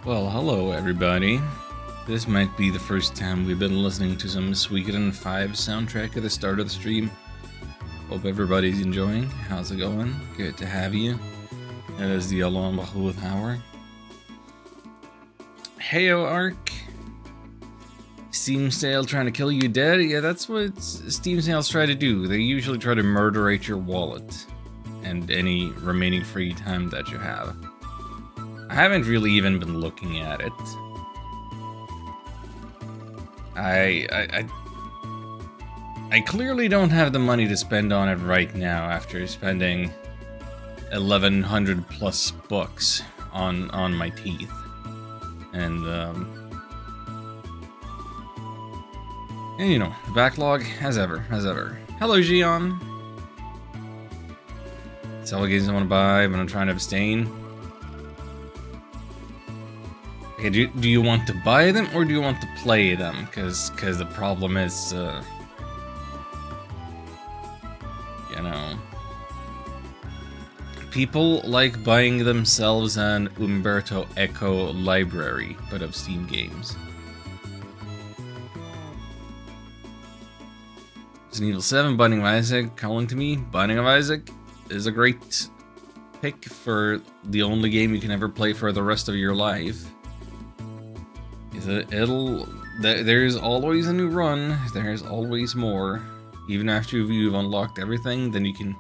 Well, hello everybody. This might be the first time we've been listening to some Suikoden 5 soundtrack at the start of the stream. Hope everybody's enjoying. How's it going? Good to have you. It is the Alon Bahuth Hour. Heyo Arc. Steam sale trying to kill you dead? Yeah, that's what Steam sales try to do. They usually try to murderate your wallet and any remaining free time that you have. I haven't really even been looking at it. I clearly don't have the money to spend on it right now after spending 1,100 plus bucks on my teeth. And you know, backlog as ever. Hello, Gion. Sell games I want to buy, but I'm trying to abstain. Okay, do you want to buy them or do you want to play them? Because the problem is, you know, people like buying themselves an Umberto Eco library, but of Steam games. Resident Evil 7, Binding of Isaac, calling to me. Binding of Isaac is a great pick for the only game you can ever play for the rest of your life. There's always a new run, there's always more. Even after you've unlocked everything, then you can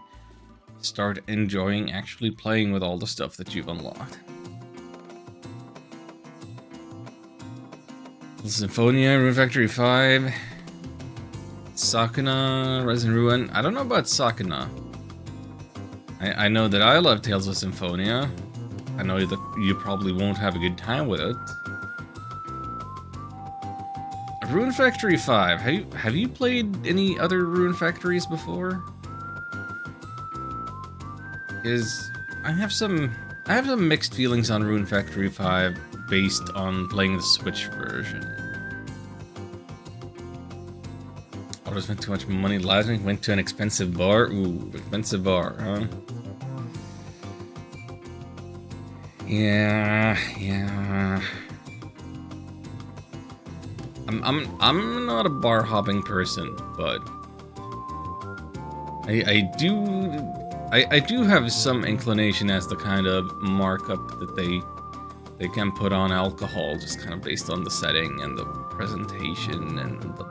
start enjoying actually playing with all the stuff that you've unlocked. Symphonia, Rune Factory 5, Sakuna, Resident Ruin. I don't know about Sakuna. I know that I love Tales of Symphonia. I know that you probably won't have a good time with it. Rune Factory 5. Have you played any other Rune Factories before? Because I have some mixed feelings on Rune Factory 5 based on playing the Switch version. I spent too much money last week. Went to an expensive bar. Ooh, expensive bar, huh? Yeah. I'm not a bar hopping person, but I do have some inclination as the kind of markup that they can put on alcohol, just kind of based on the setting and the presentation and the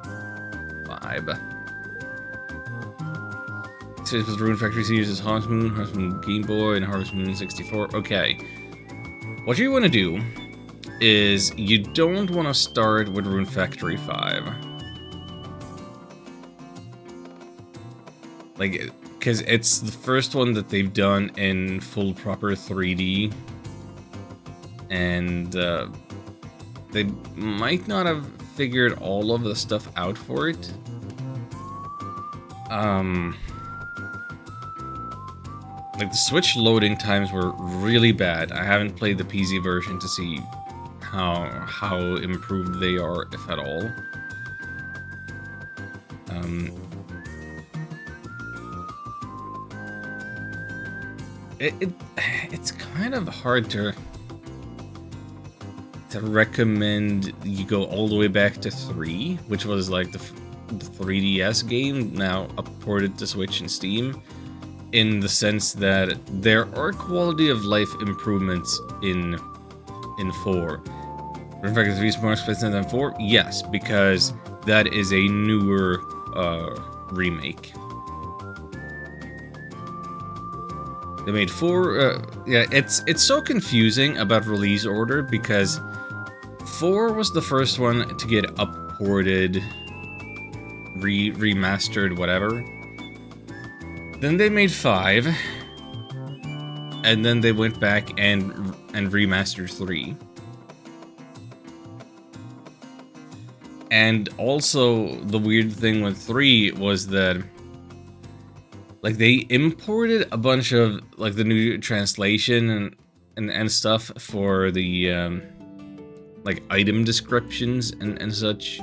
vibe. So it was Rune Factory uses Harvest Moon Game Boy, and Harvest Moon 64. Okay, what you want to do is you don't want to start with Rune Factory 5. Like, because it's the first one that they've done in full proper 3D. And they might not have figured all of the stuff out for it. Like, the Switch loading times were really bad. I haven't played the PC version to see how improved they are, if at all. It's kind of hard to recommend you go all the way back to 3, which was like the 3DS game, now ported to Switch and Steam, in the sense that there are quality of life improvements in 4. Rune Factory 3 is more expensive than 4? Yes, because that is a newer remake. They made 4, yeah, it's so confusing about release order, because 4 was the first one to get up-ported, remastered, whatever. Then they made 5, and then they went back and remastered 3. And also, the weird thing with 3 was that, like, they imported a bunch of, like, the new translation and stuff for the, like, item descriptions and such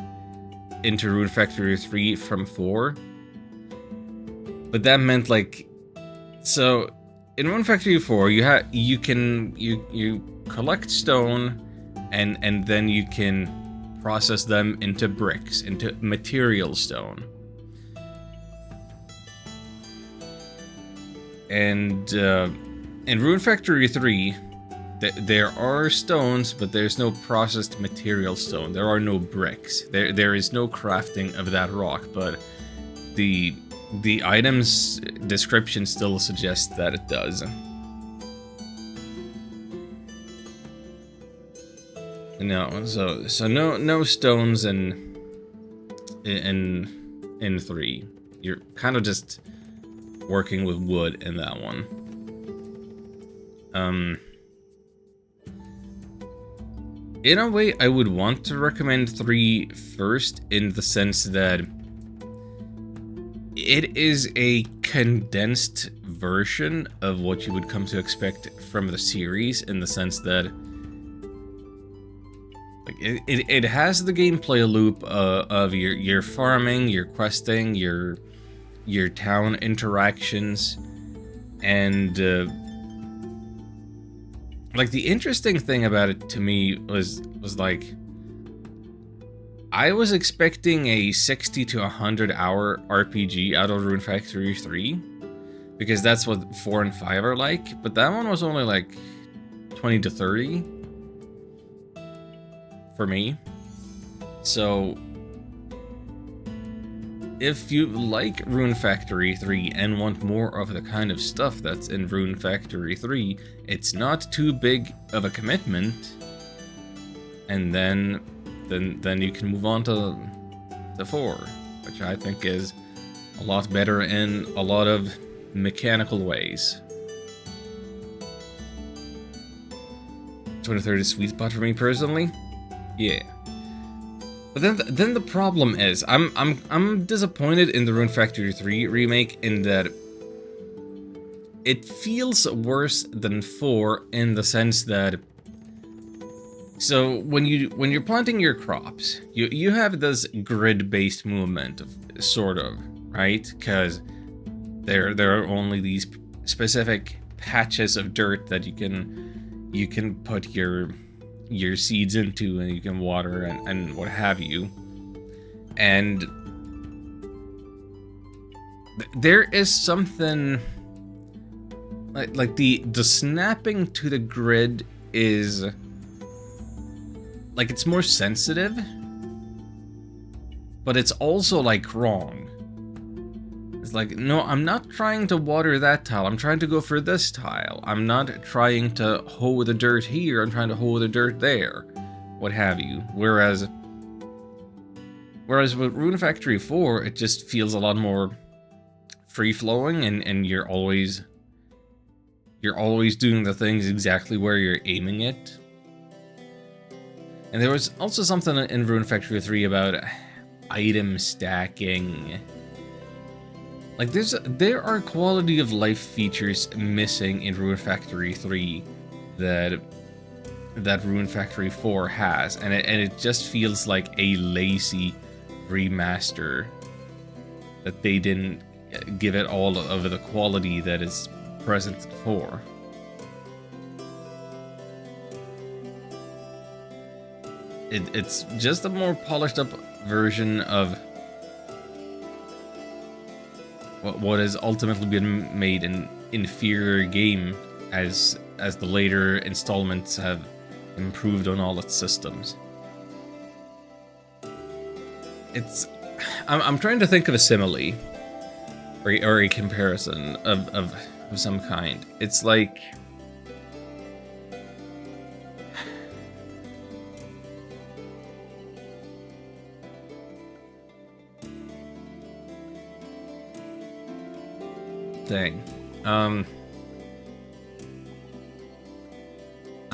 into Rune Factory 3 from 4. But that meant, like, so in Rune Factory 4, you collect stone and then you can process them into bricks, into material stone. And in Rune Factory 3, there are stones, but there's no processed material stone. There are no bricks. There is no crafting of that rock, but the item's description still suggests that it does. No, so no stones in 3. You're kind of just working with wood in that one. In a way, I would want to recommend 3 first, in the sense that it is a condensed version of what you would come to expect from the series, in the sense that like it has the gameplay loop of your farming, your questing, your town interactions, and like the interesting thing about it to me was like I was expecting a 60 to 100 hour RPG out of Rune Factory 3, because that's what 4 and 5 are like, but that one was only like 20 to 30 for me. So if you like Rune Factory 3 and want more of the kind of stuff that's in Rune Factory 3, it's not too big of a commitment, and then you can move on to 4, which I think is a lot better in a lot of mechanical ways. 23rd is sweet spot for me personally. Yeah. But then the problem is, I'm disappointed in the Rune Factory 3 remake in that it feels worse than 4, in the sense that, so when you're planting your crops, you have this grid-based movement, sort of, right? Because there are only these specific patches of dirt that you can put your seeds into, and you can water and what have you. And there is something like the snapping to the grid is like, it's more sensitive, but it's also like wrong. It's like, no, I'm not trying to water that tile, I'm trying to go for this tile. I'm not trying to hoe the dirt here, I'm trying to hoe the dirt there. What have you. Whereas with Rune Factory 4, it just feels a lot more free-flowing, and you're always doing the things exactly where you're aiming it. And there was also something in Rune Factory 3 about item stacking. Like, there are quality of life features missing in Rune Factory 3 that Rune Factory 4 has, and it just feels like a lazy remaster, that they didn't give it all of the quality that is present in 4. It's just a more polished up version of what has ultimately been made an inferior game as the later installments have improved on all its systems. I'm trying to think of a simile or a comparison of some kind. It's like, dang.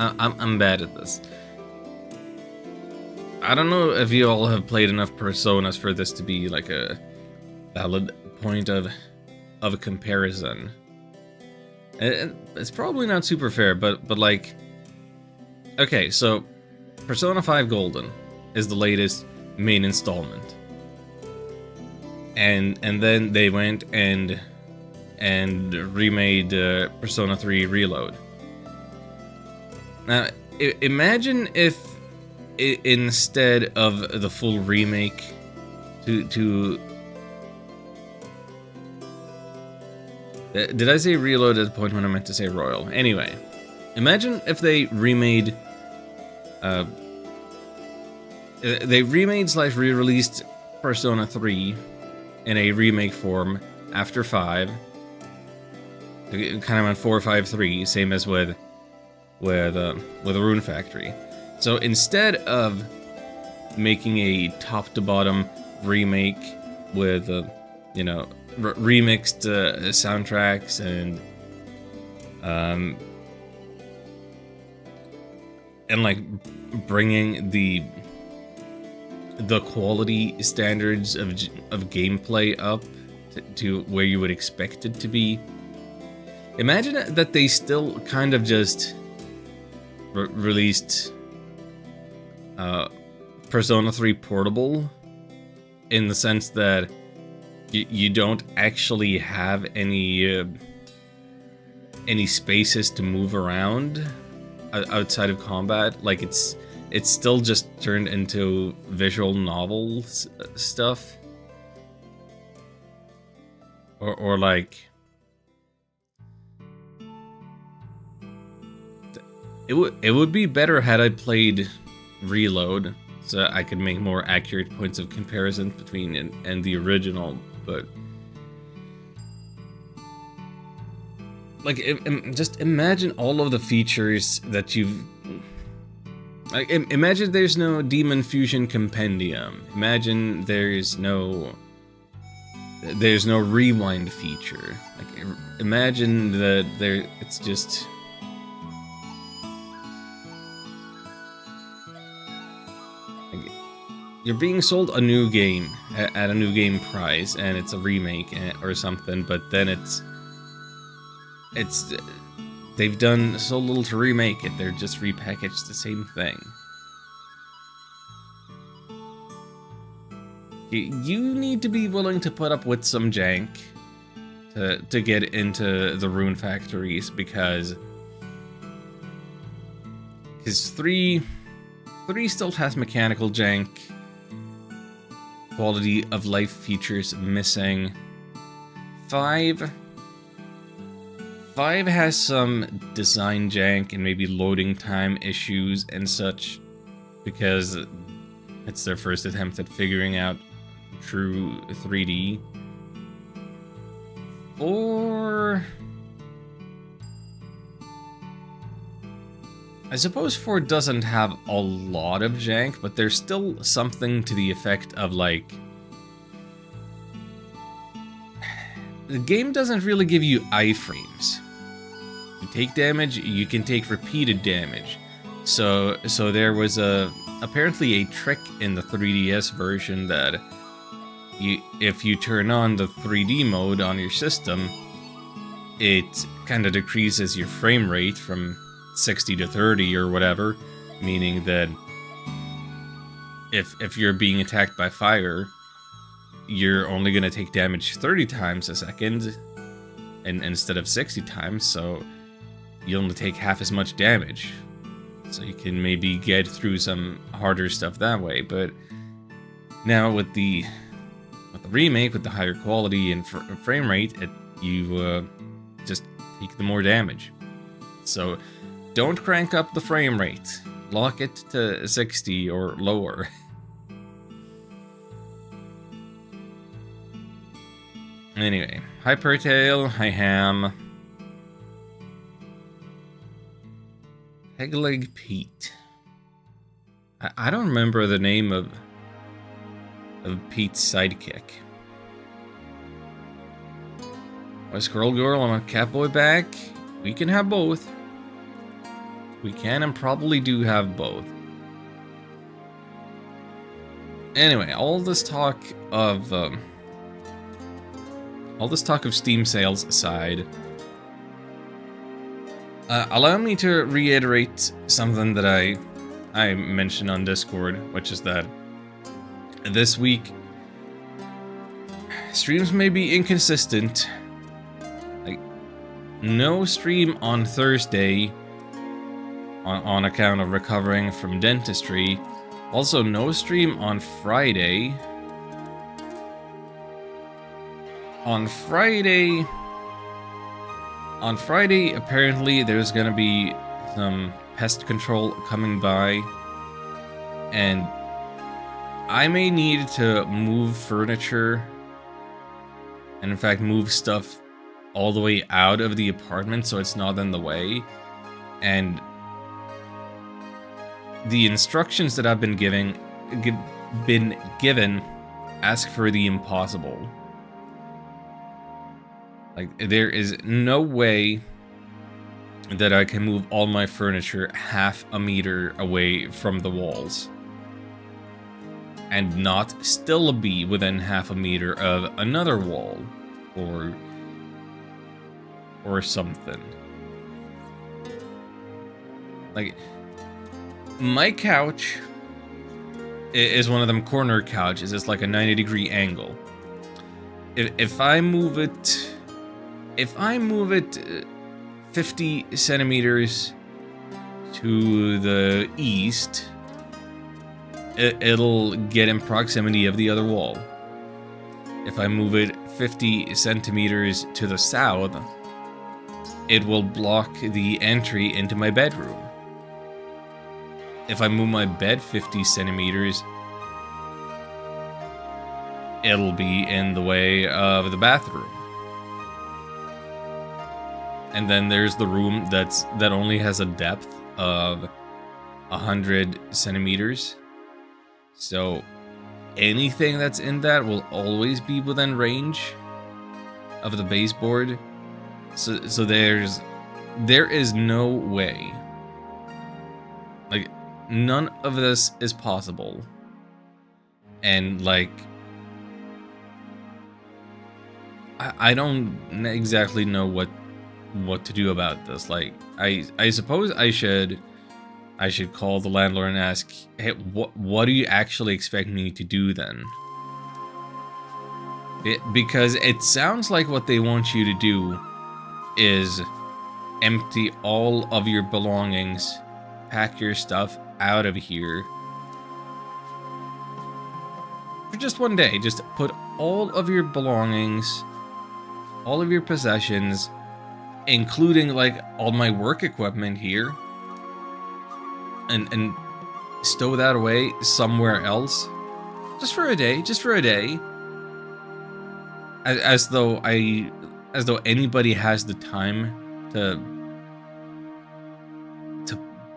I'm bad at this. I don't know if you all have played enough Personas for this to be like a valid point of a comparison. It's probably not super fair, but like, okay, so Persona 5 Golden is the latest main installment, and then they went and remade Persona 3 Reload. Now, imagine if instead of the full remake to did I say Reload at the point when I meant to say Royal? Anyway, imagine if they remade slash re-released Persona 3 in a remake form after 5, kind of on 453, same as with Rune Factory. So instead of making a top-to-bottom remake with remixed soundtracks and like bringing the quality standards of gameplay up to where you would expect it to be. Imagine that they still kind of just released Persona 3 Portable, in the sense that you don't actually have any spaces to move around outside of combat. Like it's still just turned into visual novel stuff, or like it would be better had I played Reload, so I could make more accurate points of comparison between it and the original. But like, just imagine all of the features that you've. Like, imagine there's no Demon Fusion Compendium. Imagine there's no rewind feature. Like, imagine that it's just. You're being sold a new game at a new game price, and it's a remake or something, but then it's they've done so little to remake it, they're just repackaged the same thing. You need to be willing to put up with some jank to get into the Rune Factories, because 3 still has mechanical jank, quality of life features missing. 5 has some design jank and maybe loading time issues and such, because it's their first attempt at figuring out true 3D. 4, I suppose 4 doesn't have a lot of jank, but there's still something to the effect of, like, the game doesn't really give you iframes. You take damage, you can take repeated damage. So there was apparently a trick in the 3DS version that if you turn on the 3D mode on your system, it kind of decreases your frame rate from 60 to 30 or whatever, meaning that if you're being attacked by fire, you're only going to take damage 30 times a second instead of 60 times, so you only take half as much damage. So you can maybe get through some harder stuff that way. But now with the remake, with the higher quality and frame rate, you just take the more damage. So don't crank up the frame rate. Lock it to 60 or lower. Anyway, Hypertail, Hi-Ham, Pegleg Pete. I don't remember the name of Pete's sidekick. A Squirrel Girl and a Catboy back? We can have both. We can and probably do have both. Anyway, all this talk of Steam sales aside, allow me to reiterate something that I mentioned on Discord, which is that this week streams may be inconsistent. Like, no stream on Thursday on account of recovering from dentistry, Also, no stream on Friday. On Friday, apparently there's gonna be some pest control coming by, and I may need to move furniture, and in fact move stuff all the way out of the apartment so it's not in the way. And the instructions that I've been given ask for the impossible. Like, there is no way that I can move all my furniture half a meter away from the walls and not still be within half a meter of another wall or something. Like, my couch is one of them corner couches. It's like a 90-degree angle. If I move it 50 centimeters to the east, it'll get in proximity of the other wall. If I move it 50 centimeters to the south, it will block the entry into my bedroom. If I move my bed 50 centimeters, it'll be in the way of the bathroom. And then there's the room that only has a depth of 100 centimeters. So anything that's in that will always be within range of the baseboard. So there is no way. Like, none of this is possible. And like, I don't exactly know what to do about this. Like, I suppose I should call the landlord and ask, hey, what do you actually expect me to do then? Because it sounds like what they want you to do is empty all of your belongings, pack your stuff out of here for just one day. Just put all of your belongings, all of your possessions, including like all my work equipment here, and stow that away somewhere else, just for a day, as though anybody has the time to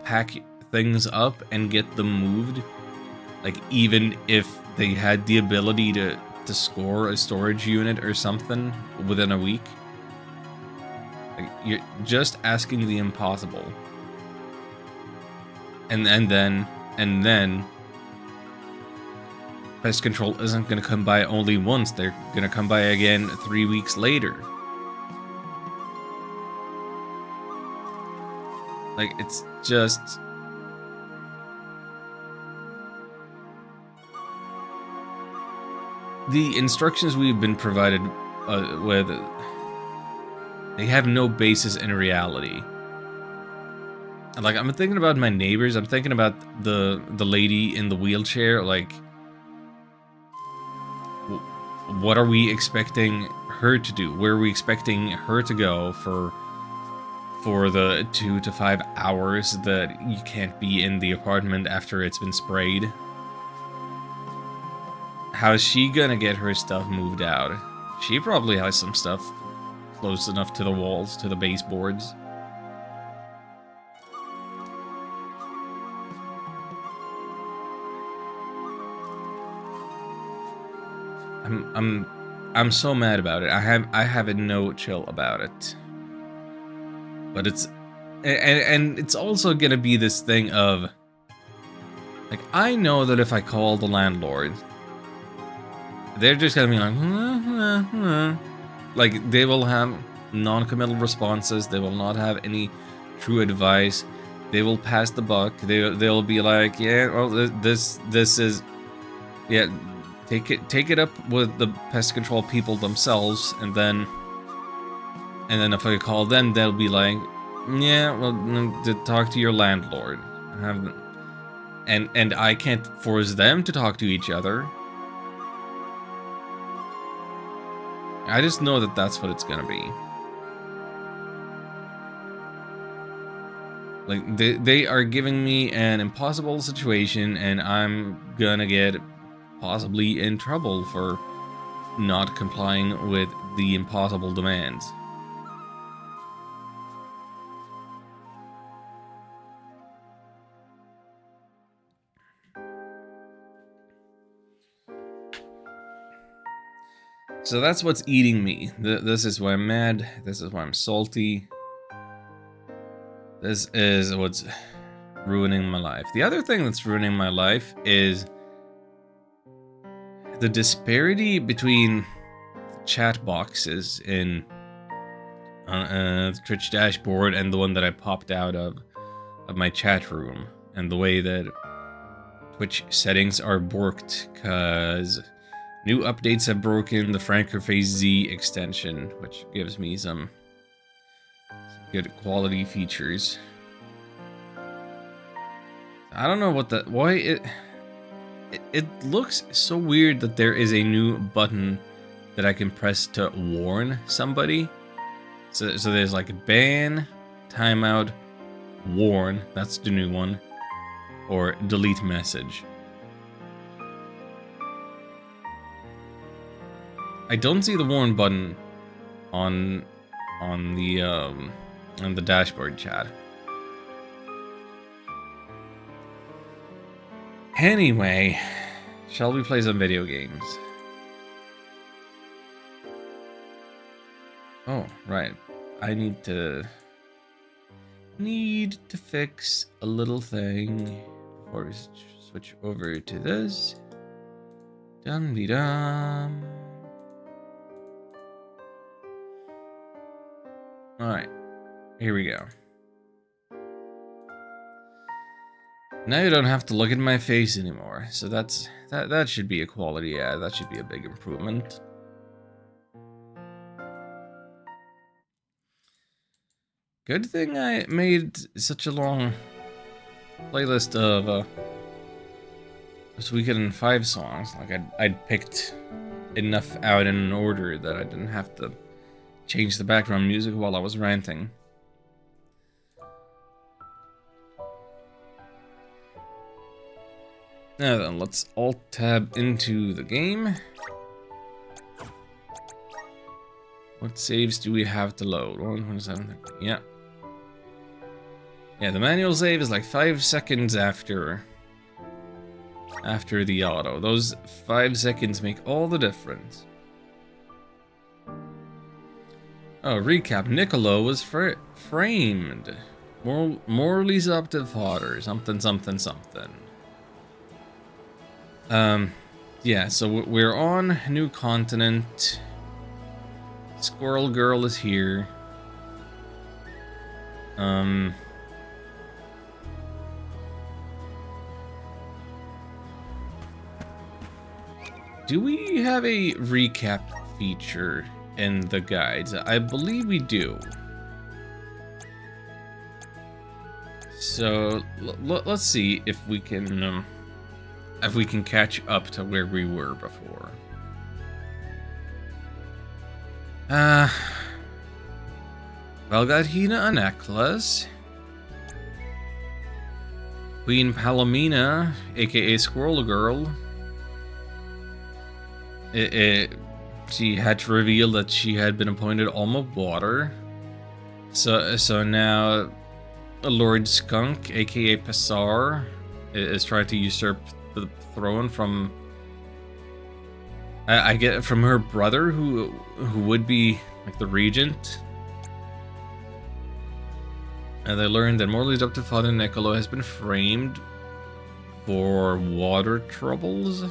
pack things up and get them moved. Like, even if they had the ability to score a storage unit or something within a week. Like, you're just asking the impossible. And then pest control isn't going to come by only once. They're going to come by again 3 weeks later. Like, it's just... The instructions we've been provided with, they have no basis in reality. Like, I'm thinking about my neighbors. I'm thinking about the lady in the wheelchair. Like, what are we expecting her to do? Where are we expecting her to go for the 2 to 5 hours that you can't be in the apartment after it's been sprayed? How is she gonna get her stuff moved out? She probably has some stuff close enough to the walls, to the baseboards. I'm so mad about it. I have no chill about it. But it's and it's also gonna be this thing of, like, I know that if I call the landlord, they're just gonna be like, like, they will have non-committal responses. They will not have any true advice. They will pass the buck. They'll be like, yeah, well, this is, yeah, take it up with the pest control people themselves, and then if I call them, they'll be like, yeah, well, to talk to your landlord. and I can't force them to talk to each other. I just know that that's what it's gonna be. Like, they are giving me an impossible situation, and I'm gonna get possibly in trouble for not complying with the impossible demands. So that's what's eating me. This is why I'm mad. This is why I'm salty. This is what's ruining my life. The other thing that's ruining my life is the disparity between chat boxes in the Twitch dashboard and the one that I popped out of my chat room, and the way that Twitch settings are borked, because new updates have broken the Frankerface Z extension, which gives me some good quality features. I don't know what that, why it looks so weird that there is a new button that I can press to warn somebody. So there's like ban, timeout, warn, that's the new one, or delete message. I don't see the warn button on the dashboard chat. Anyway, shall we play some video games? Oh, right. I need to fix a little thing before we switch over to this. Dum-de-dum. Alright, here we go. Now you don't have to look at my face anymore, so that should be a quality add. That should be a big improvement. Good thing I made such a long playlist of This Weekend in 5 songs. Like I'd picked enough out in an order that I didn't have to change the background music while I was ranting. Now then, let's alt-tab into the game. What saves do we have to load? 127. Yeah. Yeah, the manual save is like 5 seconds after the auto. Those 5 seconds make all the difference. Oh, recap. Niccolo was framed. Morley's up to father. Something, something, something. Yeah, so we're on New Continent. Squirrel Girl is here. Do we have a recap feature in the guides? I believe we do. So let's see if we can catch up to where we were before. Valgatina a necklace. Queen Palomina, aka Squirrel Girl. She had to reveal that she had been appointed Alm of Water. So now Lord Skunk, aka Passar, is trying to usurp the throne from I get it from her brother, who would be like the regent. And they learned that Morley's adopted father Niccolo has been framed for water troubles.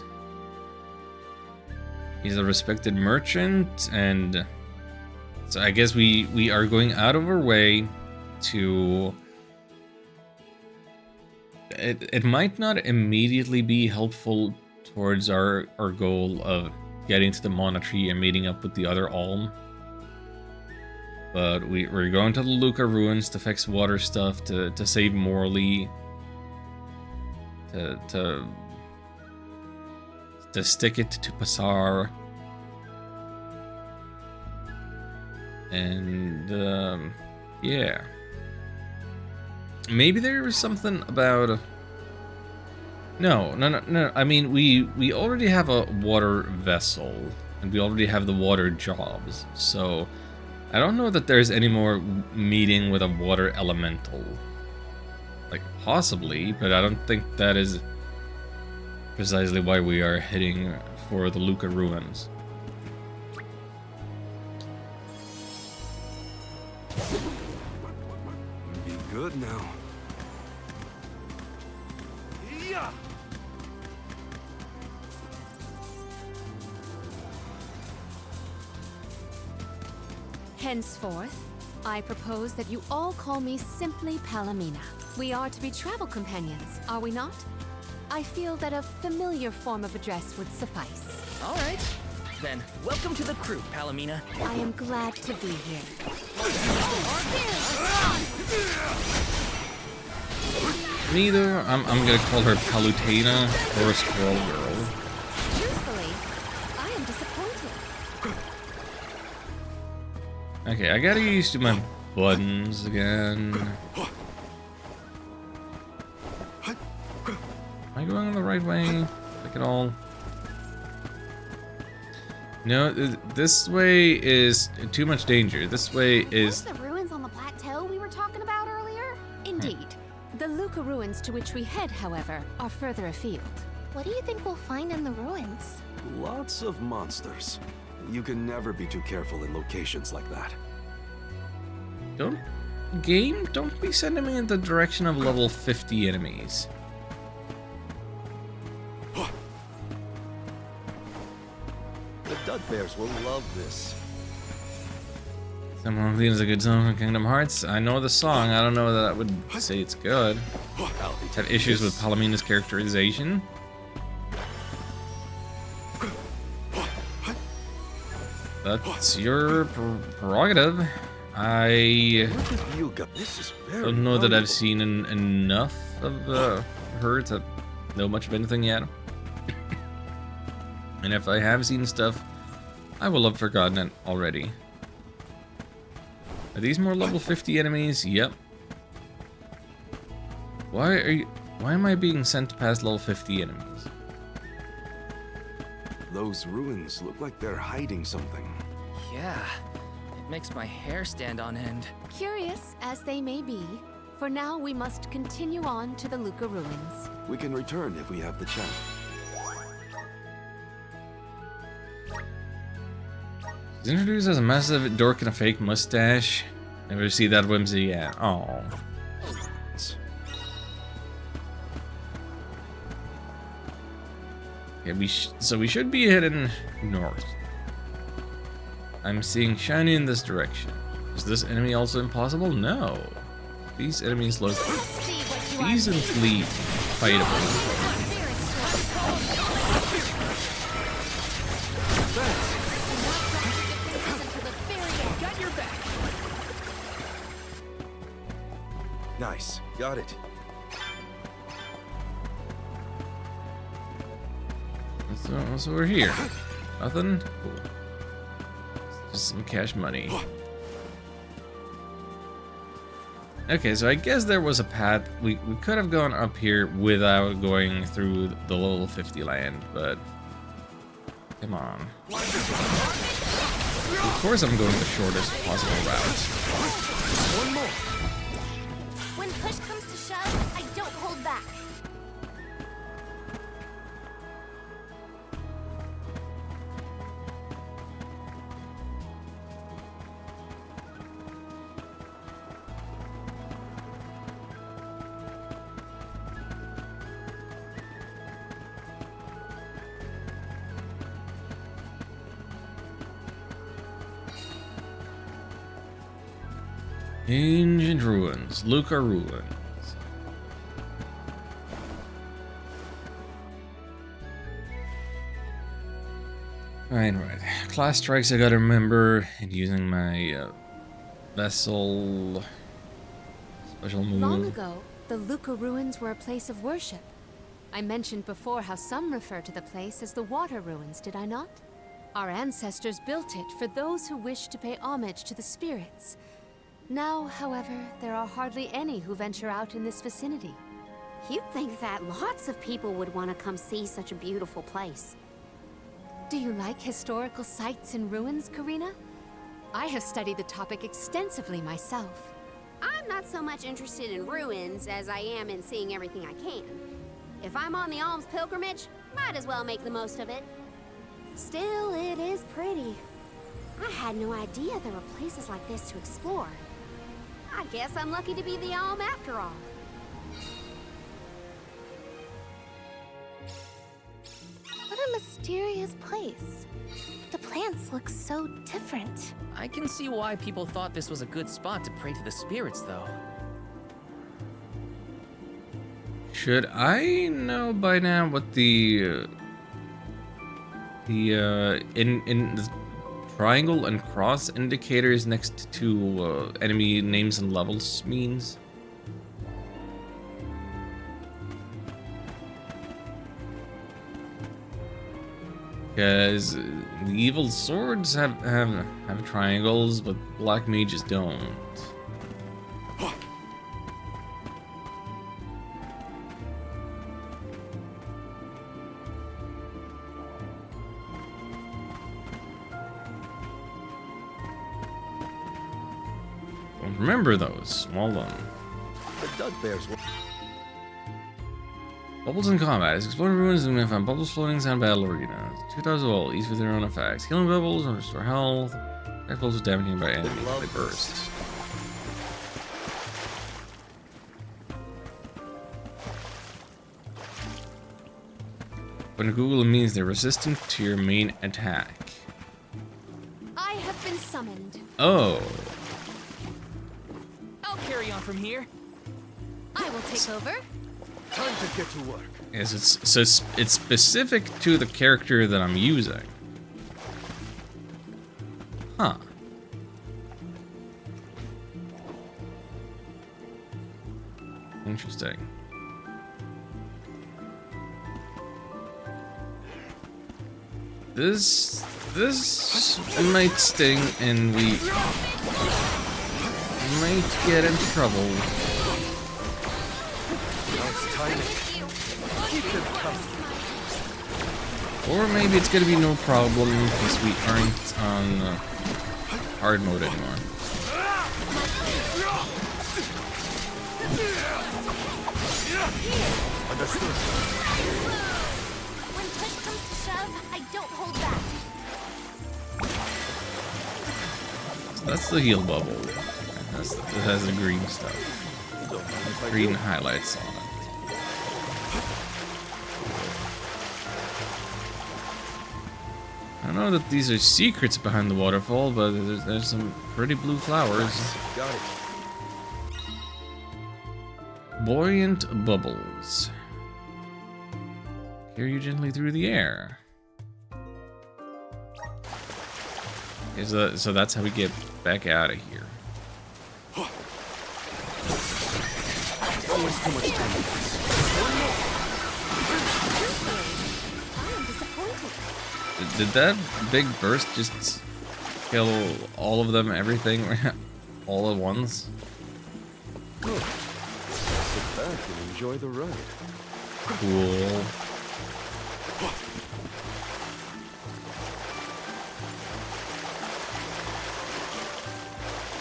He's a respected merchant, and so I guess we are going out of our way to. It might not immediately be helpful towards our goal of getting to the monastery and meeting up with the other Alm. But we're going to the Lucca ruins to fix water stuff, to save Morley, to stick it to Passar. And yeah, maybe there was something about. No. I mean, we already have a water vessel, and we already have the water jobs. So I don't know that there's any more meeting with a water elemental. Like, possibly, but I don't think that is precisely why we are heading for the Luca ruins. Be good now. Yeah. Henceforth, I propose that you all call me simply Palomina. We are to be travel companions, are we not? I feel that a familiar form of address would suffice. All right. Then, welcome to the crew, Palomina. I am glad to be here. Neither. I'm gonna call her Palutena or Squirrel Girl. Truthfully, I am disappointed. Okay, I gotta get used to my buttons again. Am I going the right way? Like at all? No, this way is too much danger. This way is... The ruins on the plateau we were talking about earlier? Indeed. The Luca ruins to which we head, however, are further afield. What do you think we'll find in the ruins? Lots of monsters. You can never be too careful in locations like that. Don't be sending me in the direction of level 50 enemies. The Dud Bears will love this. Someone believes a good song from Kingdom Hearts. I know the song. I don't know that I would say it's good. Have issues with Palomina's characterization. That's your prerogative. I don't know that I've seen enough of her to know much of anything yet. And if I have seen stuff, I will have forgotten it already. Are these more level 50 enemies? Yep. Why am I being sent past level 50 enemies? Those ruins look like they're hiding something. Yeah, it makes my hair stand on end. Curious as they may be, for now we must continue on to the Luca ruins. We can return if we have the chance. He's introduced as a massive dork and a fake mustache. Never see that whimsy yet. Oh. Okay, so we should be heading north. I'm seeing shiny in this direction. Is this enemy also impossible? No. These enemies look decently fightable. Nice. Got it. So we're here. Nothing? Cool. Just some cash money. Okay, so I guess there was a path. We could have gone up here without going through the level 50 land, but... Come on. Of course I'm going the shortest possible route. One more. When push comes to shove, I don't hold back. Ancient ruins, Luca ruins. Right. Class strikes I gotta remember, and using my vessel special move. Long ago, the Luca ruins were a place of worship. I mentioned before how some refer to the place as the Water Ruins, did I not? Our ancestors built it for those who wish to pay homage to the spirits. Now, however, there are hardly any who venture out in this vicinity. You'd think that lots of people would want to come see such a beautiful place. Do you like historical sites and ruins, Karina? I have studied the topic extensively myself. I'm not so much interested in ruins as I am in seeing everything I can. If I'm on the alms pilgrimage, might as well make the most of it. Still, it is pretty. I had no idea there were places like this to explore. I guess I'm lucky to be the alm after all. What a mysterious place. The plants look so different. I can see why people thought this was a good spot to pray to the spirits, though. Should I know by now what the triangle and cross indicators next to enemy names and levels means? Because the evil swords have triangles, but black mages don't. Don't remember those. Small one. The Dug Bears were... Bubbles in combat. As exploring ruins and find bubbles floating inside battle arena. 2,000 all, each with their own effects. Healing bubbles and restore health. Attack bubbles are damaging by enemies when they burst. When Google, it means they're resistant to your main attack. I have been summoned. Oh. I'll carry on from here. I will take over. Time to get to work. Yes, it's specific to the character that I'm using. Huh. Interesting. This might sting, and we might get in trouble. Nice timing. Keep them coming. Or maybe it's gonna be no problem because we aren't on hard mode anymore. Understood. When push comes to shove, I don't hold back. So that's the heal bubble. It has the green stuff. Don't mind if I Green do. highlights on it. I don't know that these are secrets behind the waterfall, but there's some pretty blue flowers. Got it. Buoyant bubbles. Carry you gently through the air. Okay, so that's how we get back out of here. Always too much time. I am disappointed. Did that big burst just kill all of them, everything, all at once? Good. Sit back and enjoy the ride. Cool.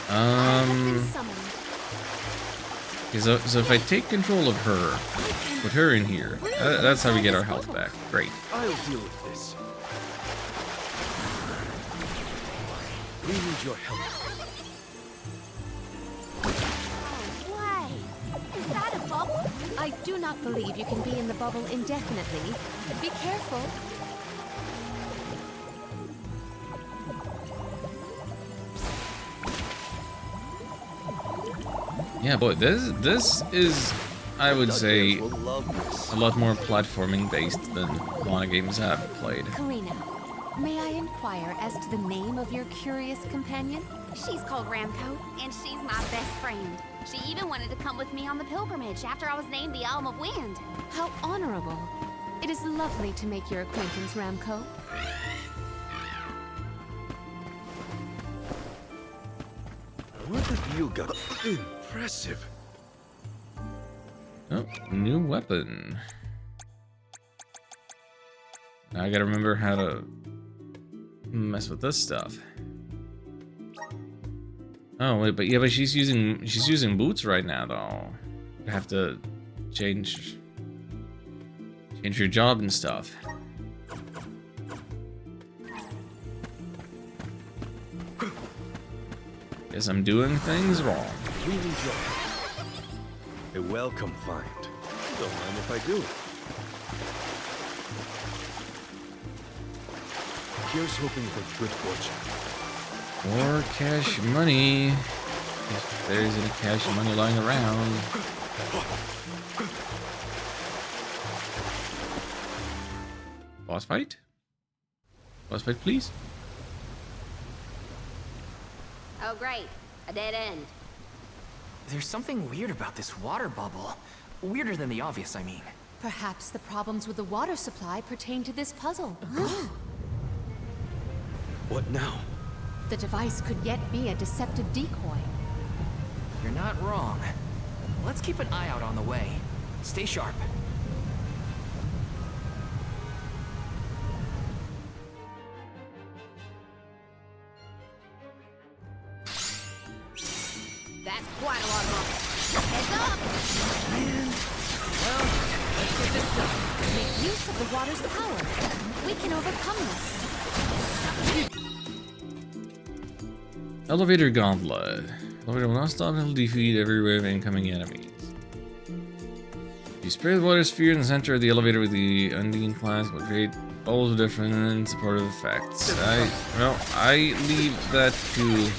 I have been summoned. So if I take control of her, put her in here, that's how we get our health back. Great. I'll deal with this. We need your help. No way. Is that a bubble? I do not believe you can be in the bubble indefinitely. Be careful. Yeah, boy, this is, I would Dug say, Bears will love this. a lot more platforming based than a lot of games I've played. Karina, may I inquire as to the name of your curious companion? She's called Ramco, and she's my best friend. She even wanted to come with me on the pilgrimage after I was named the Elm of Wind. How honorable. It is lovely to make your acquaintance, Ramco. What have you got? Impressive. Oh, new weapon. Now I gotta remember how to mess with this stuff. Oh wait, but she's using boots right now though. You have to change your job and stuff. Guess I'm doing things wrong. Really enjoy. A welcome find. Don't mind if I do. Here's hoping for good fortune. Or cash money. If there's any cash money lying around. Boss fight? Boss fight, please. Oh, great. A dead end. There's something weird about this water bubble. Weirder than the obvious, I mean. Perhaps the problems with the water supply pertain to this puzzle. What now? The device could yet be a deceptive decoy. You're not wrong. Let's keep an eye out on the way. Stay sharp. That's quite a lot of money. Heads up! Well, let's get this done. Make use of the water's power. We can overcome this. Elevator Gauntlet. Elevator will not stop until defeat every wave of incoming enemies. You spray the water sphere in the center of the elevator with the Undine flask will create bubbles of different supportive effects. I leave that to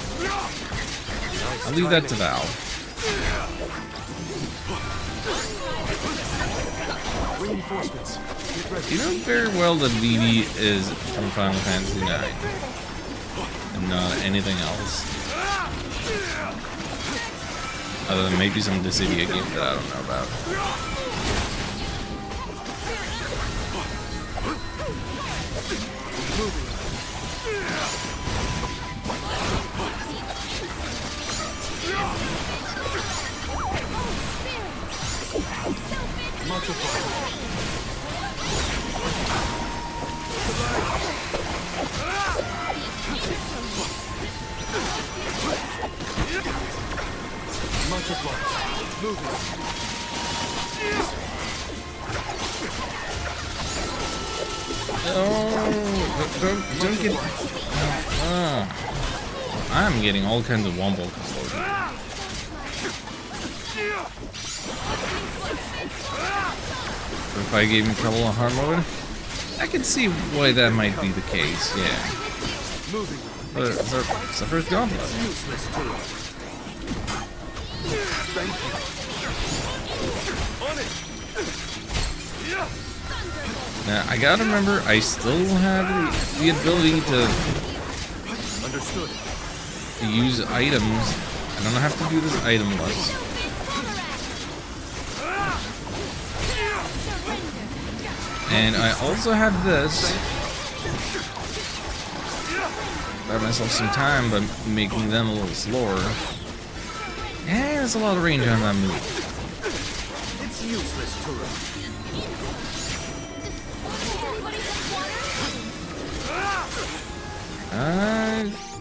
Val. Reinforcements. Get ready. You know very well that Vivi is from Final Fantasy IX. And not anything else. Other than maybe some Dissidia game that I don't know about. Don't get. I'm getting all kinds of wombo combos. If I gave him trouble on hard mode, I can see why that might be the case. Yeah. But it's our first gauntlet. Now I gotta remember, I still have the ability to use items. I don't have to do this itemless. And I also have this. Buy myself some time by making them a little slower. Yeah, there's a lot of range on that move. It's useless to run.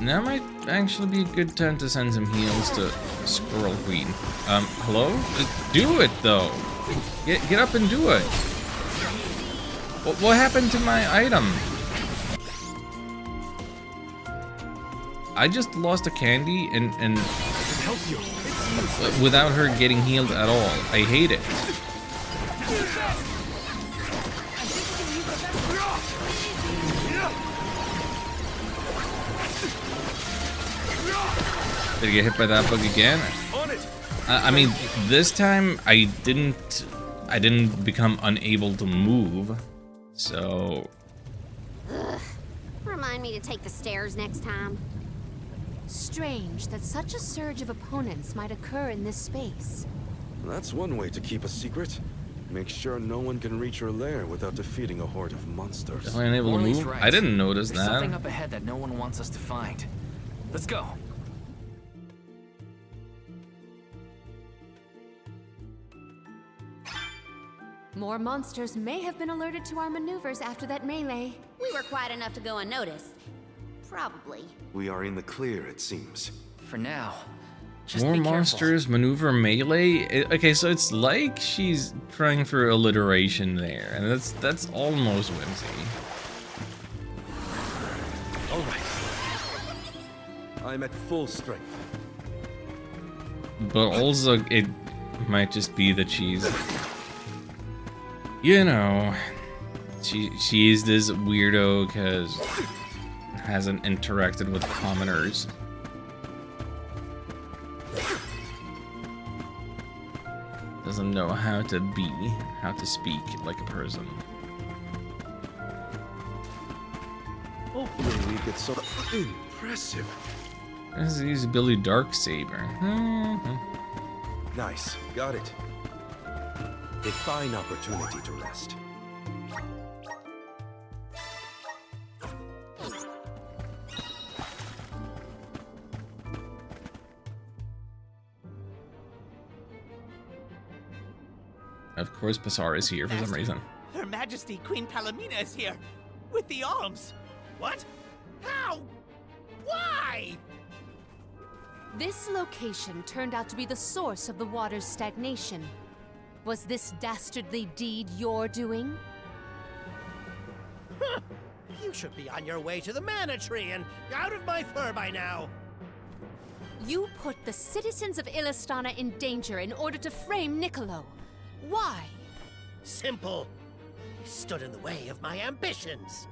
Now might actually be a good time to send some heals to Squirrel Queen. Hello? Do it though. Get up and do it. What happened to my item? I just lost a candy and without her getting healed at all. I hate it. Did I get hit by that bug again? I mean, this time I didn't become unable to move. So Ugh. Remind me to take the stairs next time. Strange that such a surge of opponents might occur in this space. That's one way to keep a secret. Make sure no one can reach your lair without defeating a horde of monsters. Definitely unable to Morley's move. right. I didn't notice There's that. something up ahead that no one wants us to find. Let's go. More monsters may have been alerted to our maneuvers after that melee. We were quiet enough to go unnoticed. Probably. We are in the clear, it seems. For now. Just More be careful. monsters maneuver melee. Okay, so it's like she's trying for alliteration there, and that's almost whimsy. All right. I'm at full strength. But also, it might just be that she's, you know, she's this weirdo because hasn't interacted with commoners. Doesn't know how to speak like a person. Hopefully we get some impressive. This is Billy Darksaber. Nice, got it. A fine opportunity to rest. Of course, Basar is here for some reason. Her Majesty Queen Palomina is here! With the alms! What? How? Why? This location turned out to be the source of the water's stagnation. Was this dastardly deed your doing? You should be on your way to the Mana Tree and out of my fur by now! You put the citizens of Illistana in danger in order to frame Niccolo. Why? Simple. He stood in the way of my ambitions.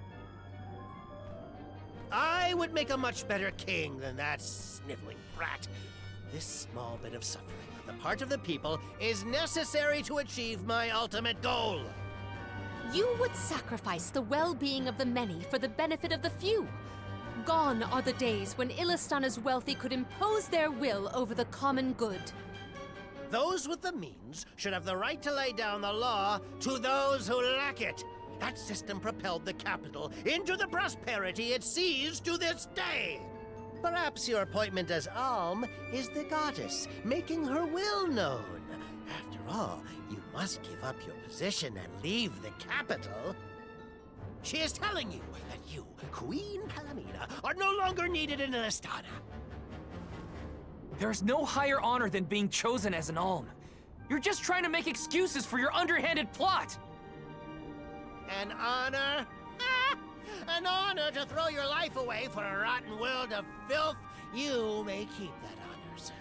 I would make a much better king than that sniveling brat. This small bit of suffering on the part of the people is necessary to achieve my ultimate goal. You would sacrifice the well-being of the many for the benefit of the few. Gone are the days when Illistana's wealthy could impose their will over the common good. Those with the means should have the right to lay down the law to those who lack it. That system propelled the capital into the prosperity it sees to this day. Perhaps your appointment as Alm is the goddess, making her will known. After all, you must give up your position and leave the capital. She is telling you that you, Queen Palomina, are no longer needed in Illistana. There's no higher honor than being chosen as an Alm. You're just trying to make excuses for your underhanded plot! An honor? An honor to throw your life away for a rotten world of filth? You may keep that honor, sir.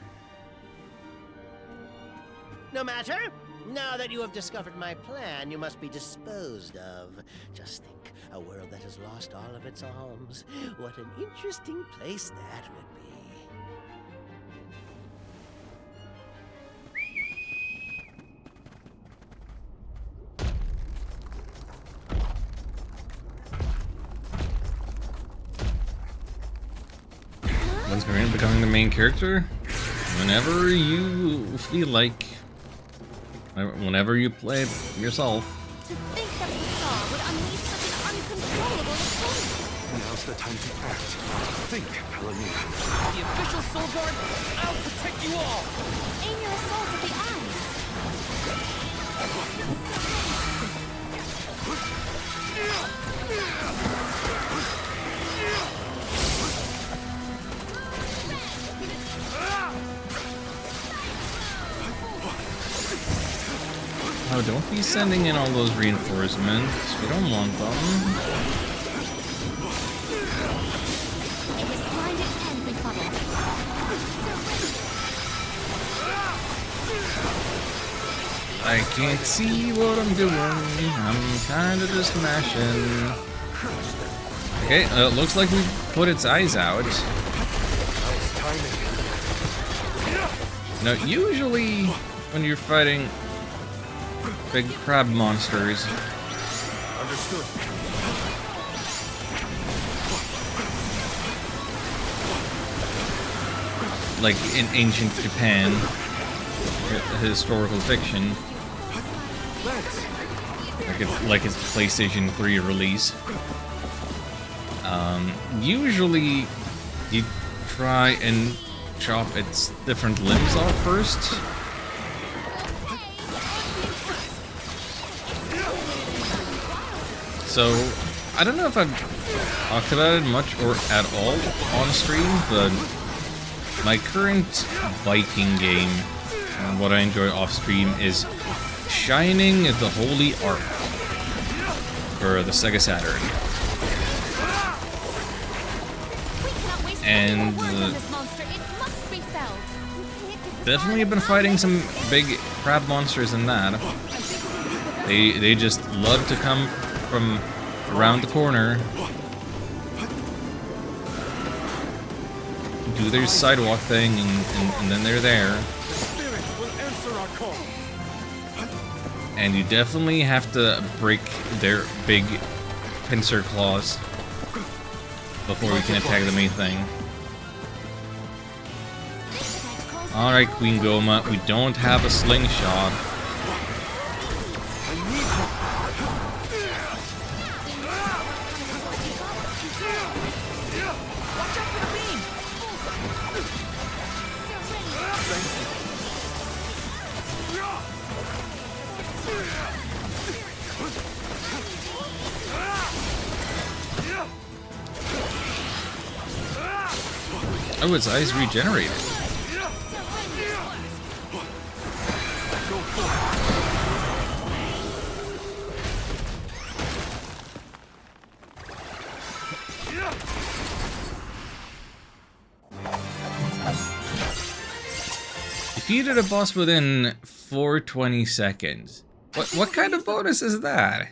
No matter. Now that you have discovered my plan, you must be disposed of. Just think, a world that has lost all of its alms. What an interesting place that would be. When's Marina becoming the main character? Whenever you feel like. Whenever you play it yourself. To think that Basar would unleash such an uncontrollable opponent. Now's the time to act. Think, Palomina. The official Soul Guard, I'll protect you all! Aim your assault at the eyes. Oh, don't be sending in all those reinforcements. We don't want them. It is blinded and befuddled. I can't see what I'm doing. I'm kind of just mashing. Okay, looks like we put its eyes out. Now, usually when you're fighting big crab monsters, Understood. like in ancient Japan, historical fiction. Like its PlayStation 3 release. Usually you try and chop its different limbs off first. So, I don't know if I've talked about it much or at all on stream, but my current Viking game, and what I enjoy off stream, is Shining the Holy Ark for the Sega Saturn. And definitely been fighting some big crab monsters in that. They just love to come from around the corner, do their sidewalk thing, and then they're there. And you definitely have to break their big pincer claws before we can attack the main thing. Alright, Queen Goma, we don't have a slingshot. Oh, its eyes regenerated. Defeated a boss within 420 seconds. What kind of bonus is that?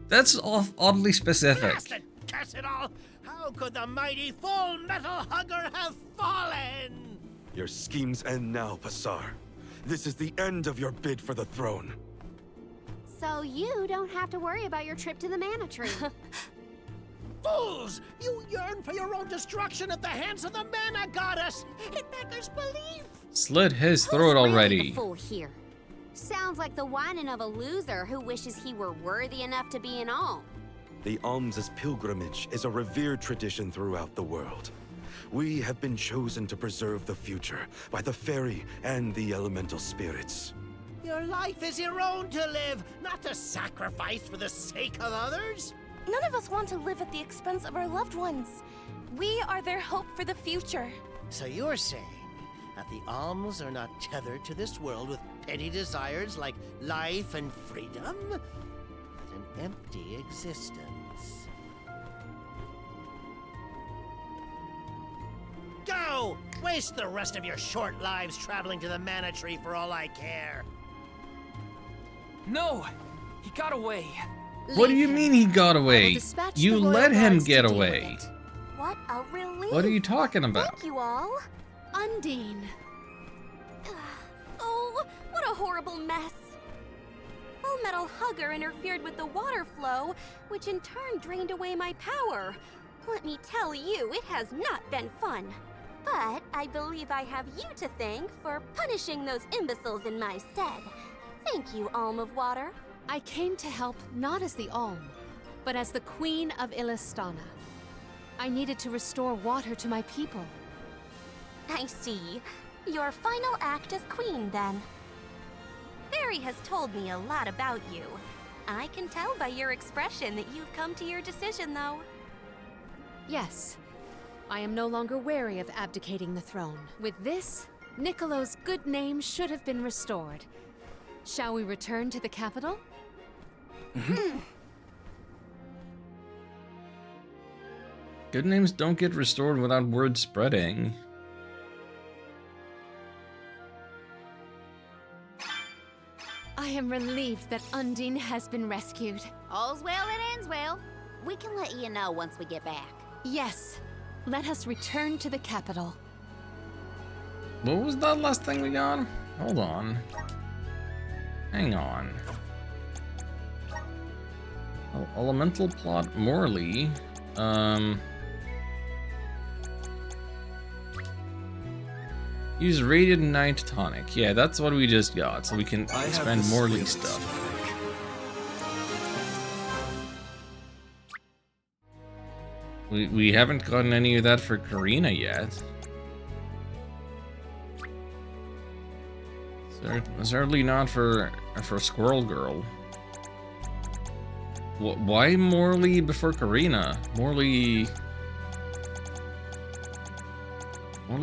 That's oddly specific. Blasted curse it all! How could the mighty Full Metal Hugger have fallen? Your schemes end now, Passar. This is the end of your bid for the throne. So you don't have to worry about your trip to the Mana Tree. Fools! You yearn for your own destruction at the hands of the Mana Goddess! It beggars belief! Slit his throat Who's really already. the fool here? Sounds like the whining of a loser who wishes he were worthy enough to be an Alm. The Alms' pilgrimage is a revered tradition throughout the world. We have been chosen to preserve the future by the fairy and the elemental spirits. Your life is your own to live, not to sacrifice for the sake of others. None of us want to live at the expense of our loved ones. We are their hope for the future. So you're saying that the Alms are not tethered to this world with petty desires like life and freedom, but an empty existence. Go! Waste the rest of your short lives traveling to the Mana Tree for all I care. No! He got away. What do you mean he got away? dispatch You the royal let him guards to get deal with away. it. What a relief. What are you talking about? Thank you all. Undine. Oh, what a horrible mess. Full Metal Hugger interfered with the water flow, which in turn drained away my power. Let me tell you, it has not been fun. But I believe I have you to thank for punishing those imbeciles in my stead. Thank you, Alm of Water. I came to help not as the Alm, but as the Queen of Illistana. I needed to restore water to my people. I see. Your final act as queen, then. Fairy has told me a lot about you. I can tell by your expression that you've come to your decision, though. Yes, I am no longer wary of abdicating the throne. With this, Niccolo's good name should have been restored. Shall we return to the capital? Good names don't get restored without word spreading. I am relieved that Undine has been rescued. All's well that ends well. We can let you know once we get back. Yes, let us return to the capital. What was that last thing we got? Hold on. Hang on. Oh, elemental plot Morley. Use Radiant Night Tonic. Yeah, that's what we just got, so we can expand Morley stuff. We haven't gotten any of that for Karina yet. Certainly not for Squirrel Girl. Why Morley before Karina? Morley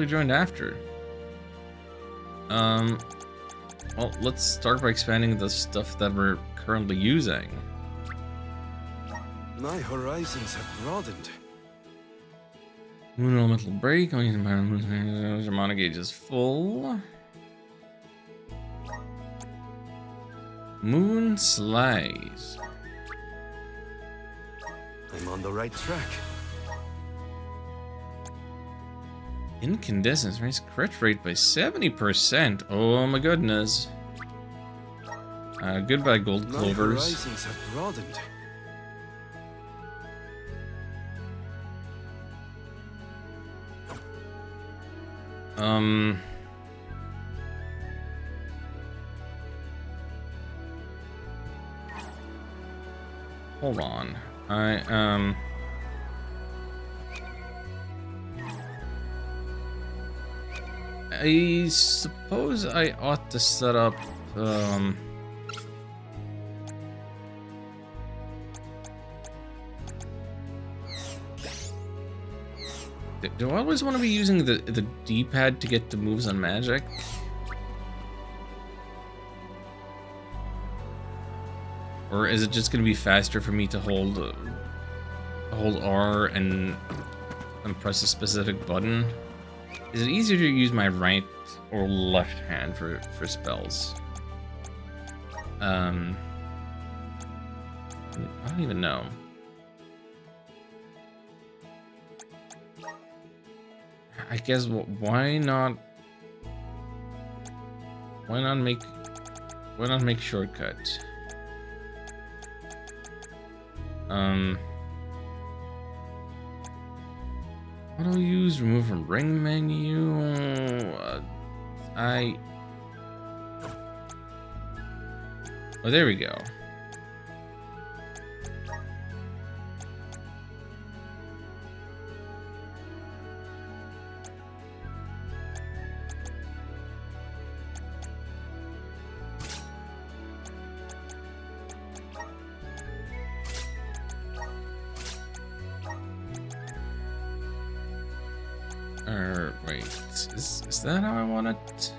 joined after. Well, let's start by expanding the stuff that we're currently using. My horizons have broadened. Moon Elemental Break. Only your mana gauge is full. Moon Slice. I'm on the right track. Incandescence raise crit rate by 70%. Oh my goodness. Goodbye, gold My clovers. horizons have broadened. Hold on. I suppose I ought to set up, do I always want to be using the D-pad to get the moves on magic? Or is it just going to be faster for me to hold R and press a specific button? Is it easier to use my right or left hand for spells? I don't even know. I guess why not make shortcuts? Auto use, remove from ring menu. Oh, there we go. Wait, is that how I want it?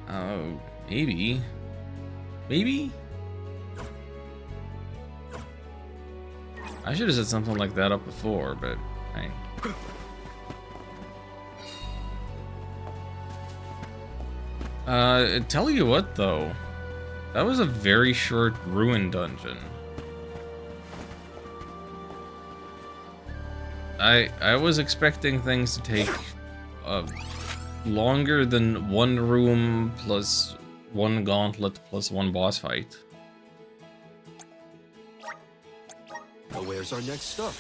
Oh, maybe. Maybe? I should have said something like that up before, but tell you what though, that was a very short ruin dungeon. I was expecting things to take longer than one room plus one gauntlet plus one boss fight. Well, where's our next stop?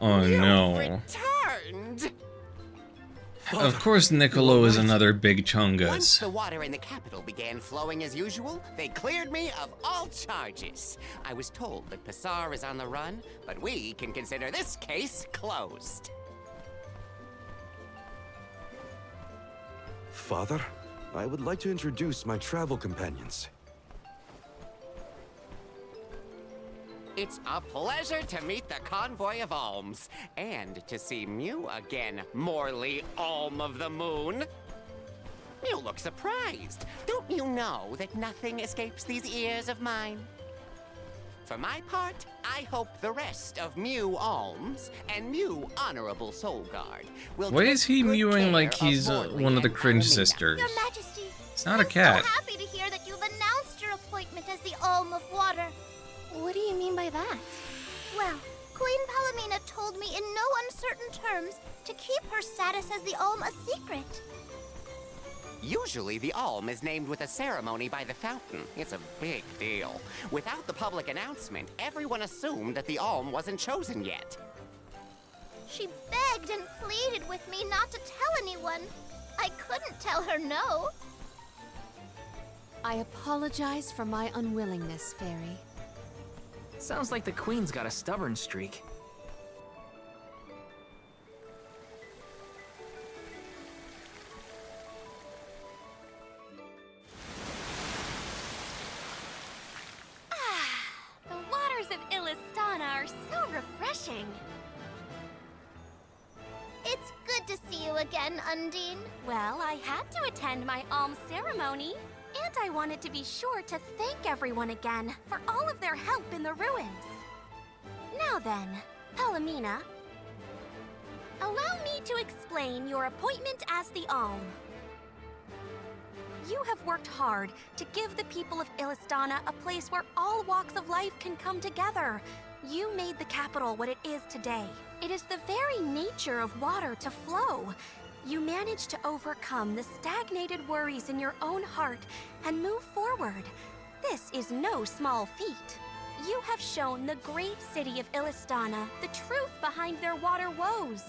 Oh no. Returned. Of course Niccolo is another big Once chungus. the water in the capital began flowing as usual, they cleared me of all charges. I was told that Passar is on the run, but we can consider this case closed. Father, I would like to introduce my travel companions. It's a pleasure to meet the Convoy of Alms, and to see Mew again, Morley Alm of the Moon. You look surprised. Don't you know that nothing escapes these ears of mine? For my part, I hope the rest of Mew Alms and Mew Honorable Soul Guard will Why take is he good mewing like care of he's Morley one of the and cringe Alameda. sisters? Your Majesty, It's not a I'm cat. so happy to hear that you've announced your appointment as the Alm of Water. What do you mean by that? Well, Queen Palomina told told me in no uncertain terms to keep her status as the Alm a secret. Usually, the Alm is named with a ceremony by the fountain. It's a big deal. Without the public announcement, everyone assumed that the Alm wasn't chosen yet. She begged and pleaded with me not to tell anyone. I couldn't tell her no. I apologize for my unwillingness, Fairy. Sounds like the Queen's got a stubborn streak. The waters of Illistana are so refreshing. It's good to see you again, Undine. Well, I had to attend my alms ceremony, and I wanted to be sure to thank everyone again for all of their help in the ruins. Now then, Palamina, allow me to explain your appointment as the Alm. You have worked hard to give the people of Illistana a place where all walks of life can come together. You made the capital what it is today. It is the very nature of water to flow. You managed to overcome the stagnated worries in your own heart and move forward. This is no small feat. You have shown the great city of Illistana the truth behind their water woes.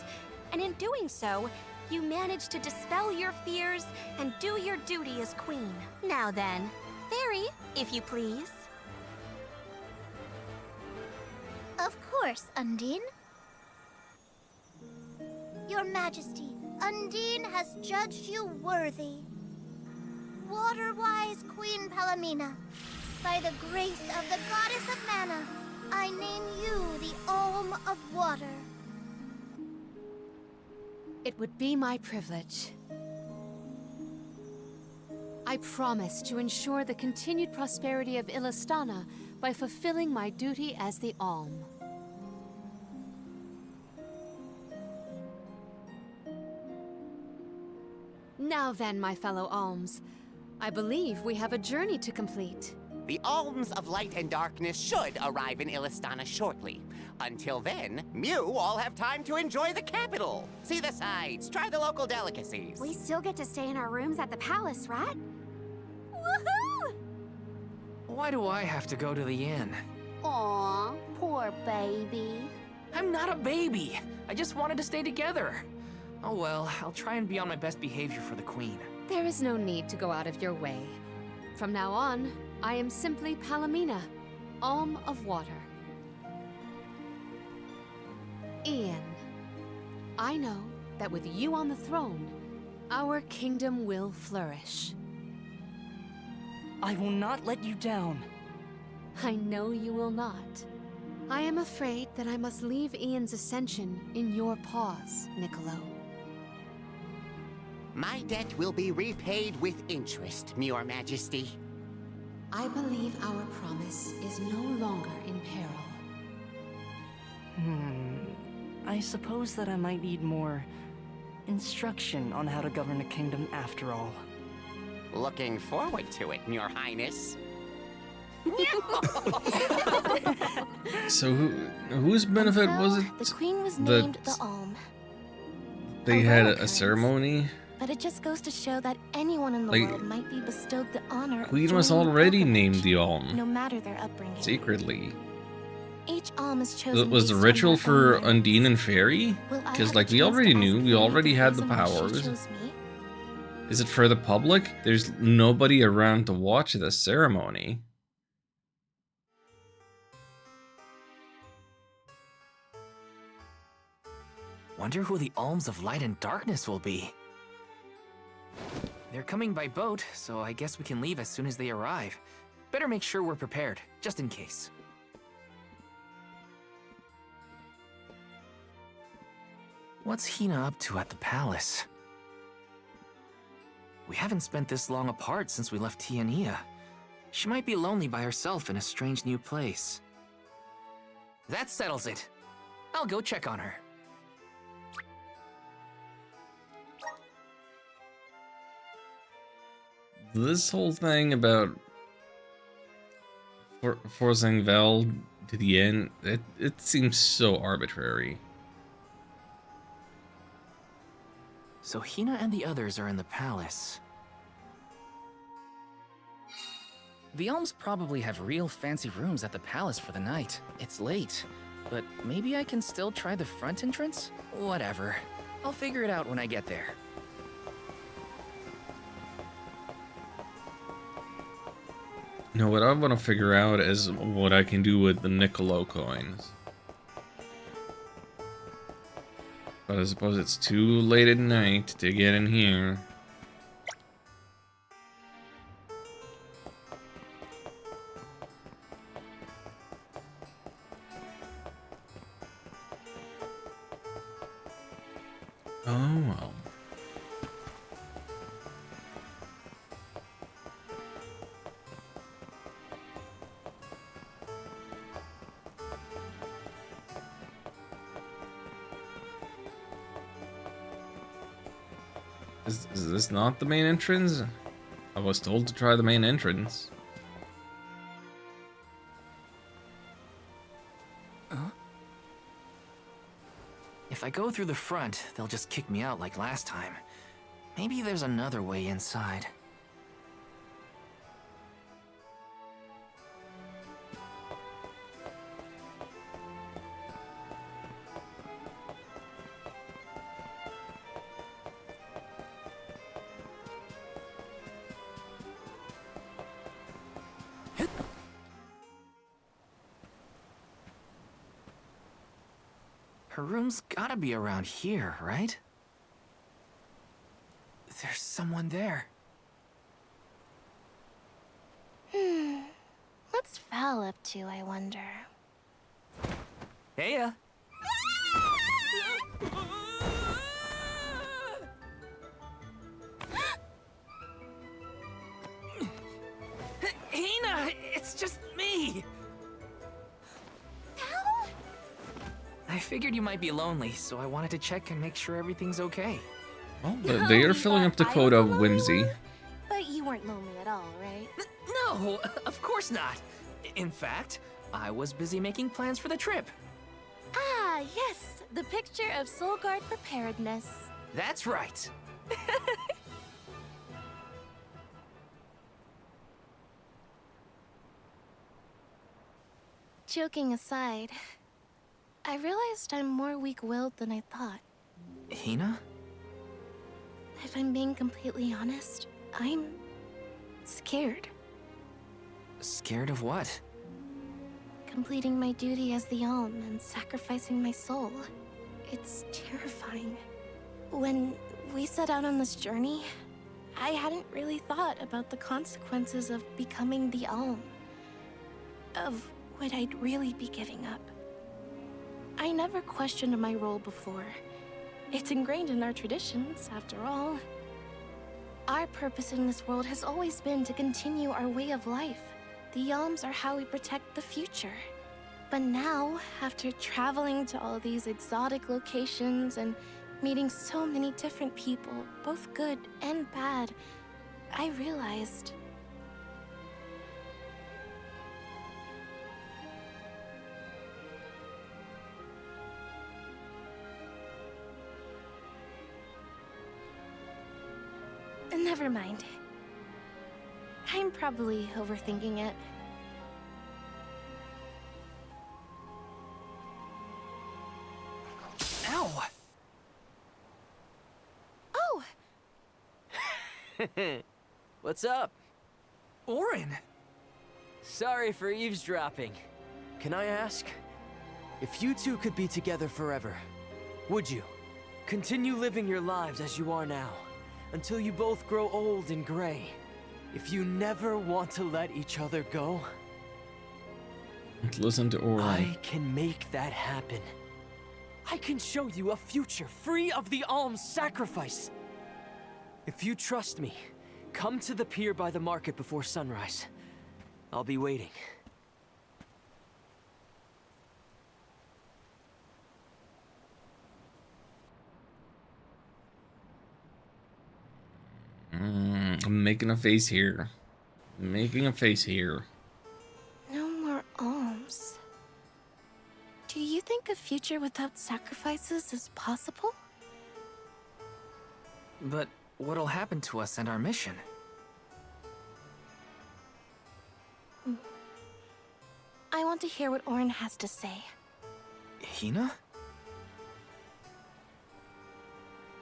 And in doing so, you managed to dispel your fears and do your duty as queen. Now then, Fairy, if you please. Of course, Undine. Your Majesty, Undine has judged you worthy. Water-wise Queen Palamina, by the grace of the Goddess of Mana, I name you the Alm of Water. It would be my privilege. I promise to ensure the continued prosperity of Illistana by fulfilling my duty as the Alm. Now then, my fellow Alms, I believe we have a journey to complete. The Alms of Light and Darkness should arrive in Illistana shortly. Until then, Mew all have time to enjoy the capital. See the sights, try the local delicacies. We still get to stay in our rooms at the palace, right? Woohoo! Why do I have to go to the inn? Aw, poor baby. I'm not a baby. I just wanted to stay together. Oh well, I'll try and be on my best behavior for the Queen. There is no need to go out of your way. From now on, I am simply Palamina, Alm of Water. Ian, I know that with you on the throne, our kingdom will flourish. I will not let you down. I know you will not. I am afraid that I must leave Ian's ascension in your paws, Niccolo. My debt will be repaid with interest, Your Majesty. I believe our promise is no longer in peril. I suppose that I might need more instruction on how to govern a kingdom after all. Looking forward to it, Your Highness. So whose benefit was it? The Queen was that named the Alm. They had a ceremony? But it just goes to show that anyone in the Like, world might be bestowed the honor of Queen was joining the already pilgrimage, named the Alm, no matter their upbringing. secretly. Each Alm is chosen Was the based on ritual their for own merits. Undine and Fairy? Will I Because, have like, a we chance already to knew, ask we Fairy already the had the reason why she powers. chose me? Is it for the public? There's nobody around to watch the ceremony. Wonder who the Alms of Light and Darkness will be. They're coming by boat, so I guess we can leave as soon as they arrive. Better make sure we're prepared, just in case. What's Hina up to at the palace? We haven't spent this long apart since we left Tiania. She might be lonely by herself in a strange new place. That settles it. I'll go check on her. This whole thing about forcing Vel to the end, it seems so arbitrary. So Hina and the others are in the palace. The Elms probably have real fancy rooms at the palace for the night. It's late, but maybe I can still try the front entrance? Whatever. I'll figure it out when I get there. Now, what I want to figure out is what I can do with the Niccolo coins. But I suppose it's too late at night to get in here. Oh well. Is this not the main entrance? I was told to try the main entrance. If I go through the front, they'll just kick me out like last time. Maybe there's another way inside. Her room's gotta be around here, right? There's someone there. What's Val up to, I wonder? Heya! Hina! It's just me! I figured you might be lonely, so I wanted to check and make sure everything's okay. Well, they are filling up the quota of whimsy. But you weren't lonely at all, right? No, of course not. In fact, I was busy making plans for the trip. Ah, yes, the picture of Solgard preparedness. That's right. Joking aside, I realized I'm more weak-willed than I thought. Hina? If I'm being completely honest, I'm scared. Scared of what? Completing my duty as the Alm and sacrificing my soul. It's terrifying. When we set out on this journey, I hadn't really thought about the consequences of becoming the Alm. Of what I'd really be giving up. I never questioned my role before. It's ingrained in our traditions, after all. Our purpose in this world has always been to continue our way of life. The Yalms are how we protect the future. But now, after traveling to all these exotic locations and meeting so many different people, both good and bad, I realized... Never mind. I'm probably overthinking it. Ow! Oh! What's up? Auron! Sorry for eavesdropping. Can I ask? If you two could be together forever, would you? Continue living your lives as you are now, until you both grow old and gray. If you never want to let each other go, Let's listen to Auron. I can make that happen. I can show you a future free of the Alm's sacrifice. If you trust me, come to the pier by the market before sunrise. I'll be waiting. I'm making a face here. Making a face here. No more alms. Do you think a future without sacrifices is possible? But what'll happen to us and our mission? I want to hear what Orin has to say. Hina?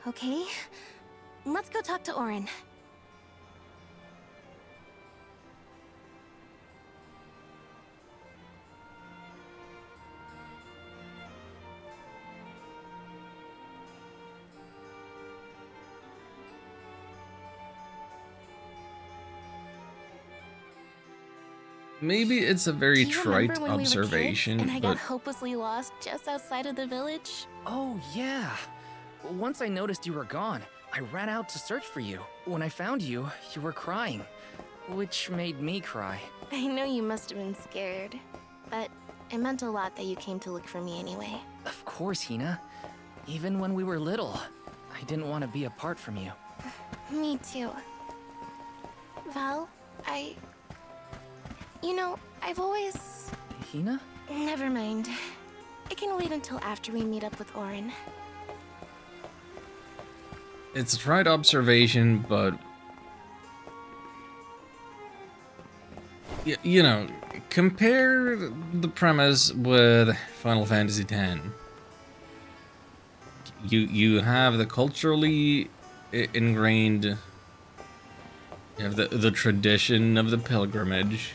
Okay, let's go talk to Orin. Maybe it's a very Do you trite remember when observation, we were kids and I but got hopelessly lost just outside of the village? Oh, yeah. Once I noticed you were gone, I ran out to search for you. When I found you, you were crying, which made me cry. I know you must have been scared, but it meant a lot that you came to look for me anyway. Of course, Hina. Even when we were little, I didn't want to be apart from you. Me too. Val, You know, I've always... Hina? Never mind. It can wait until after we meet up with Orin. it's a trite observation, but you know, compare the premise with Final Fantasy X. You have the culturally ingrained, you have the tradition of the pilgrimage.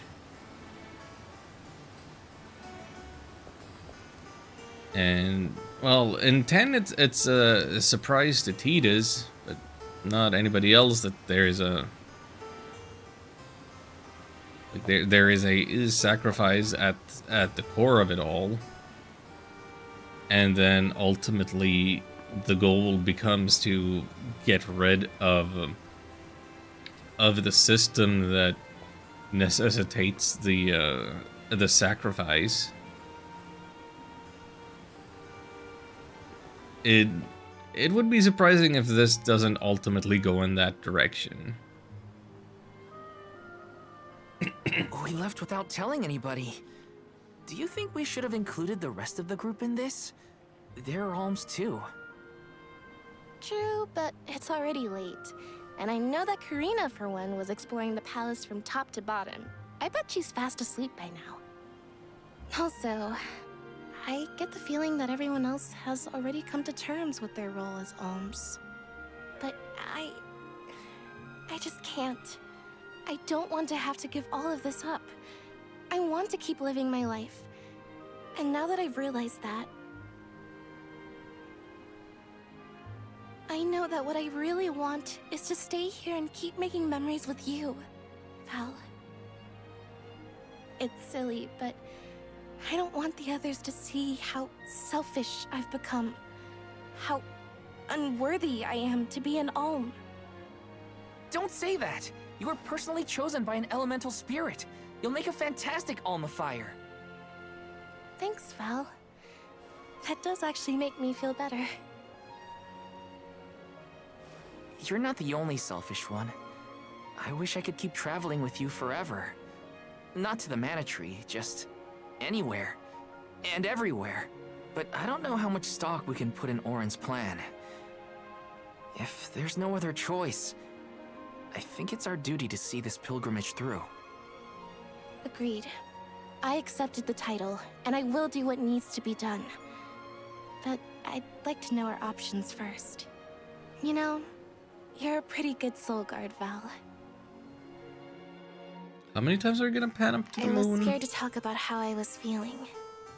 And, well, in 10, it's a surprise to Tidus, but not anybody else that there is a... Like there is a sacrifice at the core of it all. And then, ultimately, the goal becomes to get rid of the system that necessitates the sacrifice. It would be surprising if this doesn't ultimately go in that direction. We left without telling anybody. Do you think we should have included the rest of the group in this? They're alms too. True, but it's already late. And I know that Karina, for one, was exploring the palace from top to bottom. I bet she's fast asleep by now. Also, I get the feeling that everyone else has already come to terms with their role as alms. But I just can't. I don't want to have to give all of this up. I want to keep living my life. And now that I've realized that, I know that what I really want is to stay here and keep making memories with you, Val. It's silly, but I don't want the others to see how selfish I've become. How unworthy I am to be an alm. Don't say that! You were personally chosen by an elemental spirit. You'll make a fantastic Alma Fire. Thanks, Val. That does actually make me feel better. You're not the only selfish one. I wish I could keep traveling with you forever. Not to the Mana Tree, just anywhere. And everywhere. But I don't know how much stock we can put in Orin's plan. If there's no other choice, I think it's our duty to see this pilgrimage through. Agreed. I accepted the title, and I will do what needs to be done. But I'd like to know our options first. You know, you're a pretty good soul guard, Val. How many times are we gonna pan up to the I was moon? scared to talk about how I was feeling.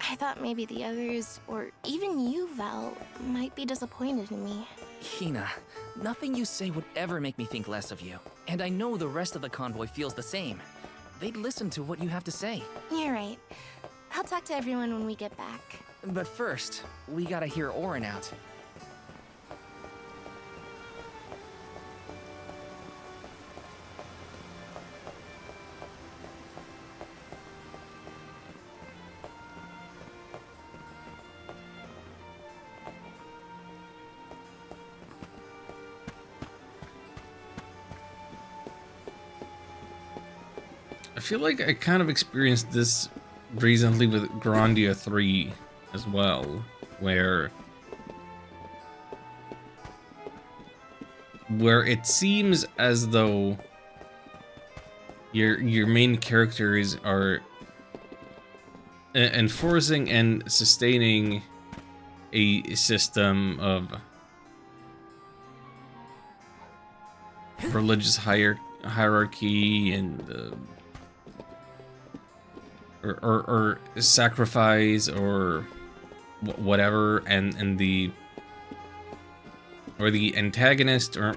I thought maybe the others, or even you, Val, might be disappointed in me. Hina, nothing you say would ever make me think less of you. And I know the rest of the convoy feels the same. They'd listen to what you have to say. You're right. I'll talk to everyone when we get back. But first, we gotta hear Orin out. I feel like I kind of experienced this recently with Grandia 3 as well, where where it seems as though your main characters are enforcing and sustaining a system of religious hierarchy and or sacrifice or whatever, and the antagonist, or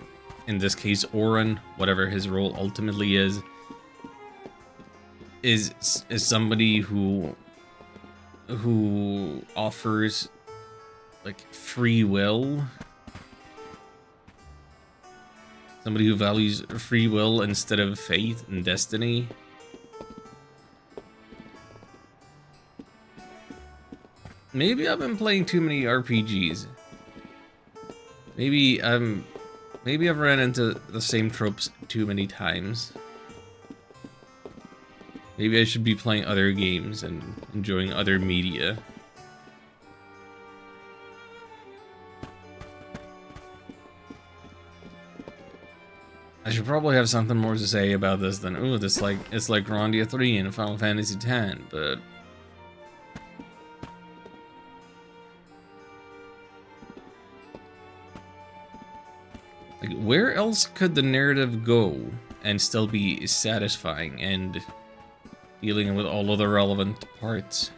in this case Auron, whatever his role ultimately is somebody who offers like free will, somebody who values free will instead of faith and destiny. Maybe I've been playing too many RPGs. Maybe I've ran into the same tropes too many times. Maybe I should be playing other games and enjoying other media. I should probably have something more to say about this than, ooh, it's like Grandia 3 and Final Fantasy X, but like, where else could the narrative go and still be satisfying and dealing with all of the relevant parts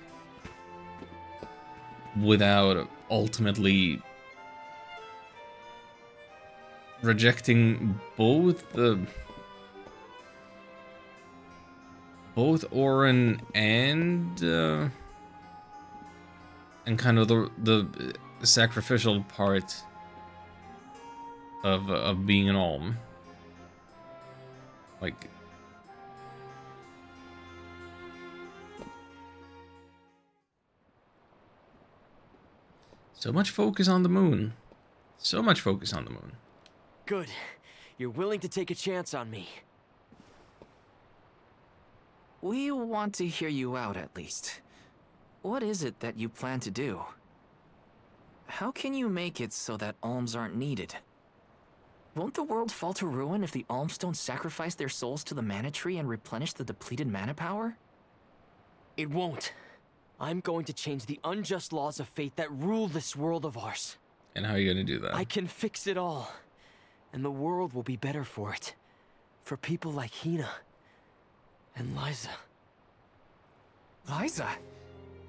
without ultimately rejecting both Auron and kind of the sacrificial part of being an Alm. Like, so much focus on the moon. So much focus on the moon. Good. You're willing to take a chance on me. We want to hear you out, at least. What is it that you plan to do? How can you make it so that alms aren't needed? Won't the world fall to ruin if the alms don't sacrifice their souls to the mana tree and replenish the depleted mana power? It won't. I'm going to change the unjust laws of fate that rule this world of ours. And how are you gonna do that? I can fix it all. And the world will be better for it. For people like Hina. And Liza. Liza?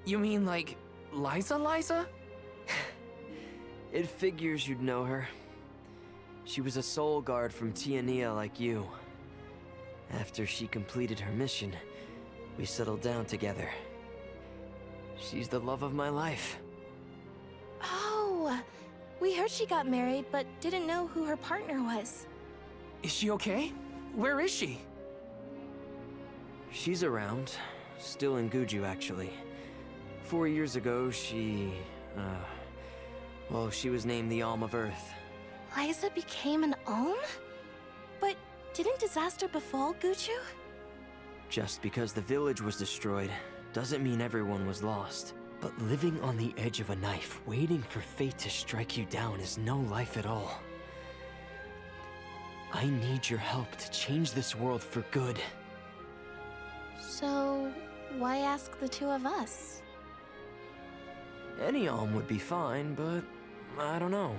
You mean like Liza? It figures you'd know her. She was a soul guard from Tiania like you. After she completed her mission, we settled down together. She's the love of my life. Oh, we heard she got married, but didn't know who her partner was. Is she okay? Where is she? She's around. Still in Guju, actually. 4 years ago, well, she was named the Alm of Earth. Liza became an Alm? But didn't disaster befall Guju? Just because the village was destroyed doesn't mean everyone was lost. But living on the edge of a knife, waiting for fate to strike you down, is no life at all. I need your help to change this world for good. So, why ask the two of us? Any Alm would be fine, but I don't know.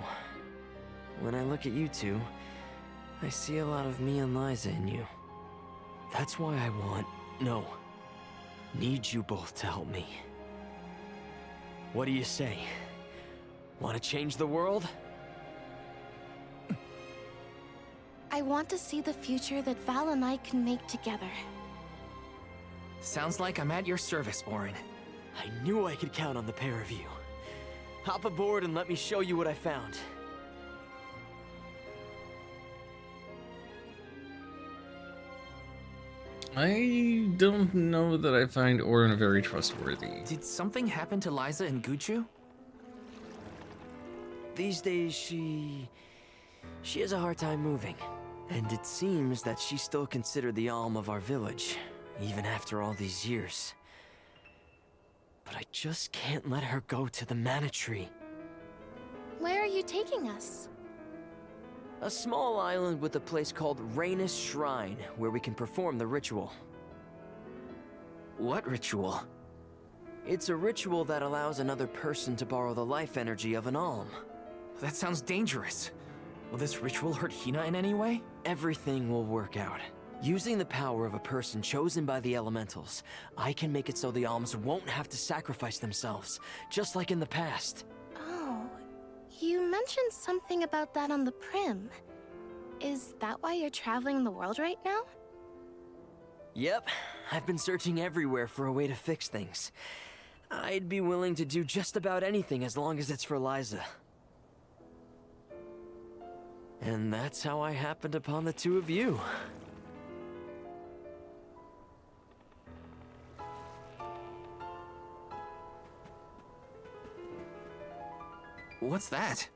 When I look at you two, I see a lot of me and Liza in you. That's why I need you both to help me. What do you say? Want to change the world? I want to see the future that Val and I can make together. Sounds like I'm at your service, Auron. I knew I could count on the pair of you. Hop aboard and let me show you what I found. I don't know that I find Auron very trustworthy. Did something happen to Liza in Guju? These days, she has a hard time moving. And it seems that she's still considered the Alm of our village, even after all these years. But I just can't let her go to the Mana Tree. Where are you taking us? A small island with a place called Rhaenys Shrine, where we can perform the ritual. What ritual? It's a ritual that allows another person to borrow the life energy of an alm. That sounds dangerous. Will this ritual hurt Hina in any way? Everything will work out. Using the power of a person chosen by the elementals, I can make it so the alms won't have to sacrifice themselves, just like in the past. Oh, you mentioned something about that on the Prim. Is that why you're traveling the world right now? Yep, I've been searching everywhere for a way to fix things. I'd be willing to do just about anything as long as it's for Liza. And that's how I happened upon the two of you. What's that?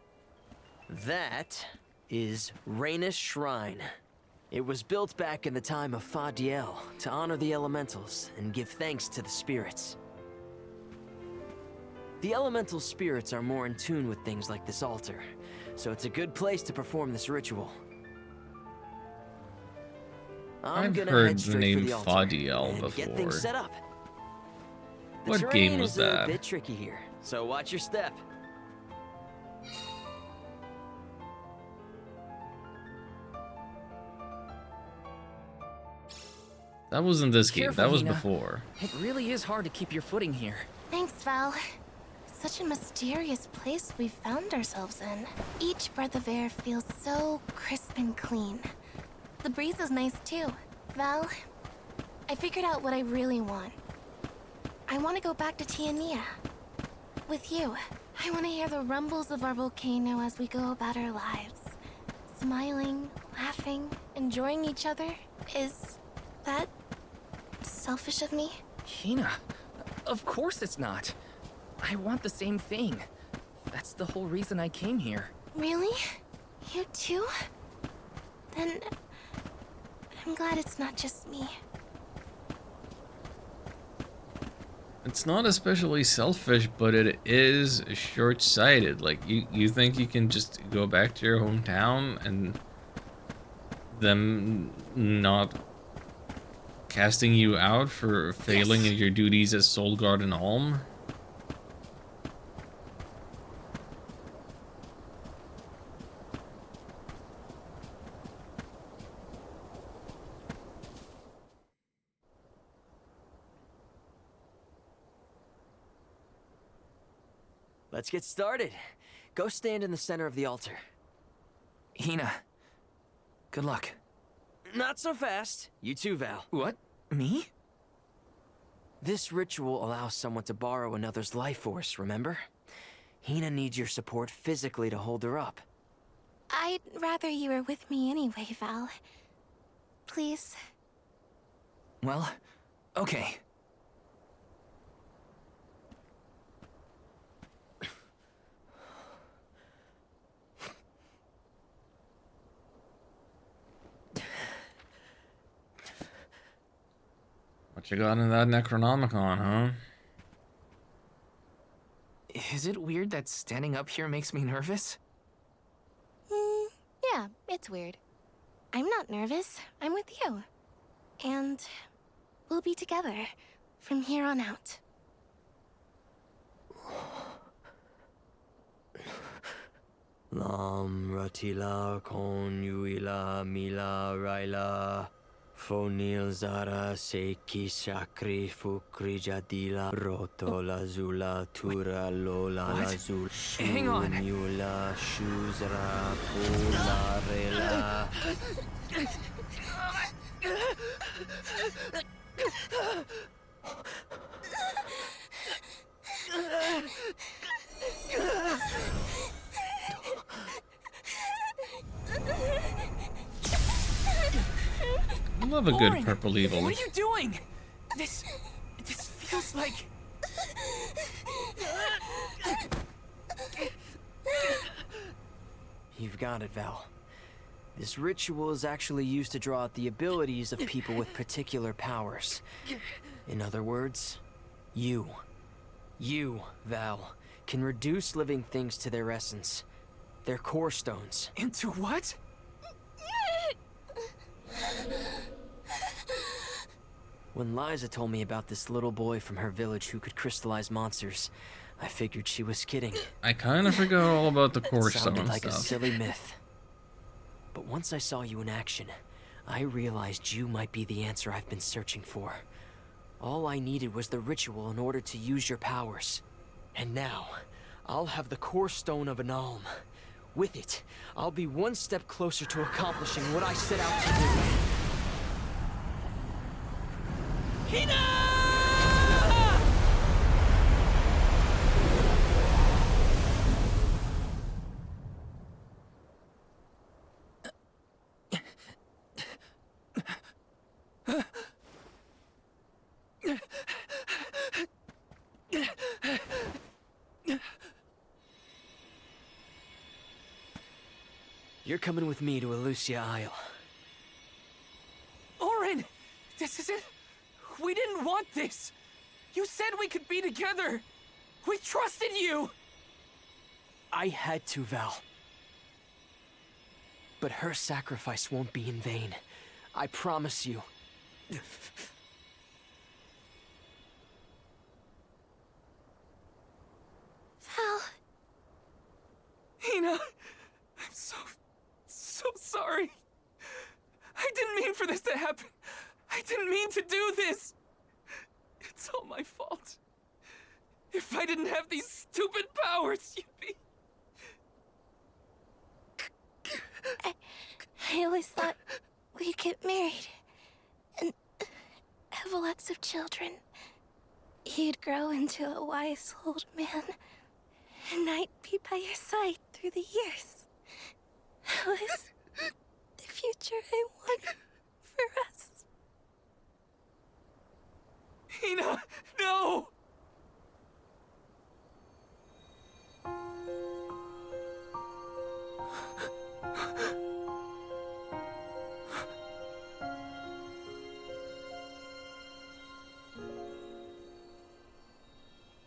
That is Rhaenys Shrine. It was built back in the time of Fadiel to honor the elementals and give thanks to the spirits. The elemental spirits are more in tune with things like this altar, so it's a good place to perform this ritual. I've gonna heard head the straight name for the altar Fadiel and before. get things set up. The What terrain game was is that? a bit tricky here, so watch your step. That wasn't this game. Careful, That was Hina. before. It really is hard to keep your footing here. Thanks, Val. Such a mysterious place we've found ourselves in. Each breath of air feels so crisp and clean. The breeze is nice too. Val, I figured out what I really want. I want to go back to Tiania. With you. I want to hear the rumbles of our volcano as we go about our lives. Smiling, laughing, enjoying each other. Is that selfish of me? Hina, of course it's not. I want the same thing. That's the whole reason I came here. Really? You too? Then I'm glad it's not just me. It's not especially selfish, but it is short-sighted. Like, you think you can just go back to your hometown and them not casting you out for failing in your duties as Soul Guard and Alm? Let's get started. Go stand in the center of the altar. Hina, good luck. Not so fast. You too, Val. What? Me? This ritual allows someone to borrow another's life force, remember? Hina needs your support physically to hold her up. I'd rather you were with me anyway, Val. Please. Well, okay. What you got in that Necronomicon, huh? Is it weird that standing up here makes me nervous? Yeah, it's weird. I'm not nervous. I'm with you. And we'll be together from here on out. Lam Ratila Kon Yuila Mila Raila Fonil Zara Seki Shakri Fukri Jadila Roto Lazula Tura Lola What? Lazul Hang on. Shunula Shuzra Pula Rela. I love a good Lauren, purple evil. What are you doing? This feels like... You've got it, Val. This ritual is actually used to draw out the abilities of people with particular powers. In other words, you, Val, can reduce living things to their essence. Their core stones. Into what? When Liza told me about this little boy from her village who could crystallize monsters, I figured she was kidding. I kind of forgot all about the core It sounded stone like a stuff. silly myth. But once I saw you in action, I realized you might be the answer I've been searching for. All I needed was the ritual in order to use your powers. And now, I'll have the core stone of an Alm. With it, I'll be one step closer to accomplishing what I set out to do. Hina! You're coming with me to Elusia Isle. Auron! This isn't... We didn't want this! You said we could be together! We trusted you! I had to, Val. But her sacrifice won't be in vain. I promise you. Val. Hina! I'm so sorry. I didn't mean for this to happen. I didn't mean to do this. It's all my fault. If I didn't have these stupid powers, you'd be... I always thought we'd get married and have lots of children. You'd grow into a wise old man, and I'd be by your side through the years. That was the future I wanted for us. Hina, no!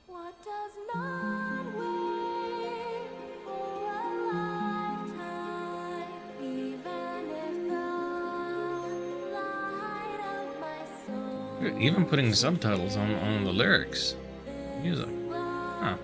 What does not wait for a lifetime, even if the light of my soul. You're even putting subtitles on the lyrics. Music. Huh.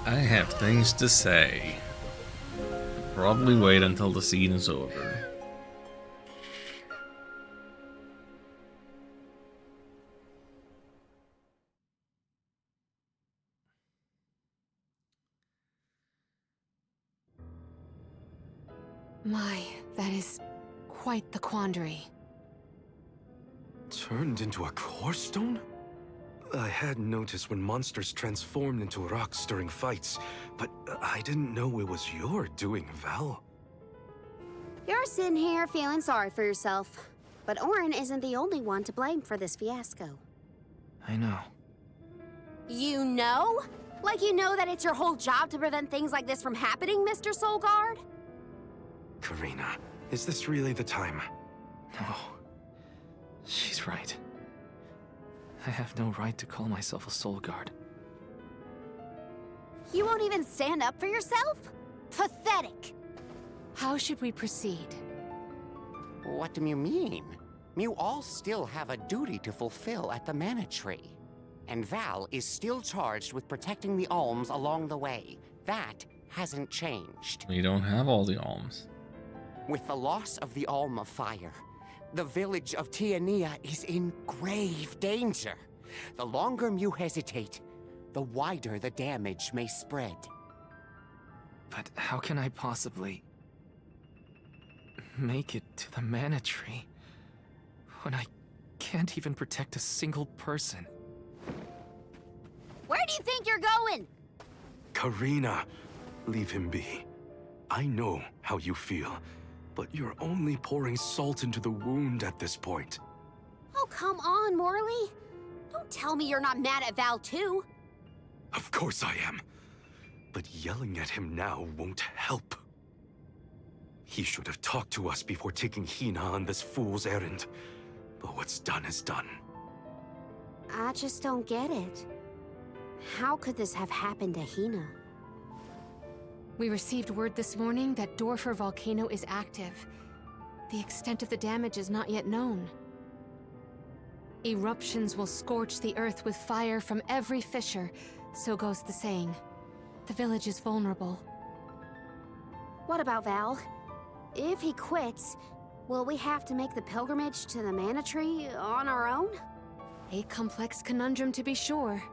I have things to say. Probably wait until the scene is over. My, that is quite the quandary. Turned into a core stone? I had noticed when monsters transformed into rocks during fights, but I didn't know it was your doing, Val. You're sitting here feeling sorry for yourself. But Auron isn't the only one to blame for this fiasco. I know. You know? Like you know that it's your whole job to prevent things like this from happening, Mr. Soulguard? Karina, is this really the time? No. She's right. I have no right to call myself a soul guard. You won't even stand up for yourself? Pathetic! How should we proceed? What do you mean? You all still have a duty to fulfill at the Mana Tree. And Val is still charged with protecting the alms along the way. That hasn't changed. We don't have all the alms. With the loss of the Alm of Fire, the village of Tiania is in grave danger. The longer you hesitate, the wider the damage may spread. But how can I possibly make it to the Mana Tree when I can't even protect a single person? Where do you think you're going? Karina, leave him be. I know how you feel, but you're only pouring salt into the wound at this point. Oh, come on, Morley. Don't tell me you're not mad at Val, too. Of course I am. But yelling at him now won't help. He should have talked to us before taking Hina on this fool's errand. But what's done is done. I just don't get it. How could this have happened to Hina? We received word this morning that Dorfer Volcano is active. The extent of the damage is not yet known. Eruptions will scorch the earth with fire from every fissure, so goes the saying. The village is vulnerable. What about Val? If he quits, will we have to make the pilgrimage to the Mana Tree on our own? A complex conundrum to be sure.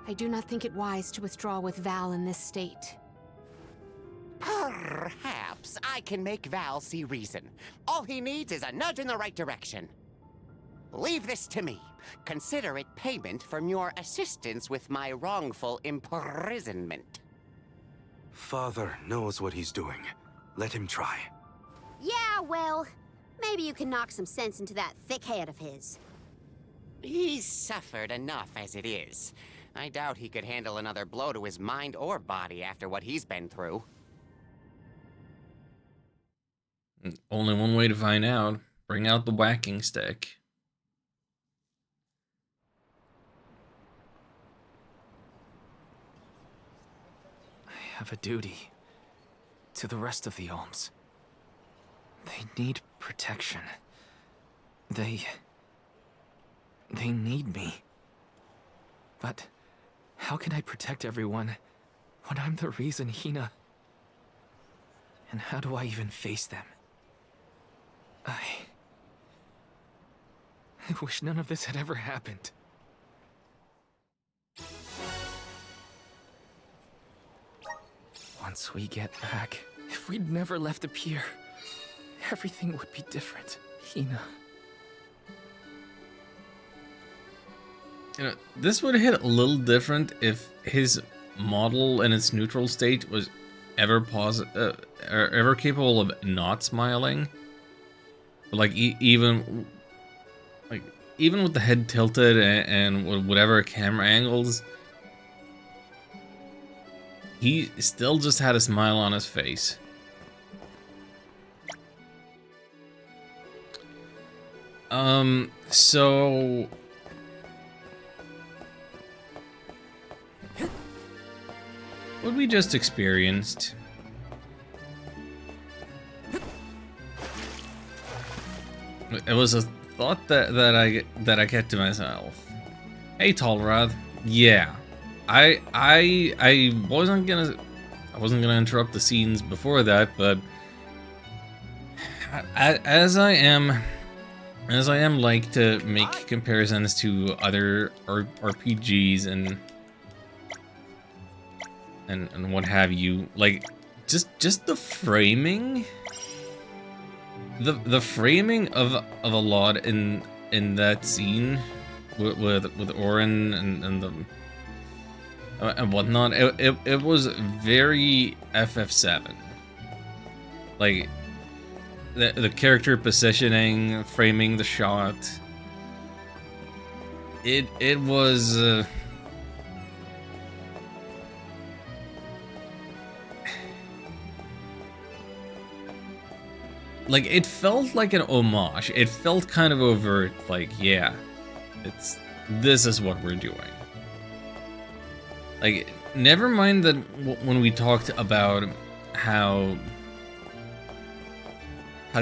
I do not think it wise to withdraw with Val in this state. Perhaps I can make Val see reason. All he needs is a nudge in the right direction. Leave this to me. Consider it payment from your assistance with my wrongful imprisonment. Father knows what he's doing. Let him try. Yeah, well, maybe you can knock some sense into that thick head of his. He's suffered enough as it is. I doubt he could handle another blow to his mind or body after what he's been through. Only one way to find out. Bring out the whacking stick. I have a duty to the rest of the Olms. They need protection. They need me. But how can I protect everyone when I'm the reason Hina... And how do I even face them? I wish none of this had ever happened. Once we get back, if we'd never left the pier, everything would be different, Hina. You know, this would hit a little different if his model in its neutral state was ever ever capable of not smiling. But like even with the head tilted and whatever camera angles, he still just had a smile on his face. So what we just experienced it was a thought that I kept to myself. Hey Talrath, yeah, I wasn't gonna interrupt the scenes before that, but as I am like to make comparisons to other RPGs and what have you, like just the framing, the framing of a lot in that scene with Orin and whatnot, it was very FF7. Like the character positioning, framing the shot. It was. Like, it felt like an homage. It felt kind of overt, like, yeah, this is what we're doing. Like, never mind that when we talked about how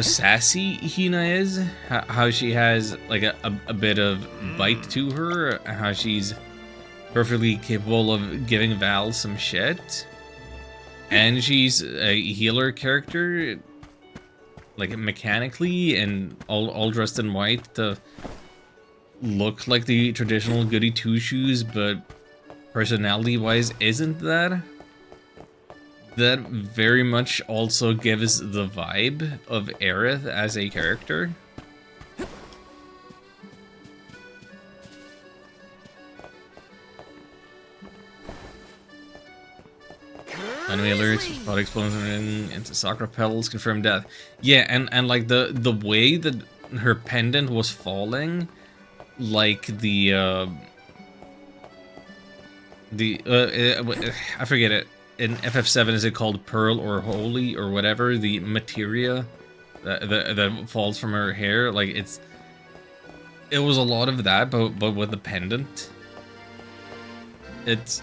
sassy Hina is, how she has, like, a bit of bite to her, how she's perfectly capable of giving Val some shit, and she's a healer character, like mechanically, and all dressed in white to look like the traditional goody two shoes, but personality wise isn't that. that very much also gives the vibe of Aerith as a character. Enemy alerts, spot explosion into Sakura petals, confirmed death. Yeah, and like the way that her pendant was falling, like I forget it. In FF7, is it called Pearl or Holy or whatever? The materia that falls from her hair, like it was a lot of that, but with the pendant. It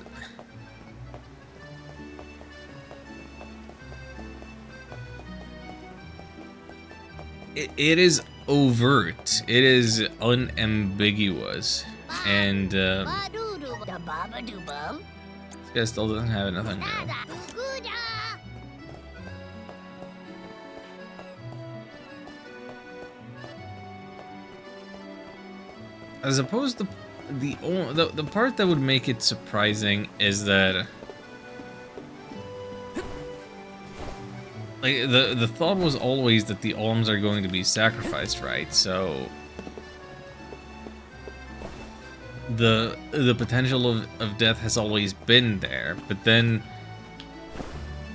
is overt. It is unambiguous, and this guy still doesn't have nothing new. I suppose the part that would make it surprising is that, like, the thought was always that the alms are going to be sacrificed, right? So the potential of death has always been there, but then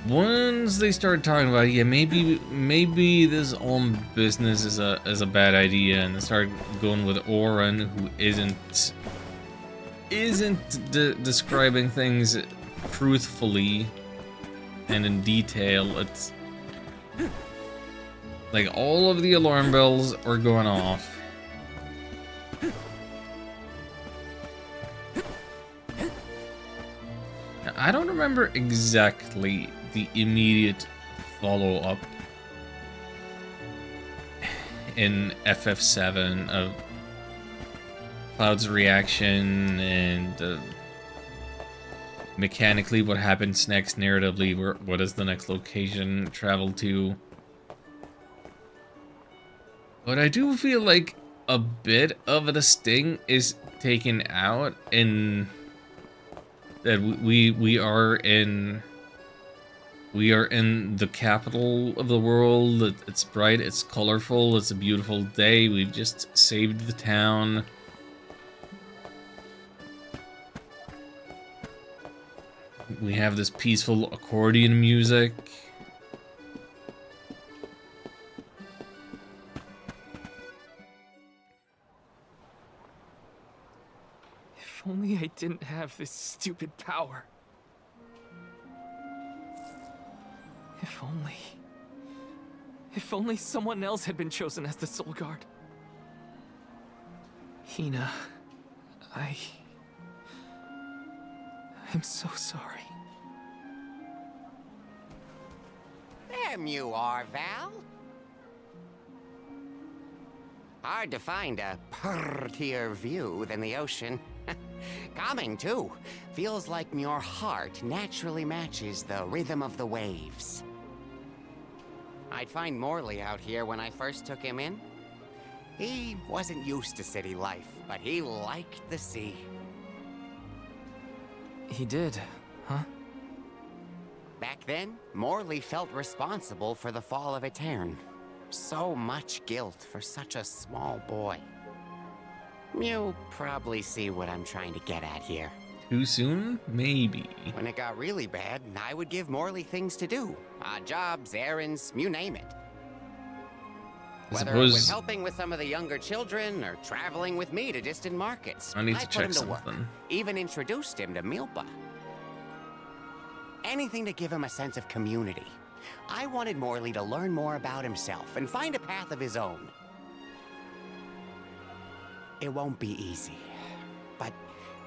once they started talking about, yeah, maybe this alm business is a bad idea, and they started going with Auron, who isn't describing things truthfully and in detail. It's like all of the alarm bells are going off. I don't remember exactly the immediate follow-up in FF7 of Cloud's reaction and mechanically what happens next, narratively, what is the next location travel to. But I do feel like a bit of the sting is taken out in that we are in the capital of the world. It's bright, it's colorful, it's a beautiful day. We've just saved the town. We have this peaceful accordion music. If only I didn't have this stupid power. If only someone else had been chosen as the Soul Guard. Hina, I'm so sorry. There you are, Val. Hard to find a prettier view than the ocean. Calming, too. Feels like your heart naturally matches the rhythm of the waves. I'd find Morley out here when I first took him in. He wasn't used to city life, but he liked the sea. He did, huh? Back then, Morley felt responsible for the fall of Aetern. So much guilt for such a small boy. You probably see what I'm trying to get at here. Too soon? Maybe. When it got really bad, I would give Morley things to do. Odd jobs, errands, you name it. Whether it was helping with some of the younger children or traveling with me to distant markets, I need to put check him to work. something. Even introduced him to Milpa. Anything to give him a sense of community. I wanted Morley to learn more about himself and find a path of his own. It won't be easy, but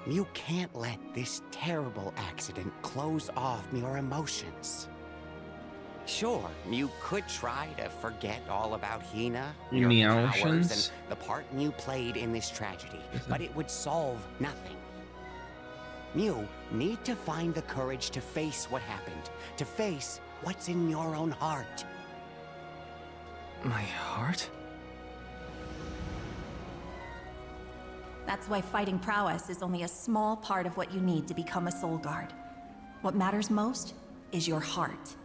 you can't let this terrible accident close off your emotions. Sure, you could try to forget all about Hina, your powers, and the part you played in this tragedy, but it would solve nothing. You need to find the courage to face what happened, to face what's in your own heart. My heart? That's why fighting prowess is only a small part of what you need to become a Soul Guard. What matters most is your heart.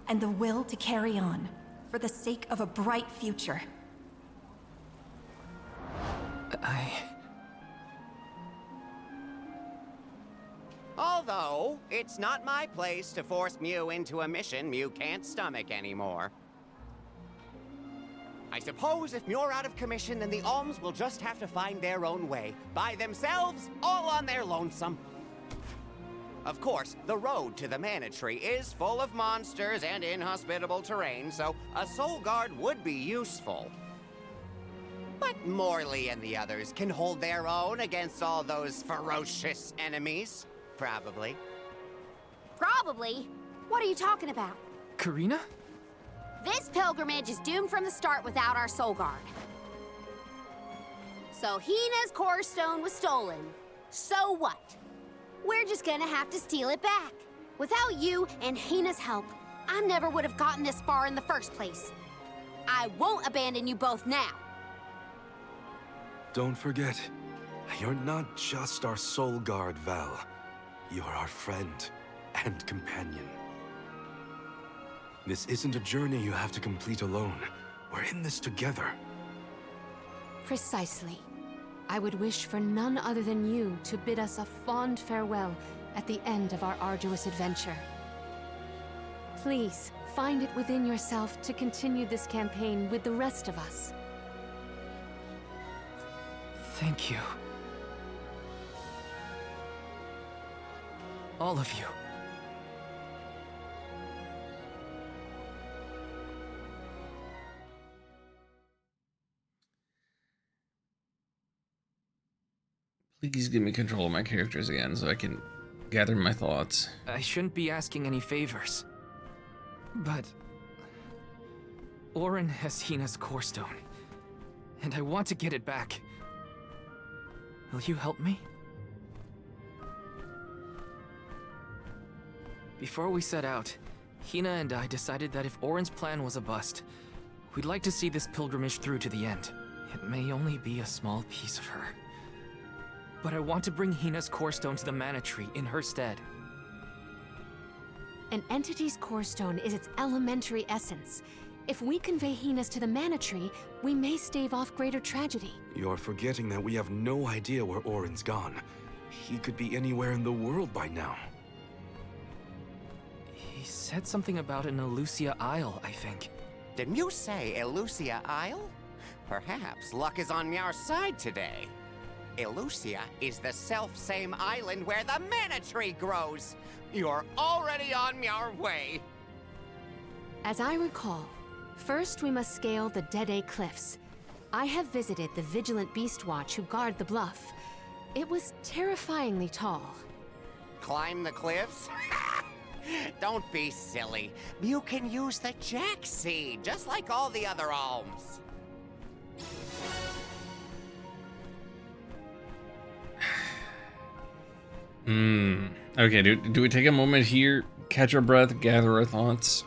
And the will to carry on, for the sake of a bright future. Although, it's not my place to force Mew into a mission Mew can't stomach anymore. I suppose if Muir out of commission, then the Alms will just have to find their own way. By themselves, all on their lonesome. Of course, the road to the Mana Tree is full of monsters and inhospitable terrain, so a Soul Guard would be useful. But Morley and the others can hold their own against all those ferocious enemies. Probably. Probably? What are you talking about? Karina? This pilgrimage is doomed from the start without our Soul Guard. So Hina's Core Stone was stolen. So what? We're just gonna have to steal it back. Without you and Hina's help, I never would have gotten this far in the first place. I won't abandon you both now. Don't forget, you're not just our Soul Guard, Val. You're our friend and companion. This isn't a journey you have to complete alone. We're in this together. Precisely. I would wish for none other than you to bid us a fond farewell at the end of our arduous adventure. Please, find it within yourself to continue this campaign with the rest of us. Thank you. All of you. Please give me control of my characters again so I can gather my thoughts. I shouldn't be asking any favors. But Auron has Hina's Core Stone, and I want to get it back. Will you help me? Before we set out, Hina and I decided that if Auron's plan was a bust, we'd like to see this pilgrimage through to the end. It may only be a small piece of her. But I want to bring Hina's Core Stone to the Mana Tree in her stead. An entity's Core Stone is its elementary essence. If we convey Hina's to the Mana Tree, we may stave off greater tragedy. You're forgetting that we have no idea where Auron's gone. He could be anywhere in the world by now. He said something about an Elusia Isle, I think. Did Mew say Elusia Isle? Perhaps luck is on Miar's side today. Elusia is the self-same island where the Mana Tree grows. You're already on Miar way. As I recall, first we must scale the Dede Cliffs. I have visited the Vigilant Beast Watch who guard the bluff. It was terrifyingly tall. Climb the cliffs? Don't be silly. You can use the Jack Seed, just like all the other alms. Okay, do we take a moment here, catch our breath, gather our thoughts?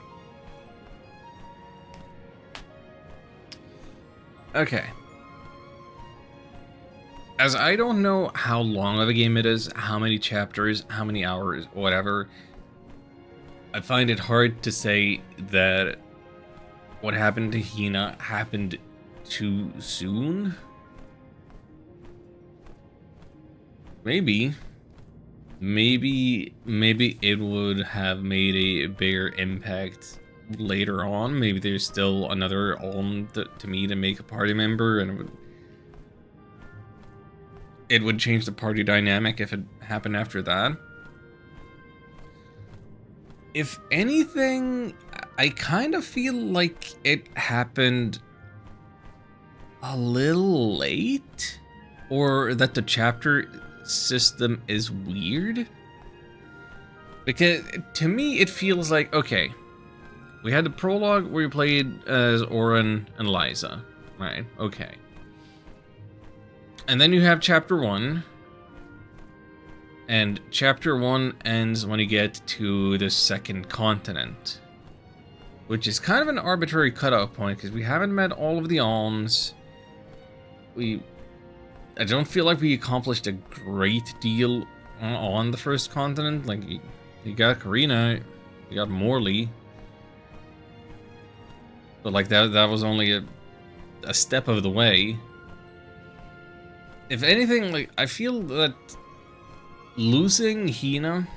Okay. As I don't know how long of a game it is, how many chapters, how many hours, whatever, I find it hard to say that what happened to Hina happened too soon. Maybe it would have made a bigger impact later on. Maybe there's still another alm to me to make a party member, and it would change the party dynamic if it happened after that. If anything, I kind of feel like it happened a little late, or that the chapter system is weird. Because to me, it feels like, okay, we had the prologue where we played as Auron and Liza, right? Okay. And then you have chapter 1. And chapter 1 ends when you get to the second continent, which is kind of an arbitrary cutoff point because we haven't met all of the alms. I don't feel like we accomplished a great deal on the first continent. Like, You got Karina, you got Morley. But like that was only a step of the way. If anything, like I feel that losing Hina,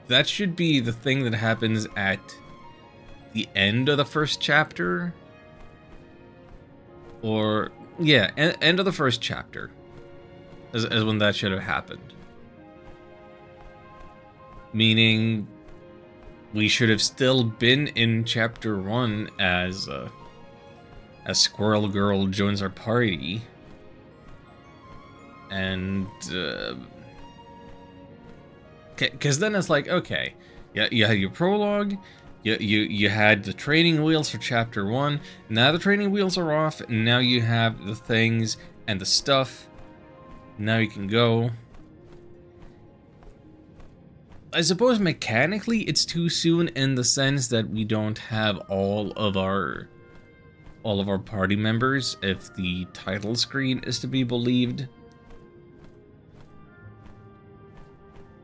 that should be the thing that happens at the end of the first chapter. Or yeah, end of the first chapter. As when that should have happened. Meaning we should have still been in chapter 1 as Squirrel Girl joins our party. And because then it's like, okay, yeah, you had your prologue, you had the training wheels for chapter 1. Now the training wheels are off, and now you have the things and the stuff. Now you can go. I suppose mechanically it's too soon in the sense that we don't have all of our party members, if the title screen is to be believed.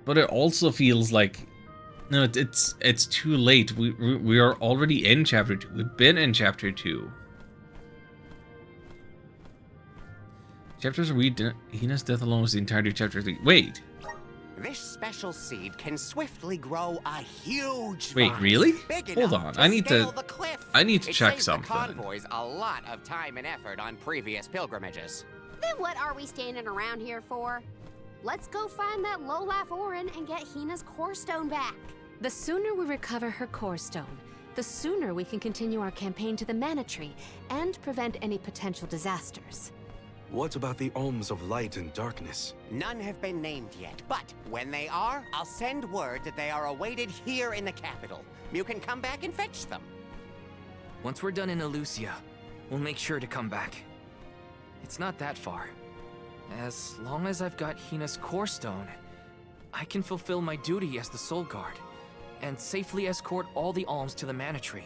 But it also feels like no, it's too late. We are already in chapter 2. We've been in chapter 2. Chapters read Hina's death alone was the entirety of chapter 3. Wait. This special seed can swiftly grow a huge Wait, vine, really? big Hold enough on. to I need scale to the cliff. I need to It check saves something. The convoys a lot of time and effort on previous pilgrimages. Then what are we standing around here for? Let's go find that Lolaf Orin and get Hina's core stone back. The sooner we recover her core stone, the sooner we can continue our campaign to the Mana Tree and prevent any potential disasters. What about the Alms of Light and Darkness? None have been named yet, but when they are, I'll send word that they are awaited here in the capital. You can come back and fetch them. Once we're done in Elusia, we'll make sure to come back. It's not that far. As long as I've got Hina's core stone, I can fulfill my duty as the Soul Guard and safely escort all the alms to the Mana Tree.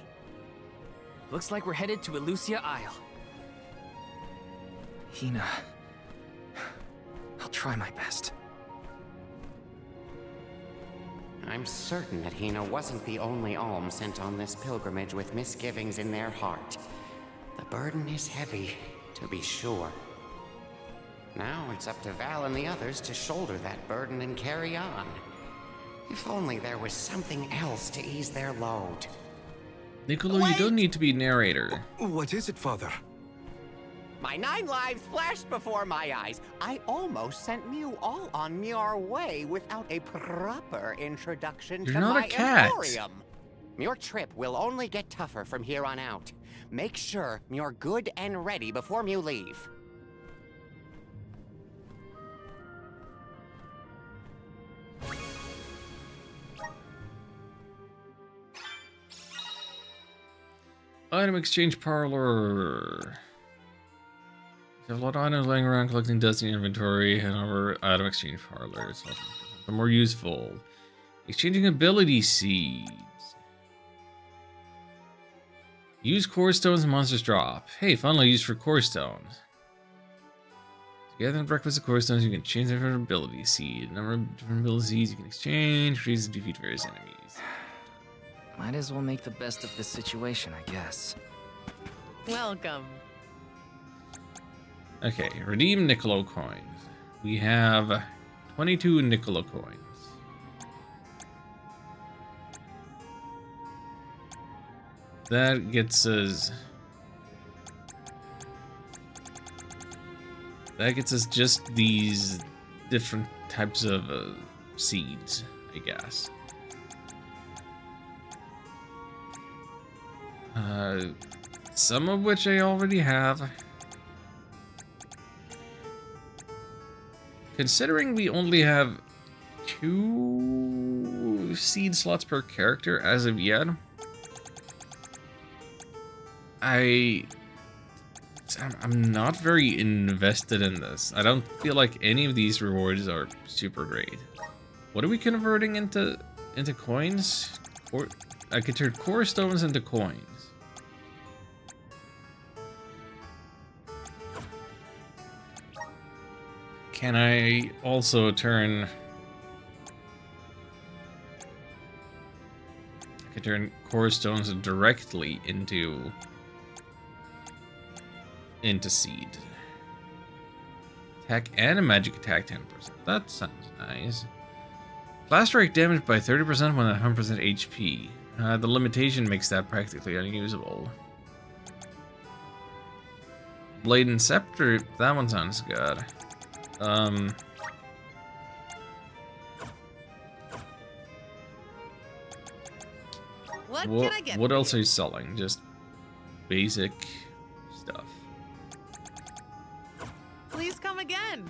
Looks like we're headed to Elusia Isle. Hina, I'll try my best. I'm certain that Hina wasn't the only alm sent on this pilgrimage with misgivings in their heart. The burden is heavy, to be sure. Now it's up to Val and the others to shoulder that burden and carry on. If only there was something else to ease their load. Niccolo, you don't need to be narrator. What is it, Father? My 9 lives flashed before my eyes. I almost sent Mew all on Muir way without a proper introduction You're to not a my cat. emporium. Your trip will only get tougher from here on out. Make sure you're good and ready before Mew leave. Item exchange parlor. You have a lot of items laying around collecting dust in your inventory. Head over item exchange parlor. It's something more useful. Exchanging ability seeds. Use core stones and monsters drop. Hey, finally used for core stones. Together in breakfast of core stones, you can change their ability seed. Number of different ability seeds you can exchange. Freeze and defeat various enemies. Might as well make the best of this situation, I guess. Welcome. Okay, redeem Niccolo coins. We have 22 Niccolo coins. That gets us... That gets us just these different types of seeds, I guess. Some of which I already have. Considering we only have 2 seed slots per character as of yet, I'm not very invested in this. I don't feel like any of these rewards are super great. What are we converting into coins? Or I could turn core stones into coins. Can I also turn can turn core stones directly into seed. Attack and a magic attack 10%. That sounds nice. Blast strike damage by 30% when at 100% HP. The limitation makes that practically unusable. Blade and Scepter, that one sounds good. What else are you selling? Just basic stuff. Please come again.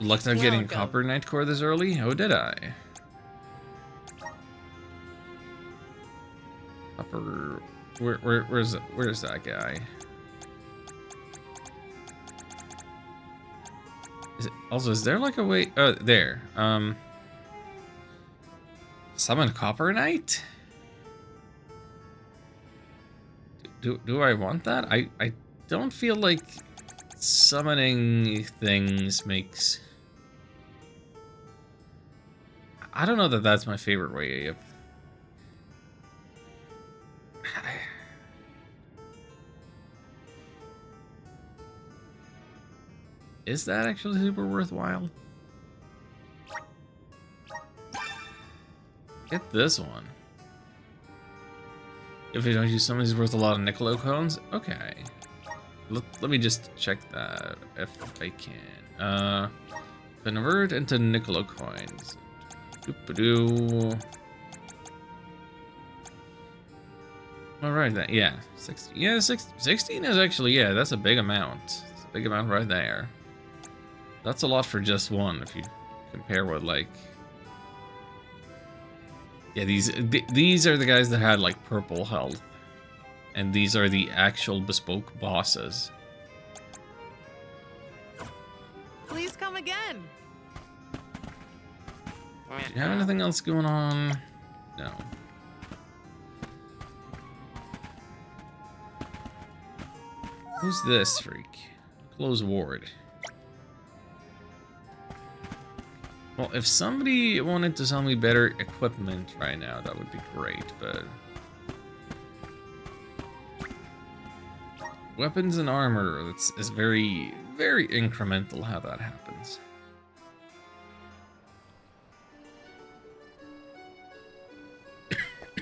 Lucked out getting Copper Knight Core this early? Oh, did I? Copper... Where's that guy? Is there like a way... Oh, there. Summon Copper Knight? Do I want that? I don't feel like summoning things makes... I don't know that that's my favorite way of... Is that actually super worthwhile? Get this one. If you don't use some of these worth a lot of Niccolo cones? Okay. Let me just check that if I can. Convert into Niccolo coins. Doop-a-doo. Alright then, yeah. 16, yeah, 16 is actually, yeah, that's a big amount. It's a big amount right there. That's a lot for just one if you compare with like... Yeah, these are the guys that had like purple health. And these are the actual bespoke bosses. Please come again. Do you have anything else going on? No. Who's this freak? Close ward. Well, if somebody wanted to sell me better equipment right now, that would be great, but... Weapons and armor, it's very, very incremental how that happens.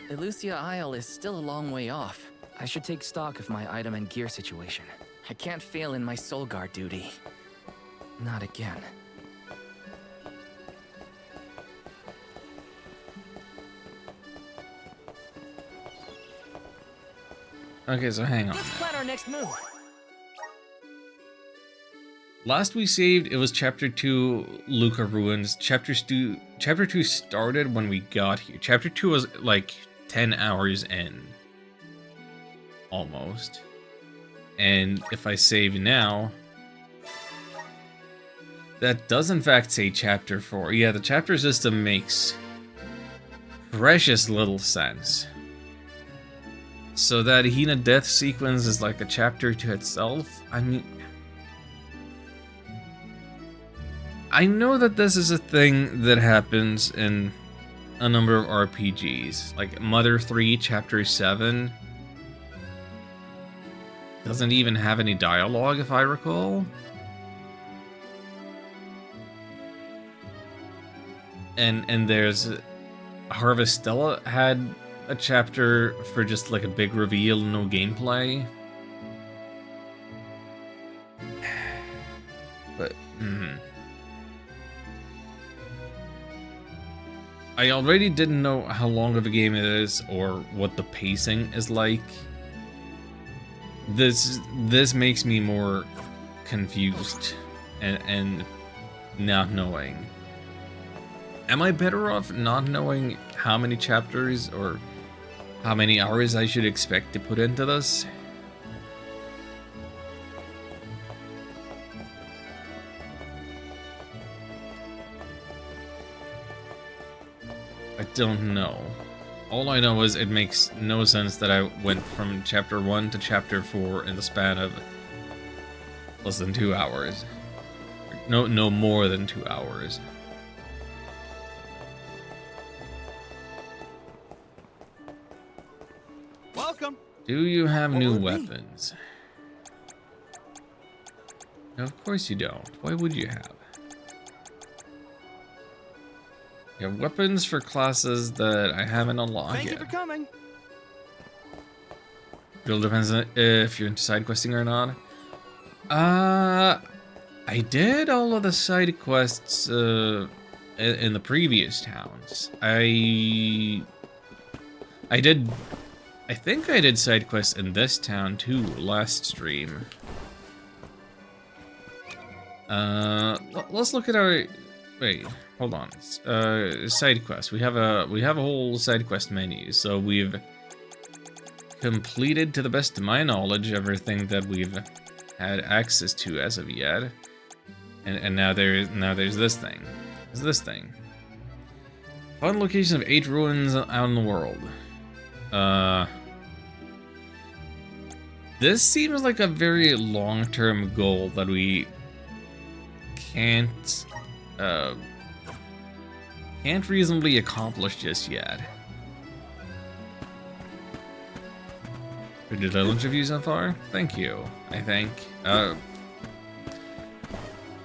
Elusia Isle is still a long way off. I should take stock of my item and gear situation. I can't fail in my Soul Guard duty. Not again. Okay, so hang on. Let's plan our next move. Last we saved, it was Chapter 2, Luca Ruins. Chapter 2 started when we got here. Chapter 2 was like 10 hours in. Almost. And if I save now... That does in fact say Chapter 4. Yeah, the chapter system makes precious little sense. So that Hina death sequence is like a chapter to itself? I mean... I know that this is a thing that happens in a number of RPGs. Like Mother 3 Chapter 7 doesn't even have any dialogue, if I recall. And there's... Harvestella had a chapter for just like a big reveal, no gameplay. But, I already didn't know how long of a game it is or what the pacing is like. This makes me more confused and not knowing. Am I better off not knowing how many chapters or how many hours I should expect to put into this? I don't know. All I know is it makes no sense that I went from Chapter 1 to Chapter 4 in the span of less than 2 hours. No more than 2 hours. welcome. Do you have What new will it be? weapons? No, of course you don't. Why would you have? You have weapons for classes that I haven't unlocked Thank yet. you for coming. It all depends on if you're into side questing or not. I did all of the side quests in the previous towns. I think I did side quests in this town too last stream. Let's look at our. Wait, hold on. Side quests. We have a whole side quest menu. So we've completed, to the best of my knowledge, everything that we've had access to as of yet. And now there's this thing. There's this thing. Found location of 8 ruins out in the world. This seems like a very long-term goal that we can't reasonably accomplish just yet. Did I interview so far? Thank you, I think. But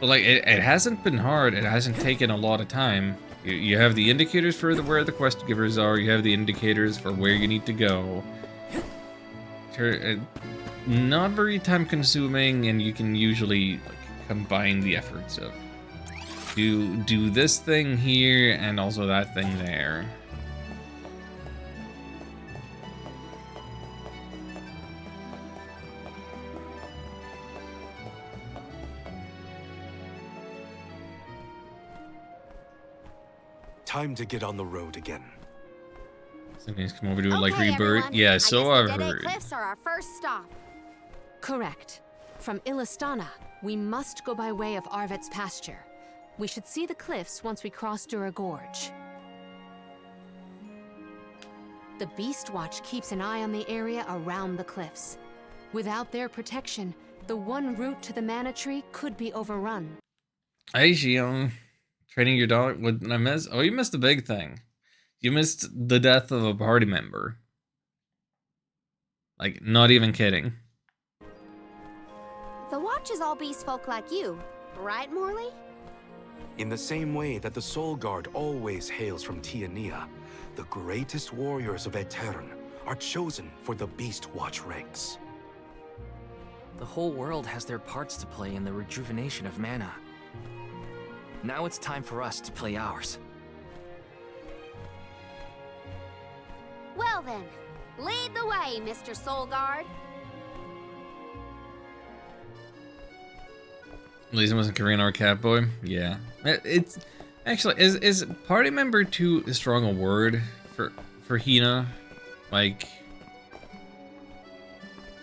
like, it hasn't been hard. It hasn't taken a lot of time. You have the indicators for where the quest givers are. You have the indicators for where you need to go. Not very time consuming, and you can usually like combine the efforts of do this thing here and also that thing there. Time to get on the road again. Somebody's come over to it like Okay, Rebirth. everyone. Yeah, I so guess I've the Dead heard. Cliffs are our first stop. Correct. From Illistana, we must go by way of Arvet's pasture. We should see the cliffs once we cross Dura Gorge. The Beast Watch keeps an eye on the area around the cliffs. Without their protection, the one route to the Mana Tree could be overrun. Hey, Xion. Training your dog? What did I miss? Oh, you missed a big thing. You missed the death of a party member. Like, not even kidding. The Watch is all beast folk like you, right, Morley? In the same way that the Soul Guard always hails from Tiania, the greatest warriors of Aetern are chosen for the Beast Watch ranks. The whole world has their parts to play in the rejuvenation of mana. Now it's time for us to play ours. Well then, lead the way, Mr. Soul Guard. At least it wasn't Korean or Catboy. Yeah. It's actually is party member too strong a word for Hina? Like,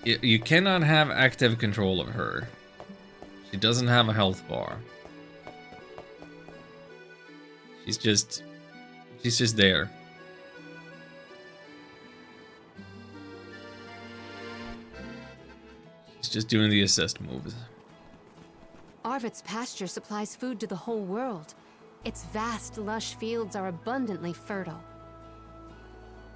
you cannot have active control of her. She doesn't have a health bar. She's just there. She's just doing the assist moves. Arvet's pasture supplies food to the whole world. Its vast, lush fields are abundantly fertile.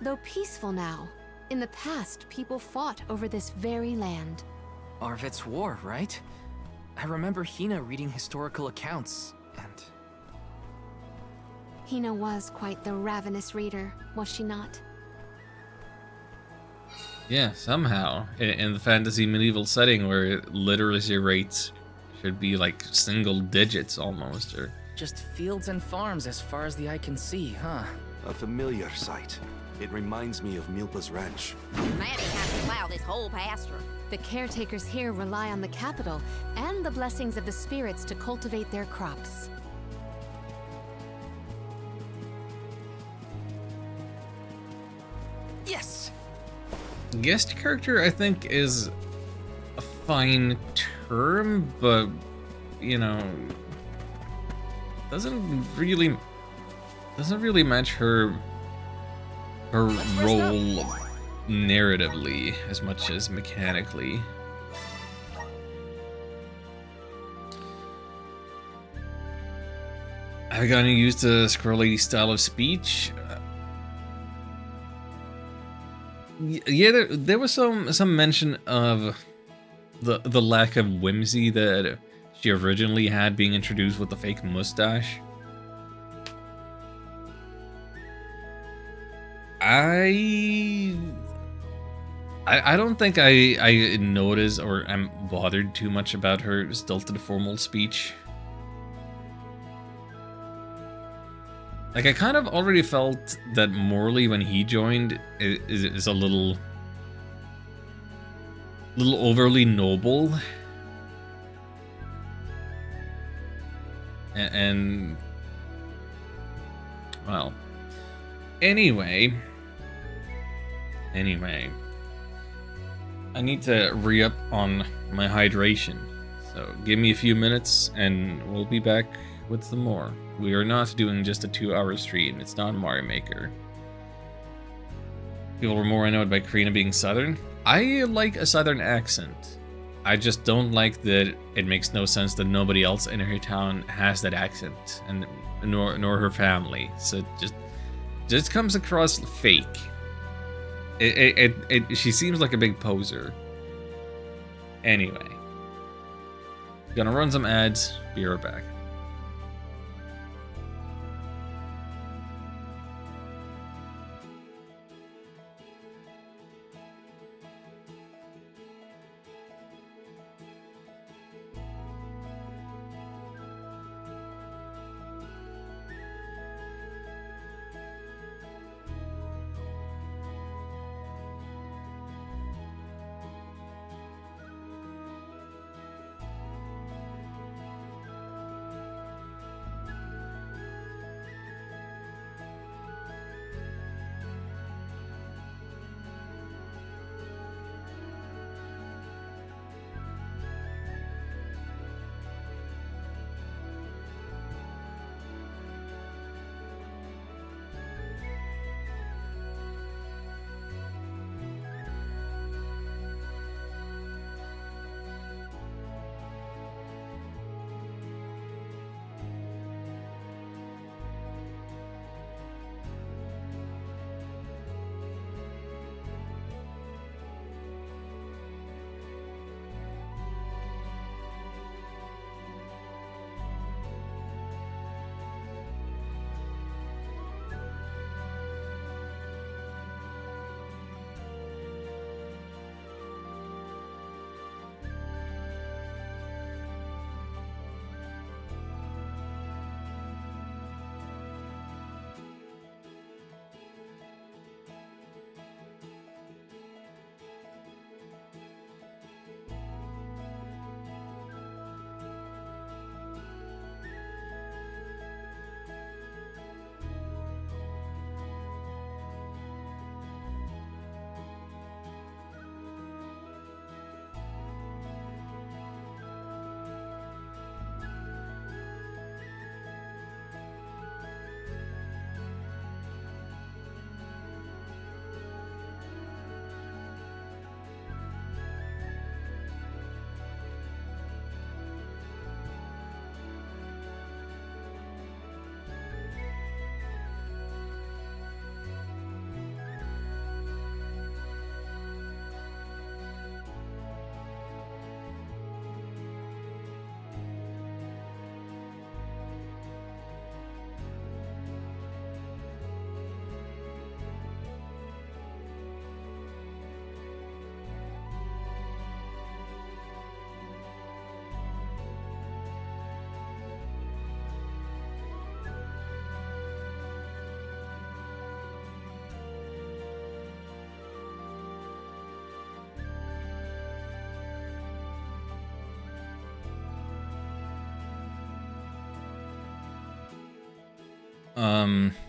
Though peaceful now, in the past people fought over this very land. Arvet's war, right? I remember Hina reading historical accounts, and... Hina was quite the ravenous reader, was she not? Yeah, somehow. In the fantasy medieval setting where literacy rates should be like single digits almost, or... Just fields and farms as far as the eye can see, huh? A familiar sight. It reminds me of Milpa's ranch. Maddie has to plow this whole pasture. The caretakers here rely on the capital and the blessings of the spirits to cultivate their crops. Yes! Guest character, I think, is a fine term, but, you know, doesn't really match her role narratively as much as mechanically. I've gotten used to Squirrel Lady's style of speech. Yeah, there was some mention of the lack of whimsy that she originally had being introduced with the fake mustache. I don't think I notice or am bothered too much about her stilted formal speech. Like, I kind of already felt that Morley, when he joined, is a little overly noble. And well, anyway, I need to re-up on my hydration. So give me a few minutes and we'll be back with some more. We are not doing just a 2-hour stream. It's not Mario Maker. People were more annoyed by Karina being Southern. I like a Southern accent. I just don't like that it makes no sense that nobody else in her town has that accent, and nor her family. So it just comes across fake. She seems like a big poser. Anyway, gonna run some ads. Be right back.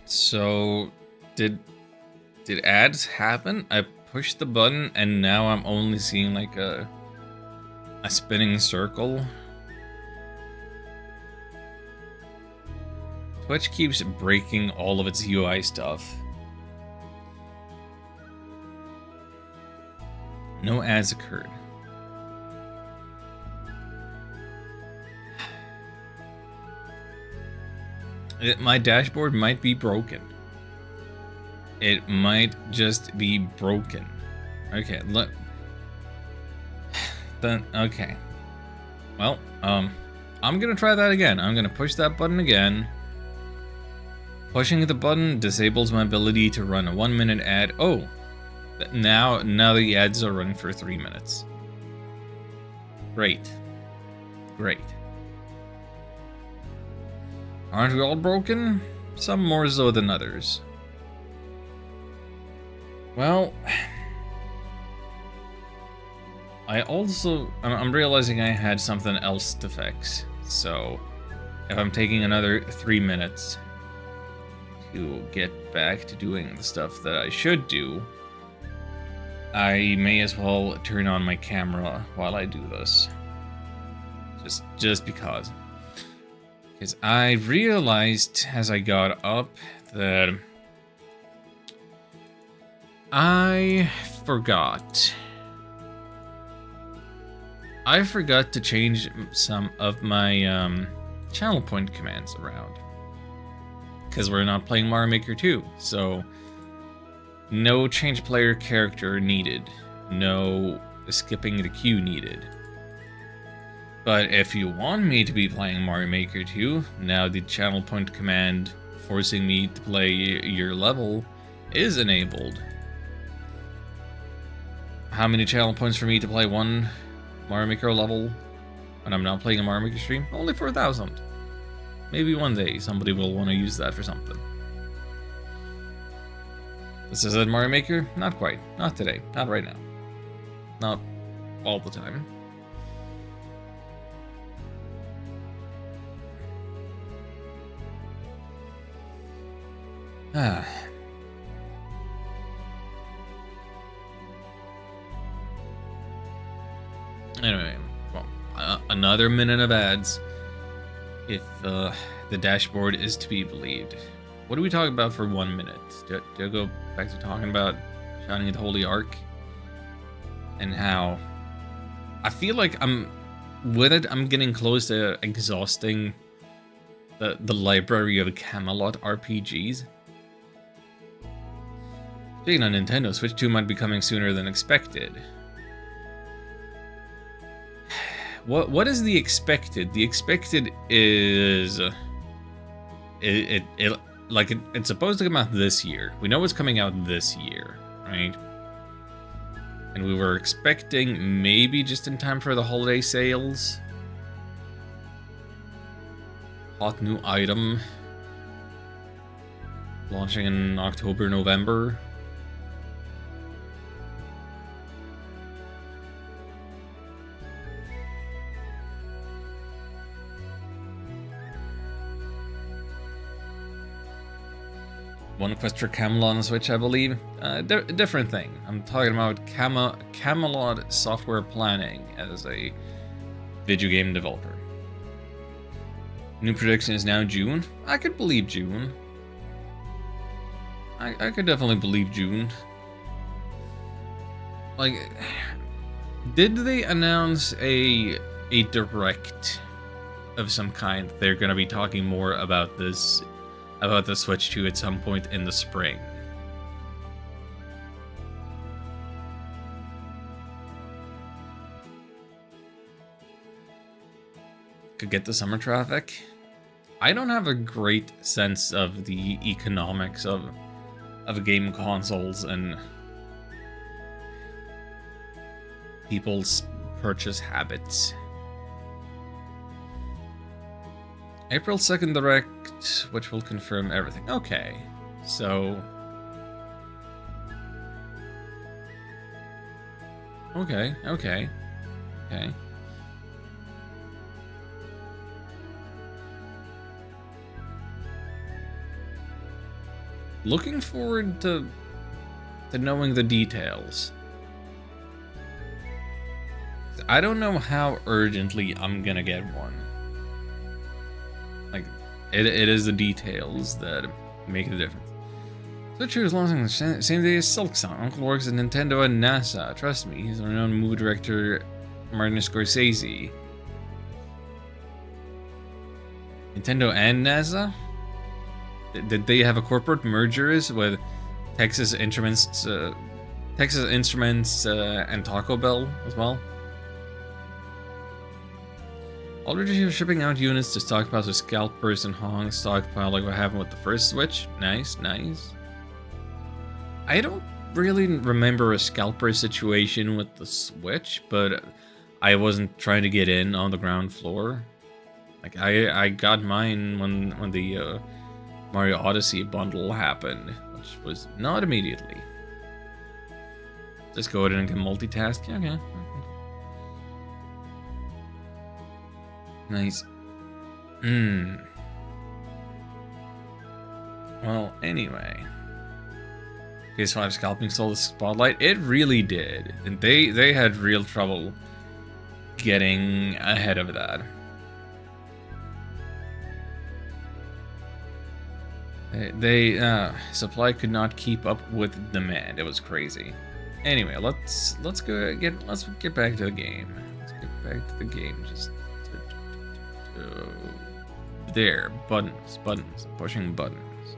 So did ads happen? I pushed the button and now I'm only seeing like a spinning circle. Twitch keeps breaking all of its UI stuff. No ads occurred. My dashboard might be broken. It might just be broken. Okay, look. Then, okay. Well, I'm gonna try that again. I'm gonna push that button again. Pushing the button disables my ability to run a 1-minute ad. Oh, now the ads are running for 3 minutes. Great. Great. Aren't we all broken? Some more so than others. Well, I'm realizing I had something else to fix. So, if I'm taking another 3 minutes to get back to doing the stuff that I should do, I may as well turn on my camera while I do this. Just because. Because I realized as I got up that I forgot to change some of my channel point commands around. Because we're not playing Mario Maker 2, so no change player character needed. No skipping the queue needed. But if you want me to be playing Mario Maker 2, now the channel point command forcing me to play your level is enabled. How many channel points for me to play one Mario Maker level when I'm not playing a Mario Maker stream? Only 4,000. Maybe one day somebody will want to use that for something. This is it, Mario Maker? Not quite. Not today. Not right now. Not all the time. Ah. Anyway, well, another minute of ads, if the dashboard is to be believed. What do we talk about for 1 minute? Do I go back to talking about Shining the Holy Ark? And how I feel like I'm getting close to exhausting the library of Camelot RPGs. Speaking of Nintendo, Switch 2 might be coming sooner than expected. What is the expected? The expected is it's supposed to come out this year. We know it's coming out this year, right? And we were expecting maybe just in time for the holiday sales. Hot new item launching in October, November. One quest for Camelot on the Switch, I believe. Different thing. I'm talking about Camelot Software Planning as a video game developer. New prediction is now June. I could believe June. I could definitely believe June. Like, did they announce a direct of some kind? They're gonna be talking more about this. About the Switch 2 at some point in the spring. Could get the summer traffic. I don't have a great sense of the economics of game consoles and people's purchase habits. April 2nd Direct, which will confirm everything. Okay, so... Okay. Looking forward to knowing the details. I don't know how urgently I'm gonna get one. Like, it is the details that make the difference. Switcher is launching the same day as Silksong. Uncle works at Nintendo and NASA. Trust me, he's a renowned movie director, Martin Scorsese. Nintendo and NASA? Did they have a corporate mergers with Texas Instruments Texas Instruments and Taco Bell as well. Already shipping out units to stockpiles with Scalpers and Hong stockpile like what happened with the first Switch. Nice, nice. I don't really remember a Scalper situation with the Switch, but I wasn't trying to get in on the ground floor. Like I got mine when the Mario Odyssey bundle happened, which was not immediately. Just go ahead and multitask. Okay. Nice. Well, anyway. PS5 scalping stole the spotlight. It really did. And they had real trouble getting ahead of that. Supply could not keep up with demand. It was crazy. Anyway, let's get back to the game. Let's get back to the game. Just there, buttons, pushing buttons.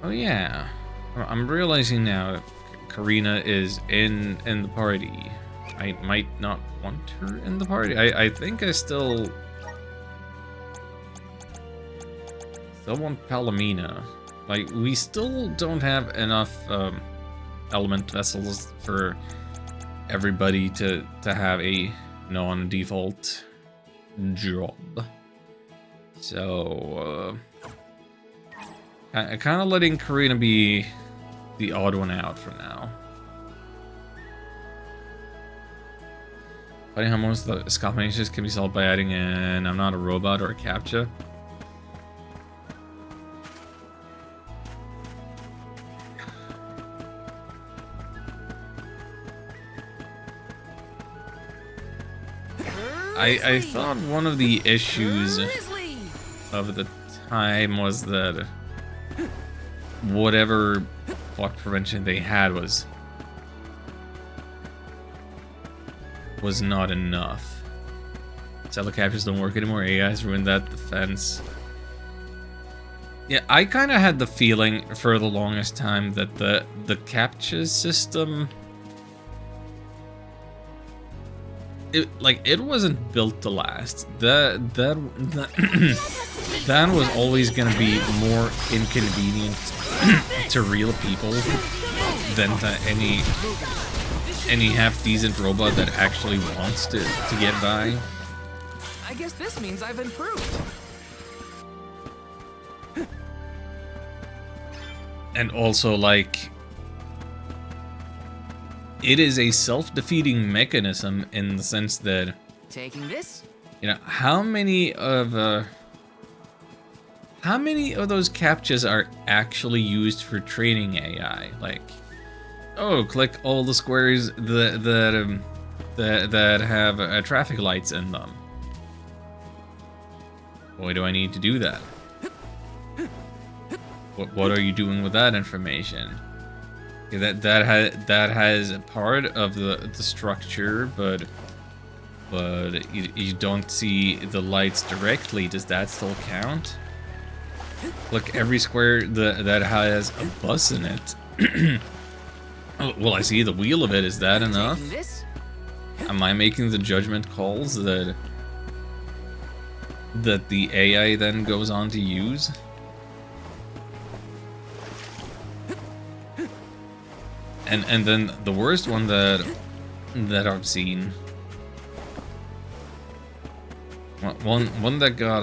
Oh yeah, I'm realizing now Karina is in the party. I might not want her in the party. I think I still want Palomina. Like, we still don't have enough element vessels for everybody to have a non-default job. So, kind of letting Karina be the odd one out for now. Funny how most of the combinations can be solved by adding in I'm not a robot or a CAPTCHA. I thought one of the issues of the time was that whatever block prevention they had was not enough. Cello captures don't work anymore. AI's ruined that defense. Yeah, I kind of had the feeling for the longest time that the CAPTCHA system, it wasn't built to last. That was always gonna be more inconvenient to real people than to any half-decent robot that actually wants to get by. I guess this means I've improved. And also, like, it is a self-defeating mechanism in the sense that, Taking this? you know, how many of those CAPTCHAs are actually used for training AI? Like, oh, click all the squares that have traffic lights in them. Why do I need to do that? What are you doing with that information? Yeah, that has a part of the structure, but you don't see the lights directly. Does that still count? Look, every square that has a bus in it. Oh, well, I see the wheel of it. Is that enough? Am I making the judgment calls that the AI then goes on to use? And then the worst one that I've seen, one that got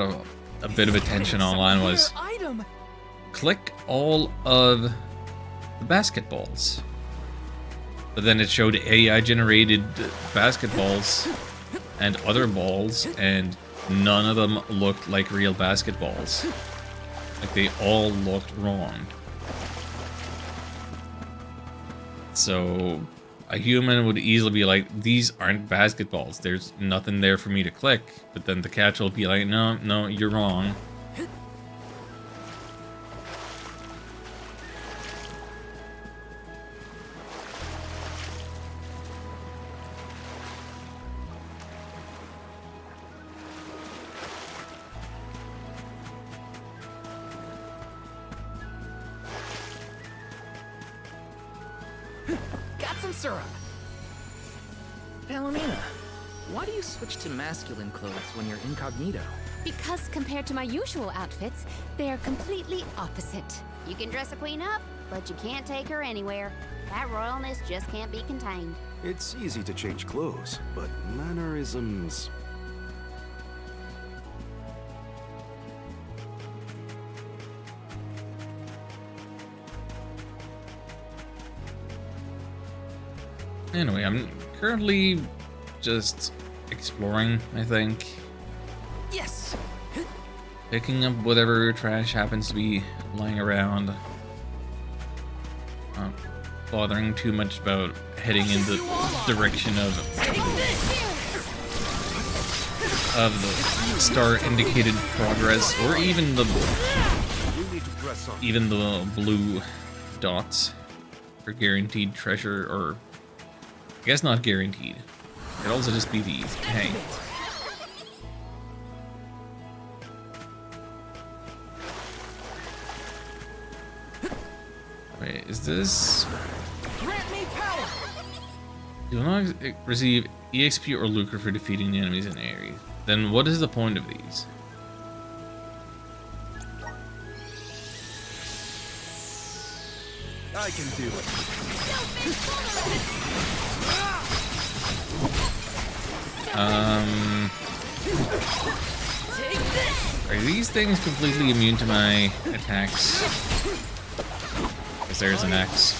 a bit of attention online was click all of the basketballs. But then it showed AI generated basketballs and other balls, and none of them looked like real basketballs. Like, they all looked wrong. So a human would easily be like, these aren't basketballs, there's nothing there for me to click. But then the catch will be like, no, you're wrong. got some syrup. Palomina, why do you switch to masculine clothes when you're incognito? Because compared to my usual outfits, they are completely opposite. You can dress a queen up, but you can't take her anywhere. That royalness just can't be contained. It's easy to change clothes, but mannerisms... Anyway, I'm currently just exploring, I think. Yes! Picking up whatever trash happens to be lying around. Not bothering too much about heading in the direction of the star indicated progress, or even the blue dots for guaranteed treasure, or I guess not guaranteed. It could also just be these. Hey. Wait, is this? Grant me power! You will not receive EXP or lucre for defeating the enemies in the area. Then what is the point of these? I can do it. Are these things completely immune to my attacks? Because there's an X.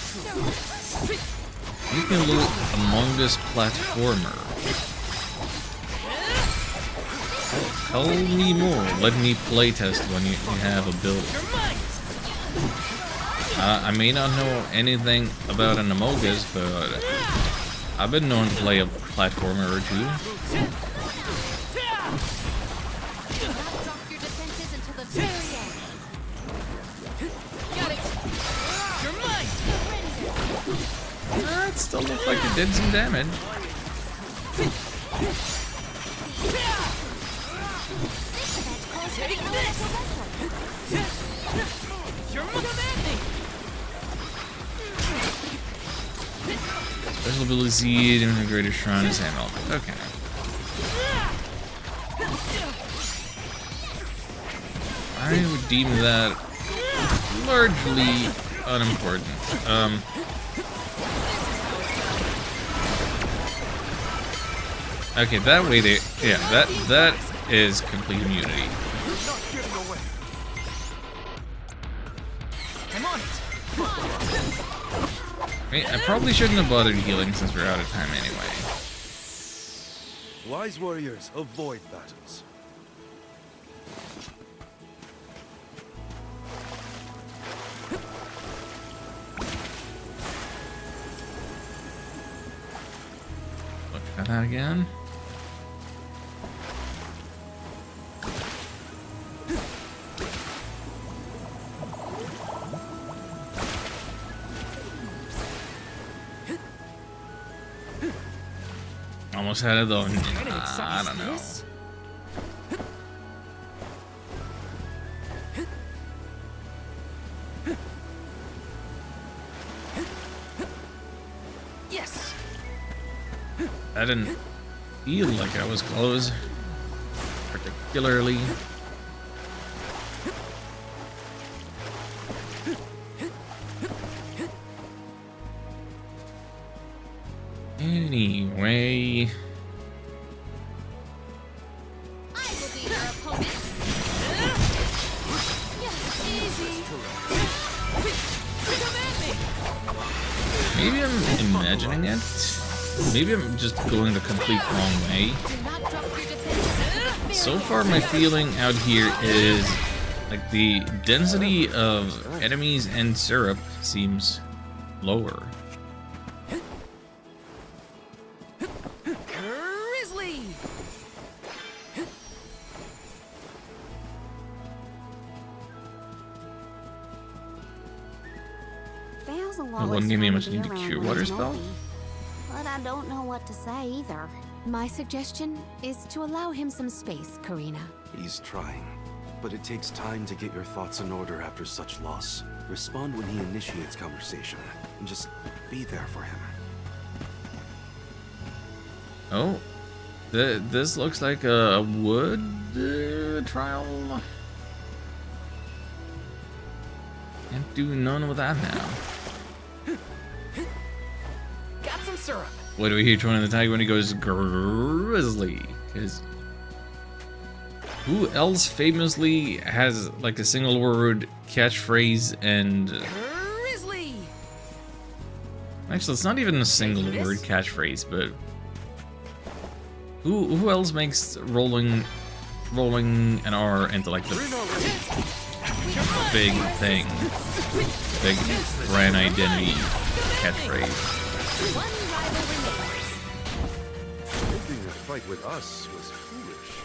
Make me a little Among Us platformer. Tell me more. Let me playtest when you have a build. I may not know anything about an Among Us, but I've been known to play a platformer or two. It still looks like it did some damage. Special ability seed and the greater shrine is handled. Okay. I would deem that largely unimportant. Okay, that way they, yeah, that is complete immunity. I'm on it. I probably shouldn't have bothered healing since we're out of time anyway. Wise warriors avoid battles. Look at that again. Almost had it though. I don't know. Yes. I didn't feel like I was close, particularly. Anyway. I will be your opponent. Maybe I'm imagining it. Maybe I'm just going the complete wrong way. So far, my feeling out here is like the density of enemies and syrup seems lower. Grizzly. Thousand Wouldn't give me much need to cure water spell. But I don't know what to say either. My suggestion is to allow him some space, Karina. He's trying, but it takes time to get your thoughts in order after such loss. Respond when he initiates conversation, and just be there for him. Oh, this looks like a wood trial. Can't do none with that now. Got some syrup. What do we hear Tony the Tiger when he goes grizzly? Because who else famously has like a single word catchphrase and Grizzly. actually it's not even a single word catchphrase, but who else makes rolling an R into like the big thing, big brand identity catchphrase? Making a fight with us was foolish.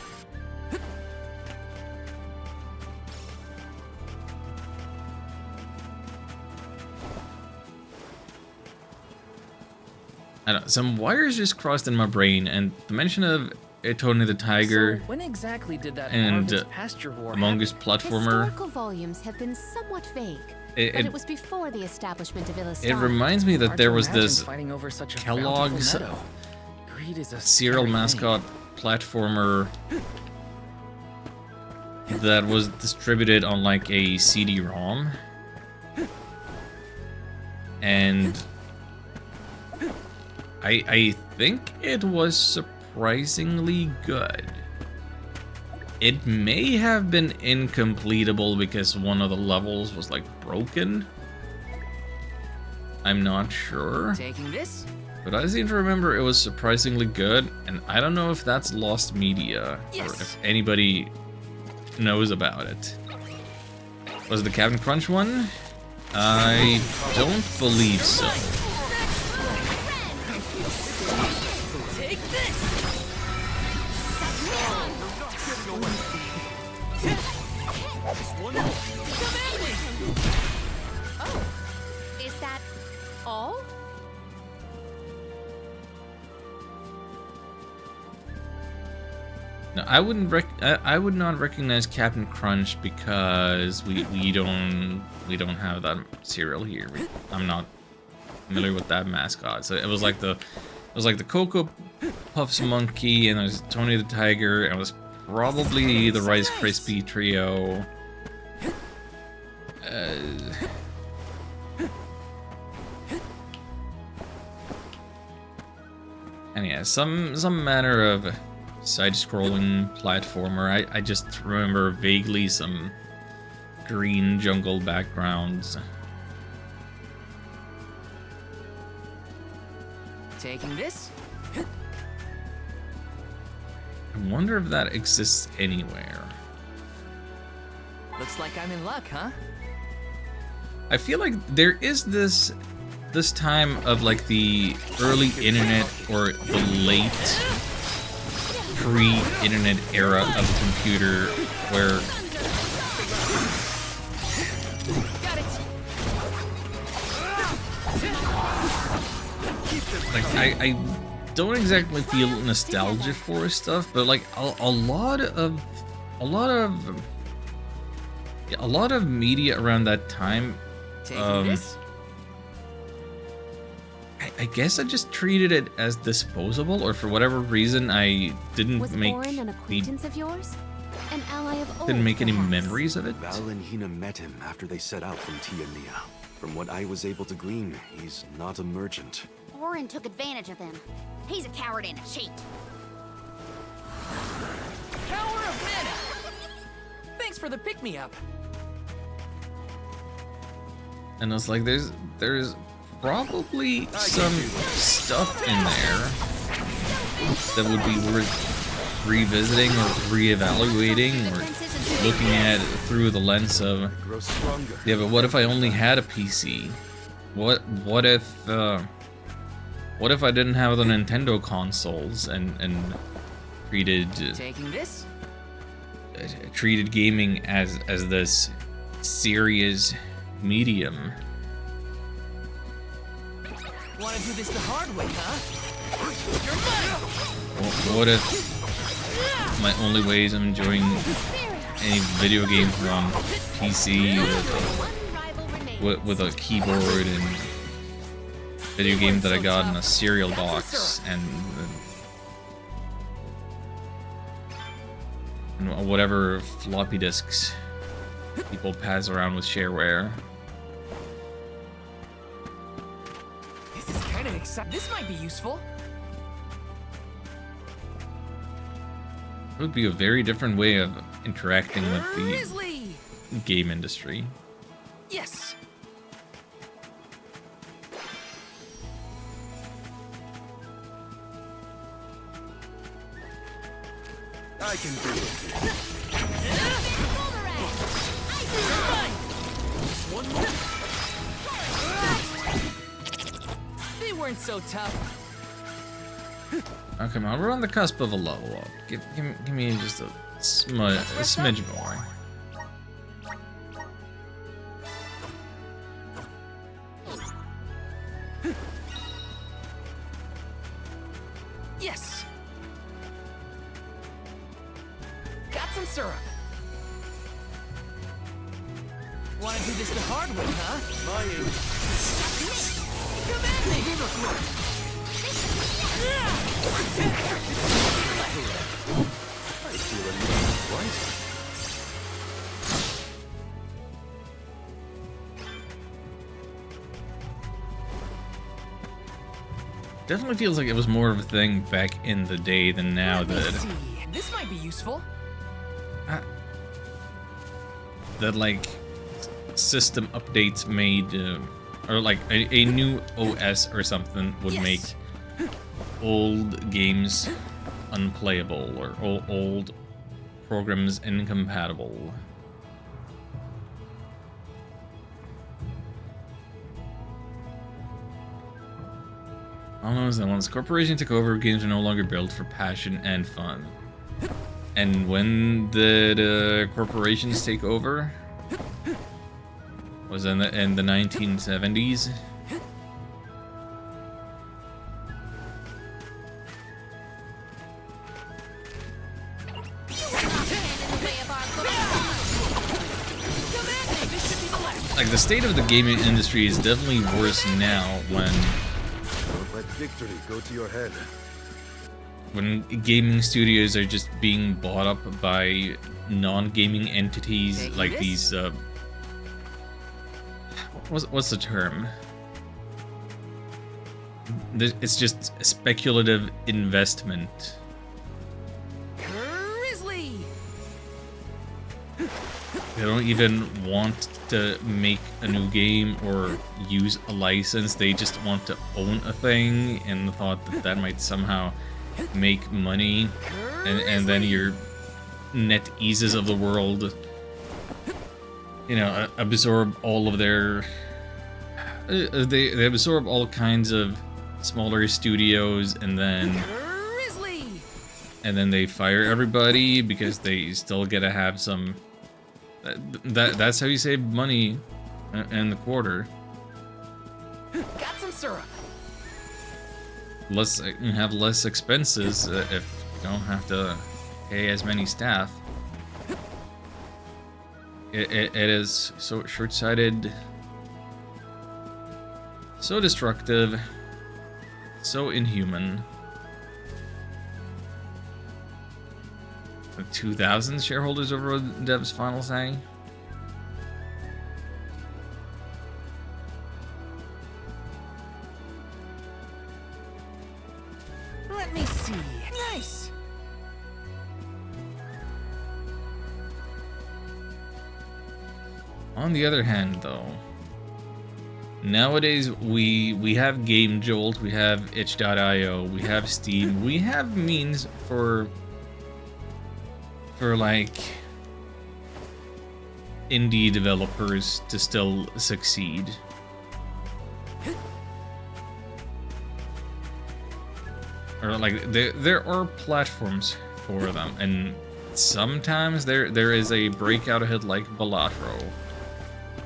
I don't know, some wires just crossed in my brain, and the mention of Tony the Tiger So when exactly did that and Harvest Pasture War Among Us happen? platformer. Historical volumes have been somewhat vague, It- but it- it was before the establishment of Illustan. It reminds me that Hard there to was imagine this fighting over such a Kellogg's bountiful meadow. Greed is a cereal scary thing. mascot platformer that was distributed on like a CD-ROM, and I think it was surprisingly good. It may have been incompletable because one of the levels was like broken. I'm not sure. Taking this? But I seem to remember it was surprisingly good, and I don't know if that's lost media, or if anybody knows about it. Was it the Captain Crunch one? I don't believe so. Take this. Oh, is that all? No, I would not recognize Captain Crunch because we don't have that cereal here. I'm not familiar with that mascot. So it was like the Cocoa Puffs monkey, and there's Tony the Tiger, and it was probably the Rice Krispie trio. And yeah, some manner of side-scrolling platformer. I just remember vaguely some green jungle backgrounds. Taking this? I wonder if that exists anywhere. Looks like I'm in luck, huh? I feel like there is this time of like the early internet or the late pre-internet era of the computer where like I don't exactly feel nostalgia for stuff, but like a lot of media around that time, I guess I just treated it as disposable, or for whatever reason I didn't Was make Orin an acquaintance of yours? An ally of old, didn't make any perhaps? memories of it. Val and Hina met him after they set out from Tia Nia. From what I was able to glean, he's not a merchant. Orin took advantage of them. He's a coward and a cheat. Power of mana! Thanks for the pick-me-up. And it's like there's probably some stuff in there that would be worth revisiting or reevaluating or looking at through the lens of, yeah, but what if I only had a PC? What if I didn't have the Nintendo consoles and treated Taking this? treated gaming as this serious medium? Want to do this the hard way, huh? What if my only ways I'm enjoying any video game from PC with a keyboard and video game that I got in a cereal box and and whatever floppy disks people pass around with shareware. This is kind of exciting. This might be useful. It would be a very different way of interacting with the Grizzly! game industry. Yes. I can do it. One more. They weren't so tough. Oh, come on, we're on the cusp of a level up. Give me just a smidge more. Yes. Got some syrup. Want to do this the hard way, huh? Come at me! I feel a little lighter. Definitely feels like it was more of a thing back in the day than now that This might be useful. that like system updates made or like a new OS or something would make old games unplayable or old programs incompatible. Almost that once corporation took over, games are no longer built for passion and fun. And when did corporations take over? Was in the 1970s. Like the state of the gaming industry is definitely worse now when Don't let victory go to your head. when gaming studios are just being bought up by non-gaming entities like these what's the term? It's just speculative investment. Grizzly! They don't even want to make a new game or use a license. They just want to own a thing and the thought that that might somehow make money. And then your NetEases of the world, you know, absorb all of their... They absorb all kinds of smaller studios and then... And then they fire everybody because they still gotta have some... That's how you save money in the quarter. Got some syrup. You have less expenses if you don't have to pay as many staff. It is so short-sighted, so destructive, so inhuman. 2,000 shareholders over Dev's final say. Let me see. Nice. On the other hand, though, nowadays we have Game Jolt, we have itch.io, we have Steam, we have means for like indie developers to still succeed. Or like there are platforms for them, and sometimes there is a breakout hit like Balatro.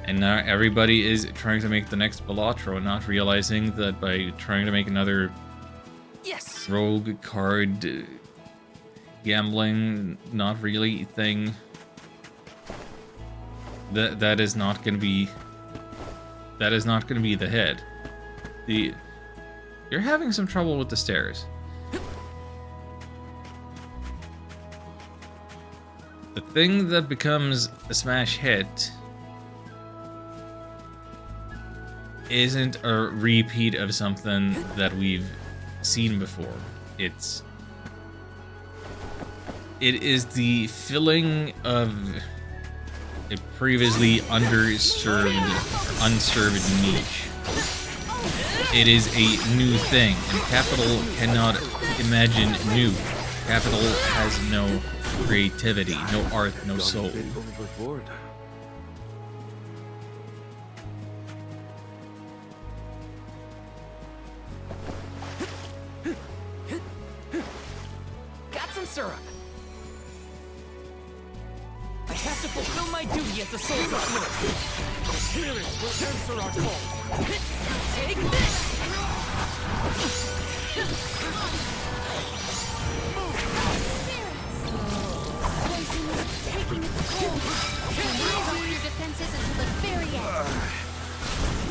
And now everybody is trying to make the next Balatro, not realizing that by trying to make another rogue card gambling, not really thing, that is not going to be the hit. You're having some trouble with the stairs. the thing that becomes a smash hit isn't a repeat of something that we've seen before. It is the filling of a previously unserved niche. It is a new thing, and Capital cannot imagine new. Capital has no creativity, no art, no soul. Got some syrup. I have to fulfill my duty as the Soul God. Spirits will answer our call. Take this! Taking its toll. Hold your defenses until the very end.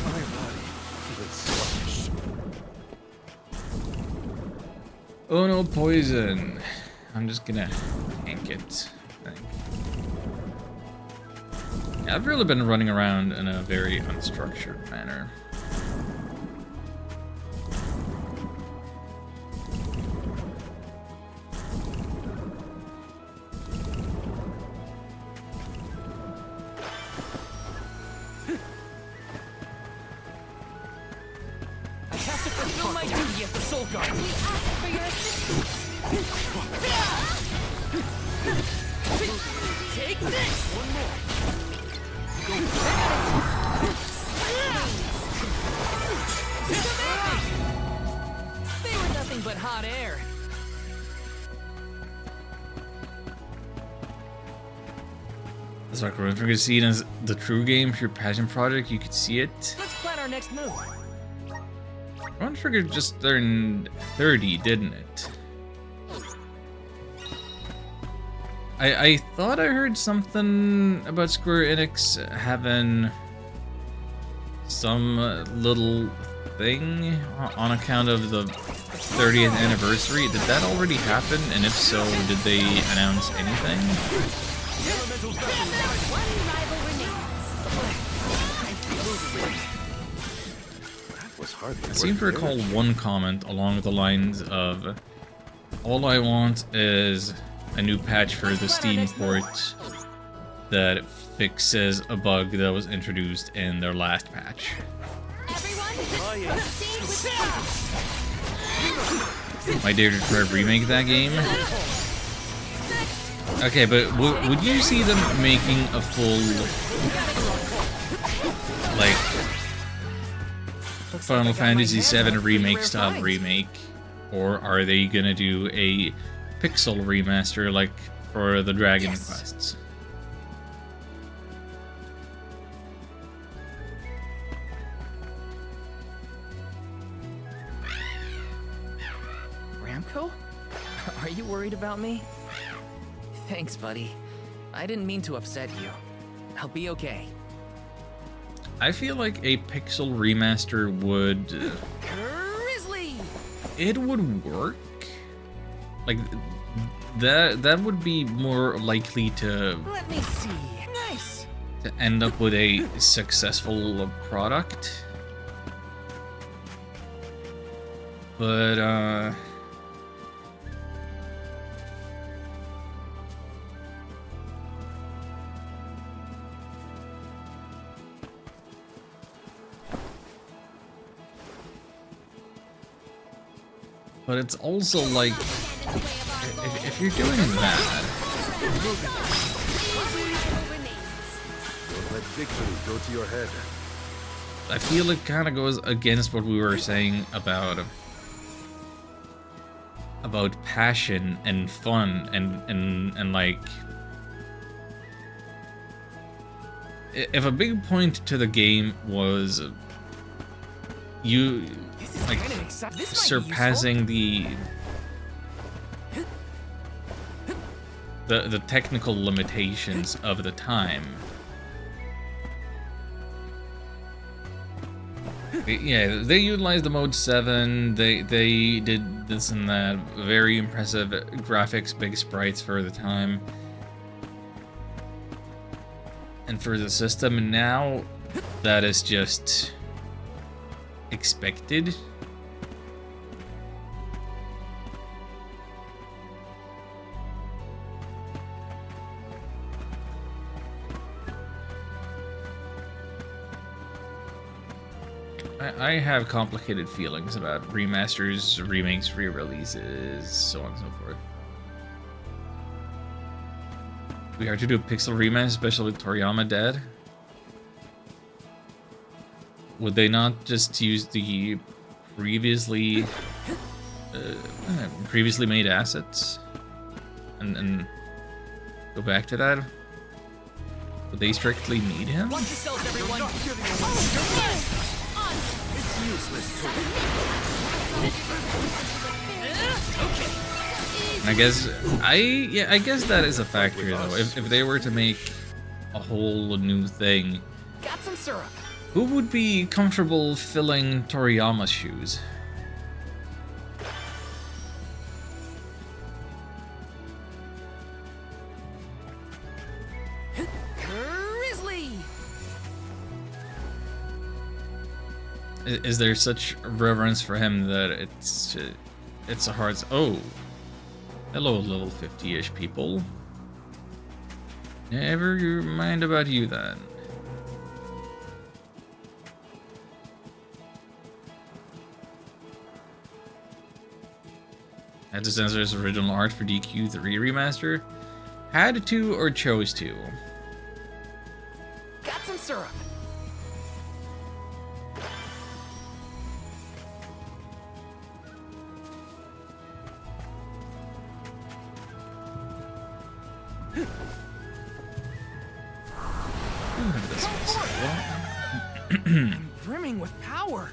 My body feels sluggish. Oh no, poison. I'm just gonna tank it, I think. Yeah, I've really been running around in a very unstructured manner. I have to fulfill my duty as the Soul Guard. We ask for your assistance. Take this! One more. They were nothing but hot air. That's like, if you're gonna see it as the true game for your passion project, you could see it. Let's plan our next move. Chrono Trigger just turned 30, didn't it? I thought I heard something about Square Enix having some little thing on account of the 30th anniversary. Did that already happen? And if so, did they announce anything? I seem to recall one comment along the lines of, all I want is a new patch for the Steam port that fixes a bug that was introduced in their last patch. My dare to try to remake that game? Okay, but would you see them making a full, like, Final Fantasy VII remake style remake? Or are they gonna do a pixel remaster like for the Dragon Quests? Ramco? Are you worried about me? Thanks, buddy. I didn't mean to upset you. I'll be okay. I feel like a pixel remaster would... Grizzly! It would work. Like, that would be more likely to... Let me see. Nice! To end up with a successful product. But, but it's also like, if you're doing that, Don't let victory go to your head. I feel it kind of goes against what we were saying about passion and fun and like, if a big point to the game was you like surpassing the technical limitations of the time. Yeah, they utilized the Mode 7, they did this and that, very impressive graphics, big sprites for the time. And for the system now, that is just expected. I have complicated feelings about remasters, remakes, re-releases, so on and so forth. We have to do a Pixel remaster, especially with Toriyama dead. Would they not just use the previously made assets and go back to that? Would they strictly need him? Watch yourselves, everyone! It's useless to And I guess that is a factor though. If they were to make a whole new thing, got some syrup. Who would be comfortable filling Toriyama's shoes? Grizzly. Is there such reverence for him that it's a hard... Oh. Hello, level 50-ish people. Never mind about you then. Had to censor his original art for DQ3 remaster. Had to or chose to. Got some syrup. I'm brimming with power.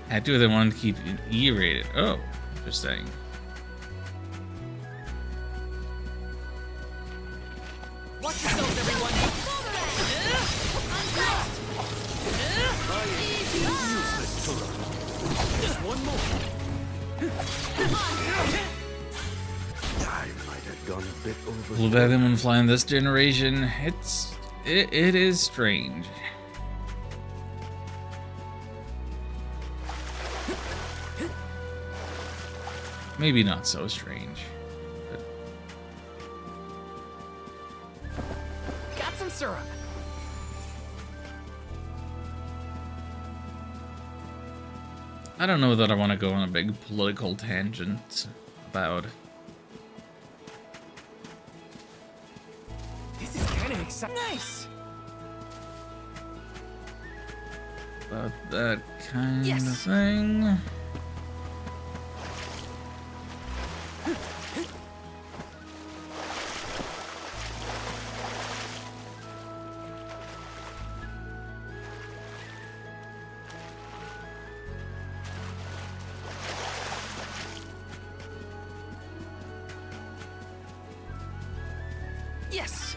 Had to, they wanted to keep it E-rated. Oh, interesting. Watch yourselves, everyone. Just one more. I might have gone a bit over. Blue Demon flying this generation, it is strange. Maybe not so strange. But... Got some syrup. I don't know that I want to go on a big political tangent about... This is kind of exciting. Nice. About that kind of thing. Yes.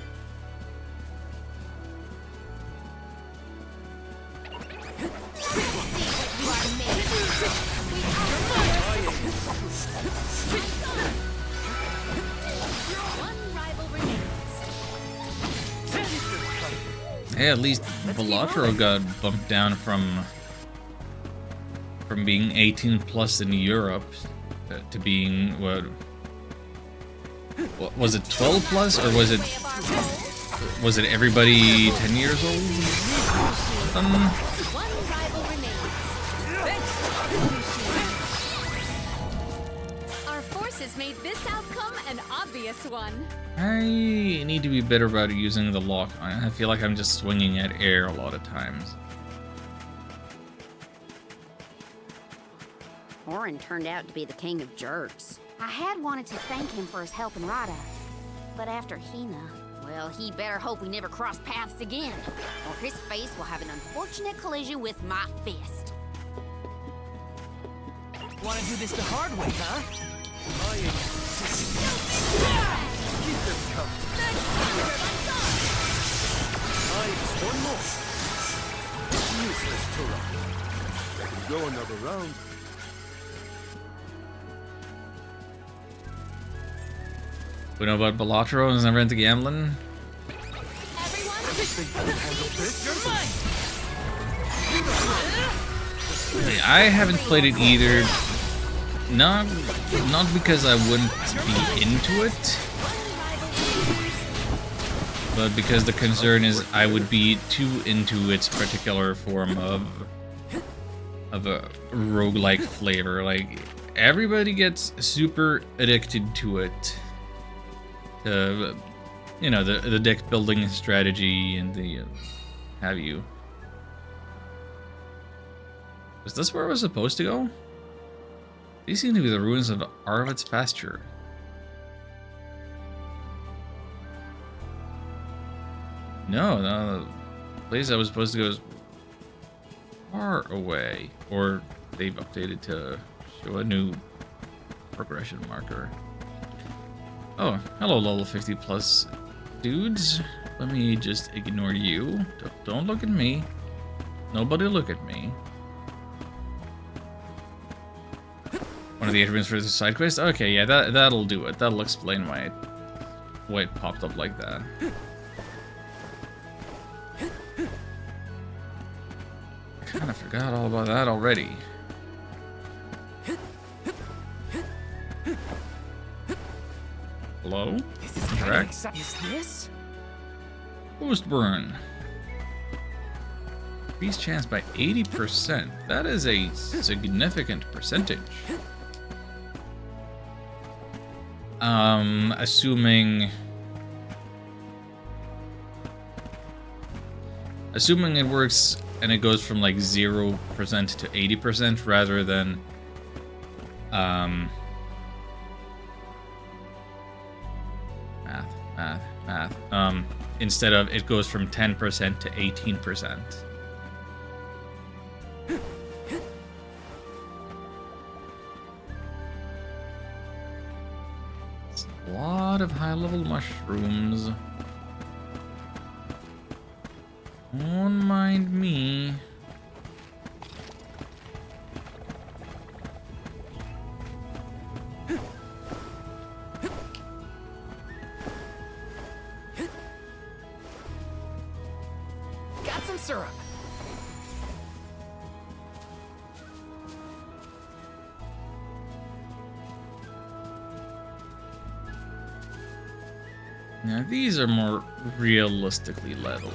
Hey, at least Velatro got bumped down from being 18 plus in Europe to being what was it, 12 plus, or was it everybody 10 years old? Our forces made this outcome an obvious one. I need to be better about using the lock. I feel like I'm just swinging at air a lot of times. Orin turned out to be the king of jerks. I had wanted to thank him for his help in Rada, but after Hina, well, he better hope we never cross paths again, or his face will have an unfortunate collision with my fist. Want to do this the hard way, huh? Keep them coming. Just one more. Useless Tura. I can go another round. We know about Balatro and never into gambling. I haven't played it either. Not because I wouldn't be into it, but because the concern is I would be too into its particular form of a roguelike flavor. Like, everybody gets super addicted to it. You know, the deck building strategy and the have you. Is this where I was supposed to go? These seem to be the ruins of Arvid's pasture. No, the place I was supposed to go is far away. Or they've updated to show a new progression marker. Oh, hello level 50 plus dudes. Let me just ignore you. Don't look at me. Nobody look at me. One of the achievements for the side quest? Okay, yeah, that'll do it. That'll explain why it popped up like that. I kind of forgot all about that already. Hello? This is correct. Is this? Boost burn. Increase chance by 80%. That is a significant percentage. Assuming it works and it goes from like 0% to 80% rather than math. Instead of it goes from 10% to 18%. It's a lot of high-level mushrooms. Don't mind me. Got some syrup. Now these are more realistically leveled.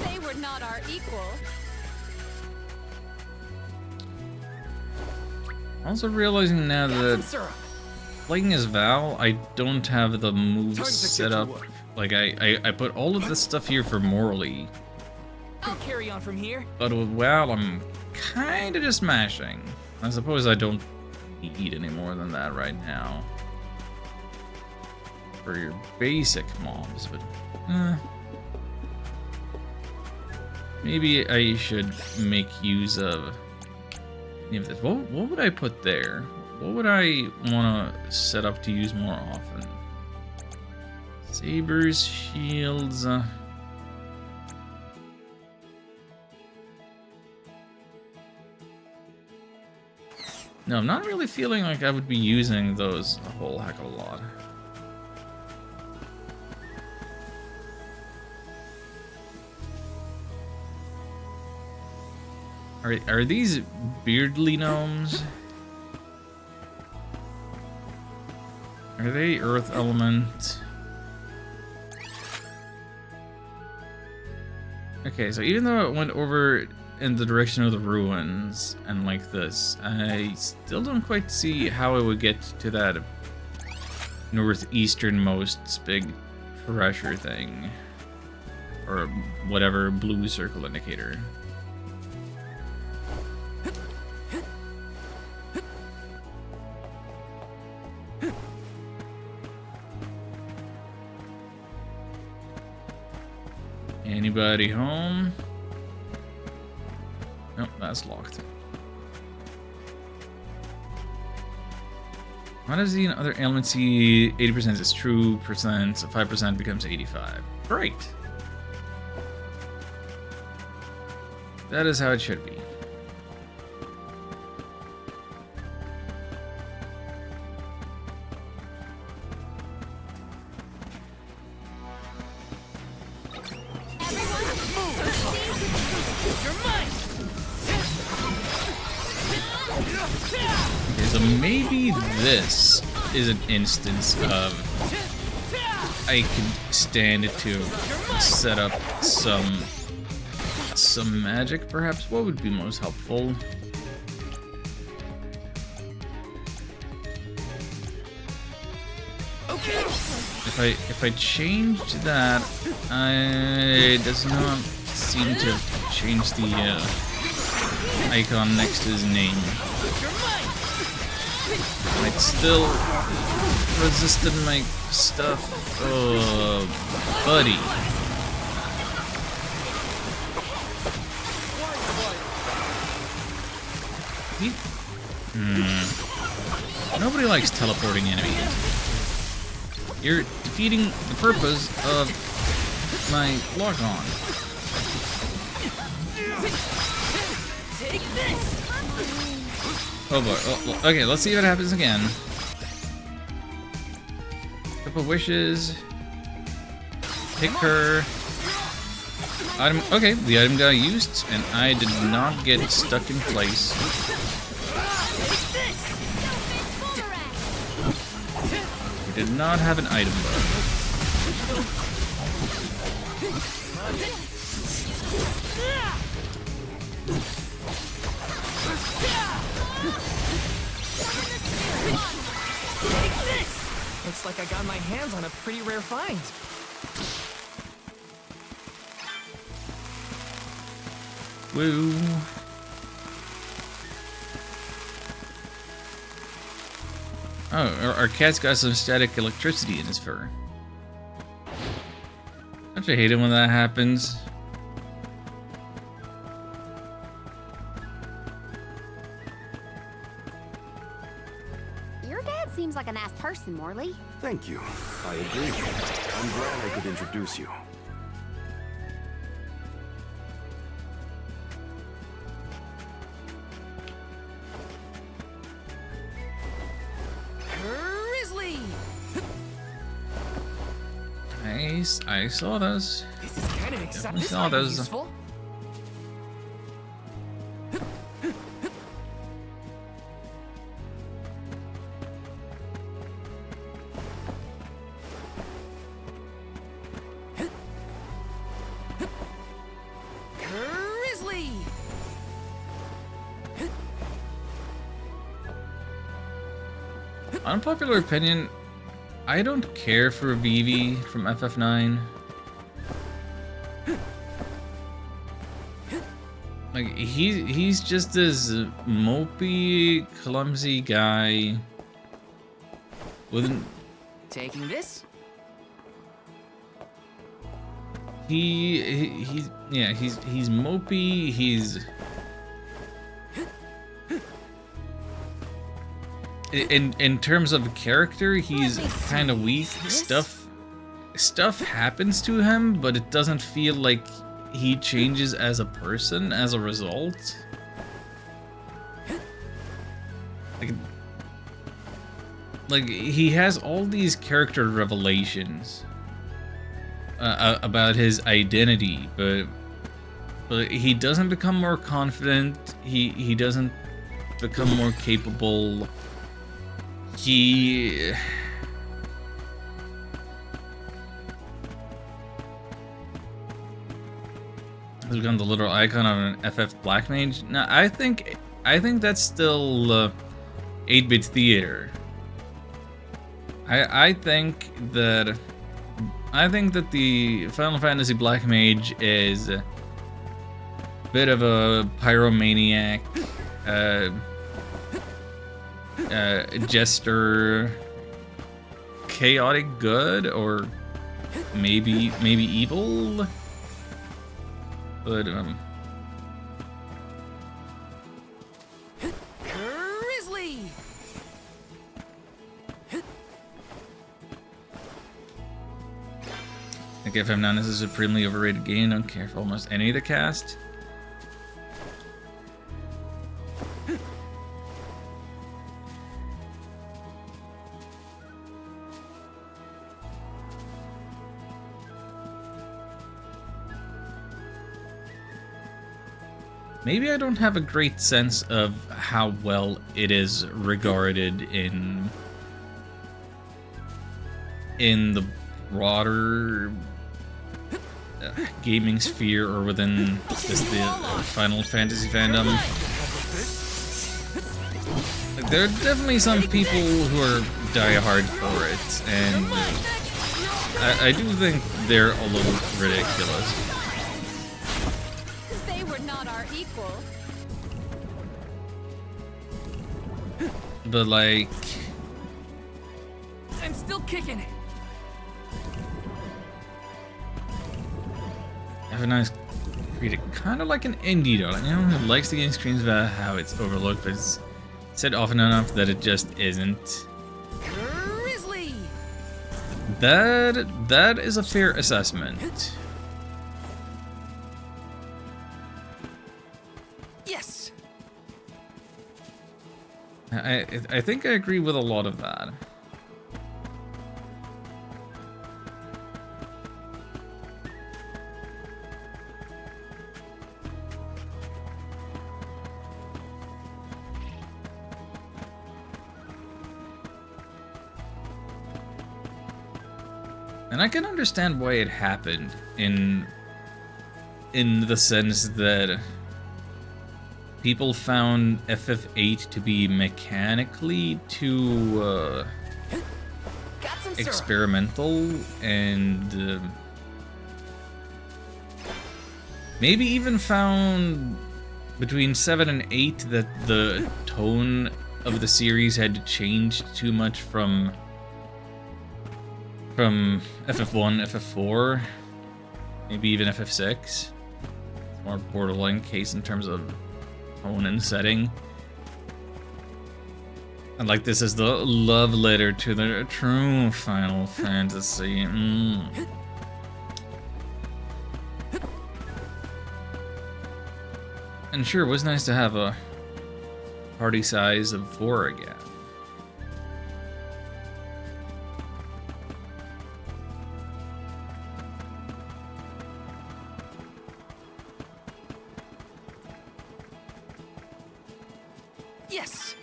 They were not our equal. Also realizing now that playing as Val, I don't have the moves set up. Like I put all of this stuff here for Morley. I'll carry on from here. But with Val, I'm kind of just mashing. I suppose I don't need any more than that right now. For your basic mobs, but maybe I should make use of any of this. What would I put there? What would I want to set up to use more often? Sabers, shields. No, I'm not really feeling like I would be using those a whole heck of a lot. Are these beardly gnomes? Are they earth element? Okay, so even though it went over in the direction of the ruins and like this, I still don't quite see how it would get to that northeasternmost big pressure thing. Or whatever blue circle indicator. Anybody home? Nope, that's locked. Why does the other element see 80% is true, 5% becomes 85? Great. That is how it should be. Okay, so maybe this is an instance of I could stand to set up some magic, perhaps. What would be most helpful? If I change that, it does not seem to change the icon next to his name. I'd still resisted my stuff. Oh, buddy. Nobody likes teleporting enemies. You're defeating the purpose of my lock-on. Oh boy. Oh, okay, let's see what happens again. Couple wishes. Pick her. Item. Okay, the item got used, and I did not get stuck in place. We did not have an item bug. Looks like I got my hands on a pretty rare find. Woo. Oh, our cat's got some static electricity in his fur. Don't you hate it when that happens? Your dad seems like a nice person, Morley. Thank you. I agree. I'm glad I could introduce you. I saw those. This is kind of exciting. Saw those. Useful. Grizzly. Unpopular opinion. I don't care for Vivi from FF9. Like he's just this mopey, clumsy guy with taking this. He's mopey. He's in terms of character, he's kind of weak. Stuff happens to him, but it doesn't feel like he changes as a person as a result. Like he has all these character revelations about his identity, but he doesn't become more confident. He doesn't become more capable. He has become the literal icon of an FF Black Mage. Now, I think that's still 8-bit theater. I think that the Final Fantasy Black Mage is a bit of a pyromaniac, jester, chaotic good, or maybe evil. But Grizzly. I think FF9 is a supremely overrated game. Don't care for almost any of the cast. maybe I don't have a great sense of how well it is regarded in the broader gaming sphere or within just the Final Fantasy fandom. Like, there are definitely some people who are diehard for it, and I do think they're a little ridiculous. They were not our equal. But like, I'm still kicking. have a nice create it kind of like an indie though. Like, you know, who likes the game screams about how it's overlooked, but it's said often enough that it just isn't. Grizzly. That is a fair assessment. Yes. I think I agree with a lot of that. And I can understand why it happened in the sense that people found FF8 to be mechanically too experimental and maybe even found between 7 and 8 that the tone of the series had to change too much from FF1, FF4, maybe even FF6. It's more borderline case in terms of tone and setting. And like this is the love letter to the true Final Fantasy. And sure, it was nice to have a party size of 4 again. Yes.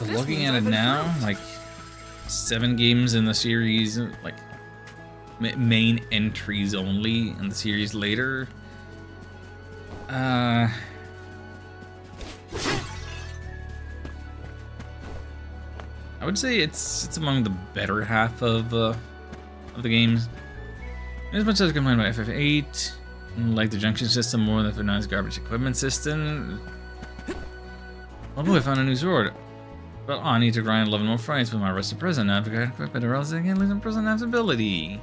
But looking at it now, like 7 games in the series, like main entries only in the series later. I would say it's among the better half of the games. As much as I complain about FF8, like the junction system more than FF9's garbage equipment system. Oh boy, I found a new sword. But I need to grind 11 more fights with my rusted present now to equip it, or else I can't lose my present knife's ability.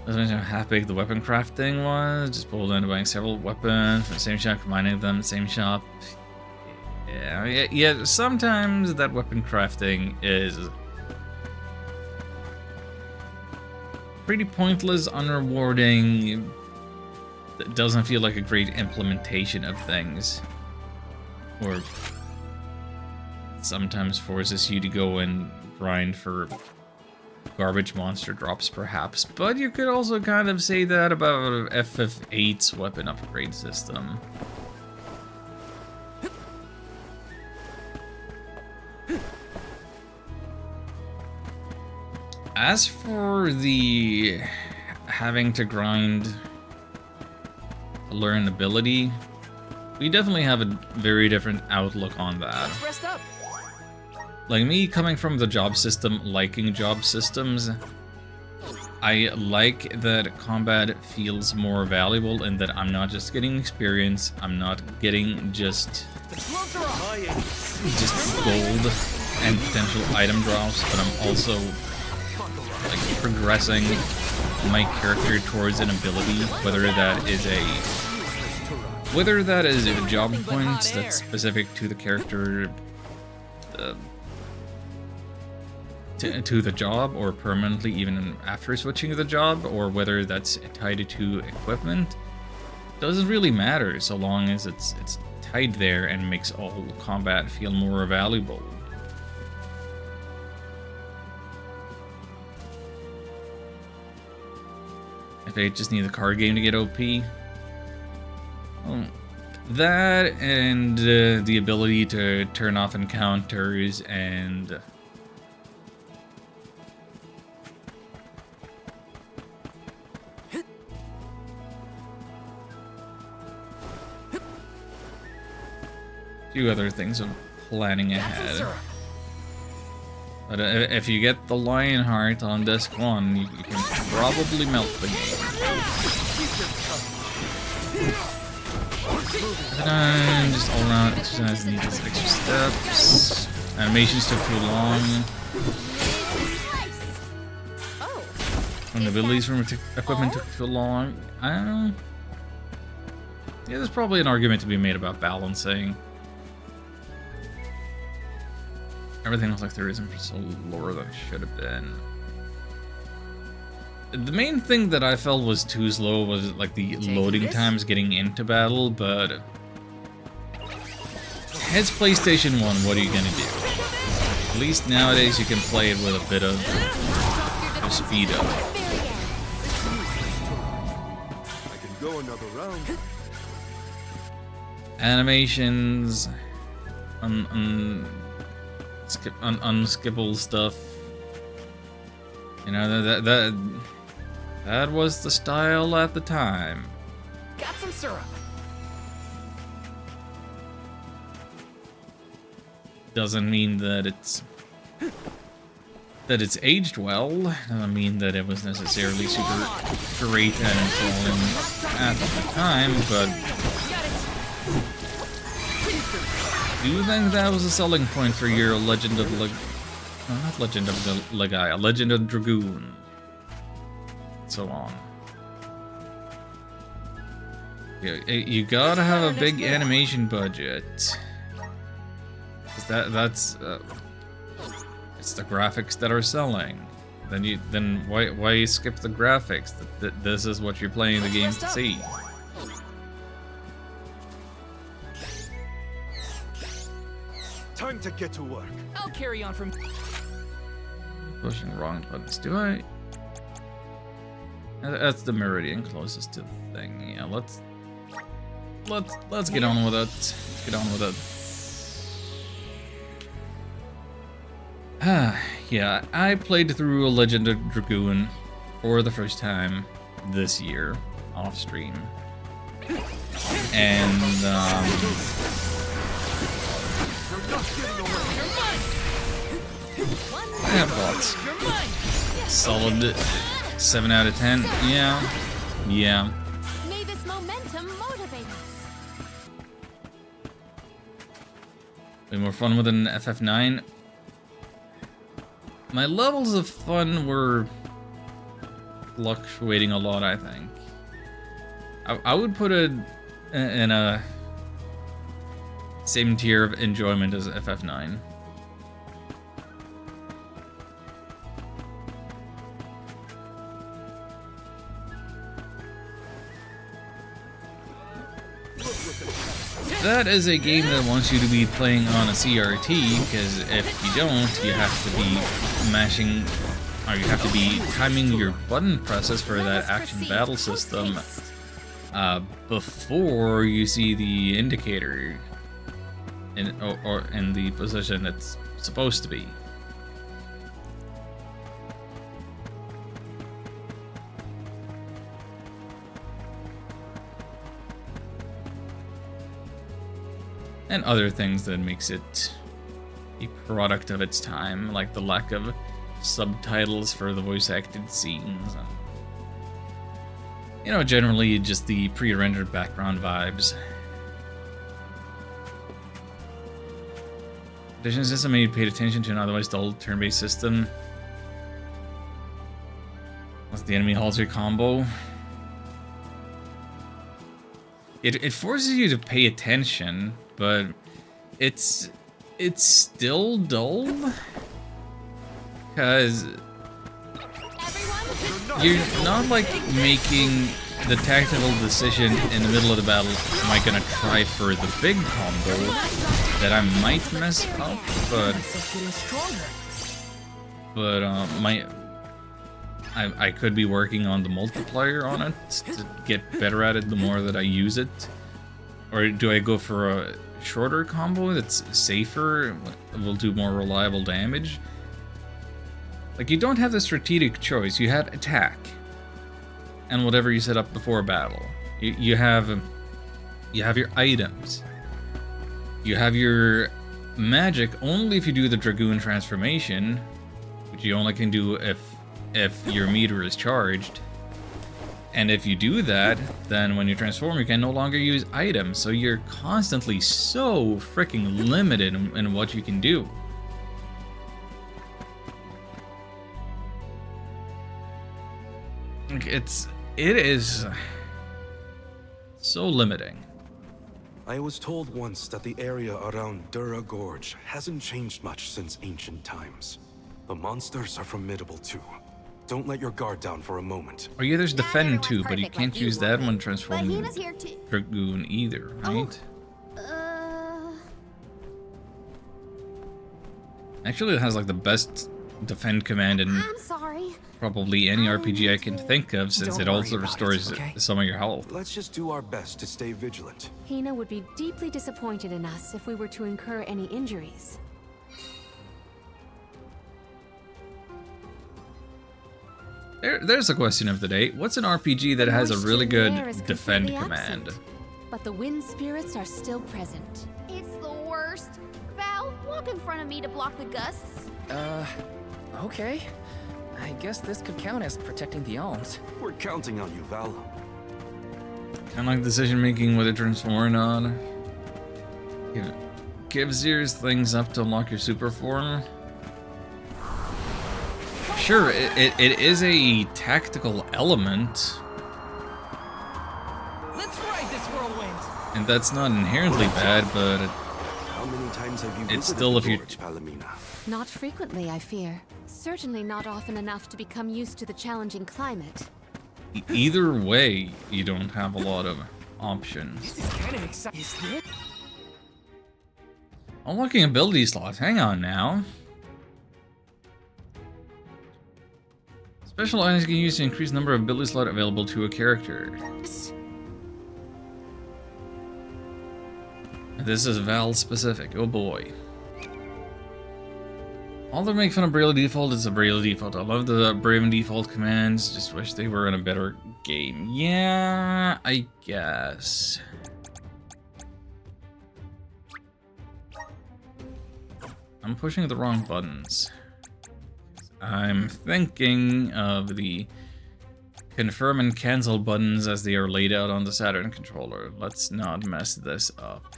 Doesn't mention how half big the weapon crafting was. Just boiled down to buying several weapons from the same shop, combining them in the same shop. Yeah, sometimes that weapon crafting is pretty pointless, unrewarding. It doesn't feel like a great implementation of things. Or sometimes forces you to go and grind for garbage monster drops, perhaps. But you could also kind of say that about FF8's weapon upgrade system. As for the having to grind to learn ability, we definitely have a very different outlook on that. Let's rest up. Like me, coming from the job system, liking job systems, I like that combat feels more valuable and that I'm not just getting experience, I'm not getting just gold and potential item drops, but I'm also like progressing my character towards an ability, whether that is a job point that's specific to the character, to the job, or permanently even after switching to the job, or whether that's tied to equipment, doesn't really matter so long as it's tied there and makes all combat feel more valuable. If I just need the card game to get OP, well, that and the ability to turn off encounters and few other things of planning ahead. But if you get the Lionheart on disc 1, you can probably melt the game. And just all around exercise needs extra steps. Animations took too long. And the abilities from equipment took too long. Yeah, there's probably an argument to be made about balancing. Everything looks like there isn't so lower than it should have been. The main thing that I felt was too slow was like the loading times getting into battle, but it's PlayStation 1, what are you gonna do? At least nowadays you can play it with a bit of speed up. I can go another round. Animations, unskippable stuff. You know, that was the style at the time. Got some syrup. Doesn't mean that it's aged well. Doesn't mean that it was necessarily super great and fallen at the time, but do you think that was a selling point for your Legend of not Legend of the Legaia, Legend of Dragoon, and so on? You gotta have a big animation budget. That's it's the graphics that are selling. Then why skip the graphics? This is what you're playing the game to see. Time to get to work. I'll carry on from Pushing the wrong buttons. Do I? That's the meridian closest to the thing. Yeah, let's get on with it. Let's get on with it. Yeah, I played through A Legend of Dragoon for the first time this year off stream, and I have thoughts. Solid 7 out of 10. Yeah. May this momentum motivate us. Way more fun with an FF9. My levels of fun were fluctuating a lot, I think. I would put it in a same tier of enjoyment as FF9. That is a game that wants you to be playing on a CRT, because if you don't, you have to be mashing, or you have to be timing your button presses for that action battle system before you see the indicator or in the position it's supposed to be. And other things that makes it a product of its time, like the lack of subtitles for the voice-acted scenes. You know, generally just the pre-rendered background vibes. Addition system made paid attention to an otherwise dull turn-based system. Once the enemy halts your combo, it forces you to pay attention, but it's still dull. Because you're not like making the tactical decision in the middle of the battle. Am I gonna try for the big combo that I might mess up? But I could be working on the multiplier on it to get better at it the more that I use it. Or do I go for a shorter combo that's safer, will do more reliable damage? Like, you don't have the strategic choice. You have attack and whatever you set up before battle. You have your items. You have your magic only if you do the Dragoon transformation, which you only can do if your meter is charged. And if you do that, then when you transform, you can no longer use items. So you're constantly so freaking limited in what you can do. It is so limiting. I was told once that the area around Dura Gorge hasn't changed much since ancient times. The monsters are formidable too. Don't let your guard down for a moment. Oh yeah, there's defend too, but you can't use that when transforming Dragoon either, right? Actually, it has like the best defend command in probably any RPG I can think of, since it also restores some of your health. Let's just do our best to stay vigilant. Hina would be deeply disappointed in us if we were to incur any injuries. There's a question of the day. What's an RPG that has a really good defend command? But the wind spirits are still present. It's the worst. Val, walk in front of me to block the gusts. Okay. I guess this could count as protecting the alms. We're counting on you, Val. Kind of like decision making with a transform or not. Give Zir's things up to unlock your super form. Sure, it is a tactical element. Let's ride this whirlwind. And that's not inherently bad, but how many times have you it's still if you Palomina? Not frequently, I fear. Certainly not often enough to become used to the challenging climate. Either way, you don't have a lot of options. This is kind of exciting. Is it? Unlocking ability slots. Hang on now. Special items can be used to increase the number of ability slots available to a character. This is Val specific. Oh boy. All that make fun of Bravely Default is a Bravely Default. I love the Bravely Default commands. Just wish they were in a better game. Yeah, I guess. I'm pushing the wrong buttons. I'm thinking of the confirm and cancel buttons as they are laid out on the Saturn controller. Let's not mess this up.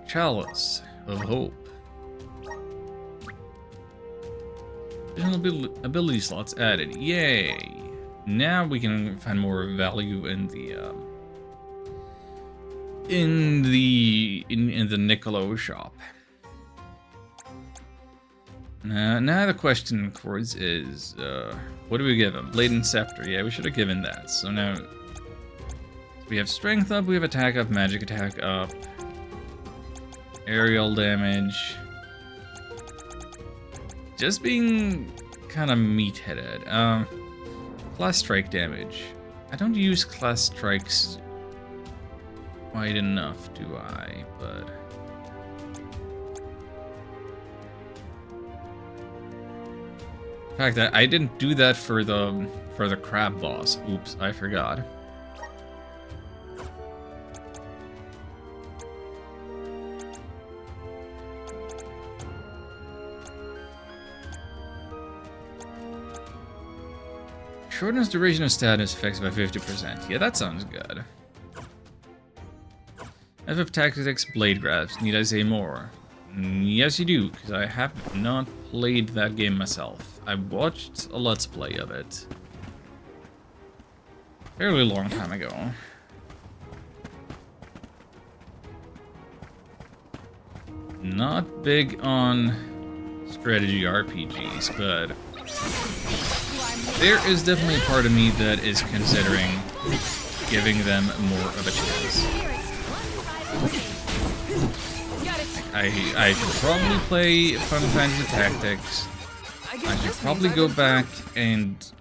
Chalice of Hope. Additional ability slots added. Yay! Now we can find more value in the in the Niccolo shop. Now the question, of course, is what do we give him? Laden Scepter. Yeah, we should have given that. So now we have strength up, we have attack up, magic attack up, aerial damage. Just being kind of meat-headed. Class strike damage. I don't use class strikes quite enough, do I? But in fact, I didn't do that for the crab boss. Oops, I forgot. Shortens duration of status effects by 50%. Yeah, that sounds good. FF Tactics Blade Grabs. Need I say more? Yes, you do, because I have not played that game myself. I watched a Let's Play of it. Fairly long time ago. not big on strategy RPGs, but there is definitely a part of me that is considering giving them more of a chance. I should probably play Final Fantasy Tactics. I should probably go back and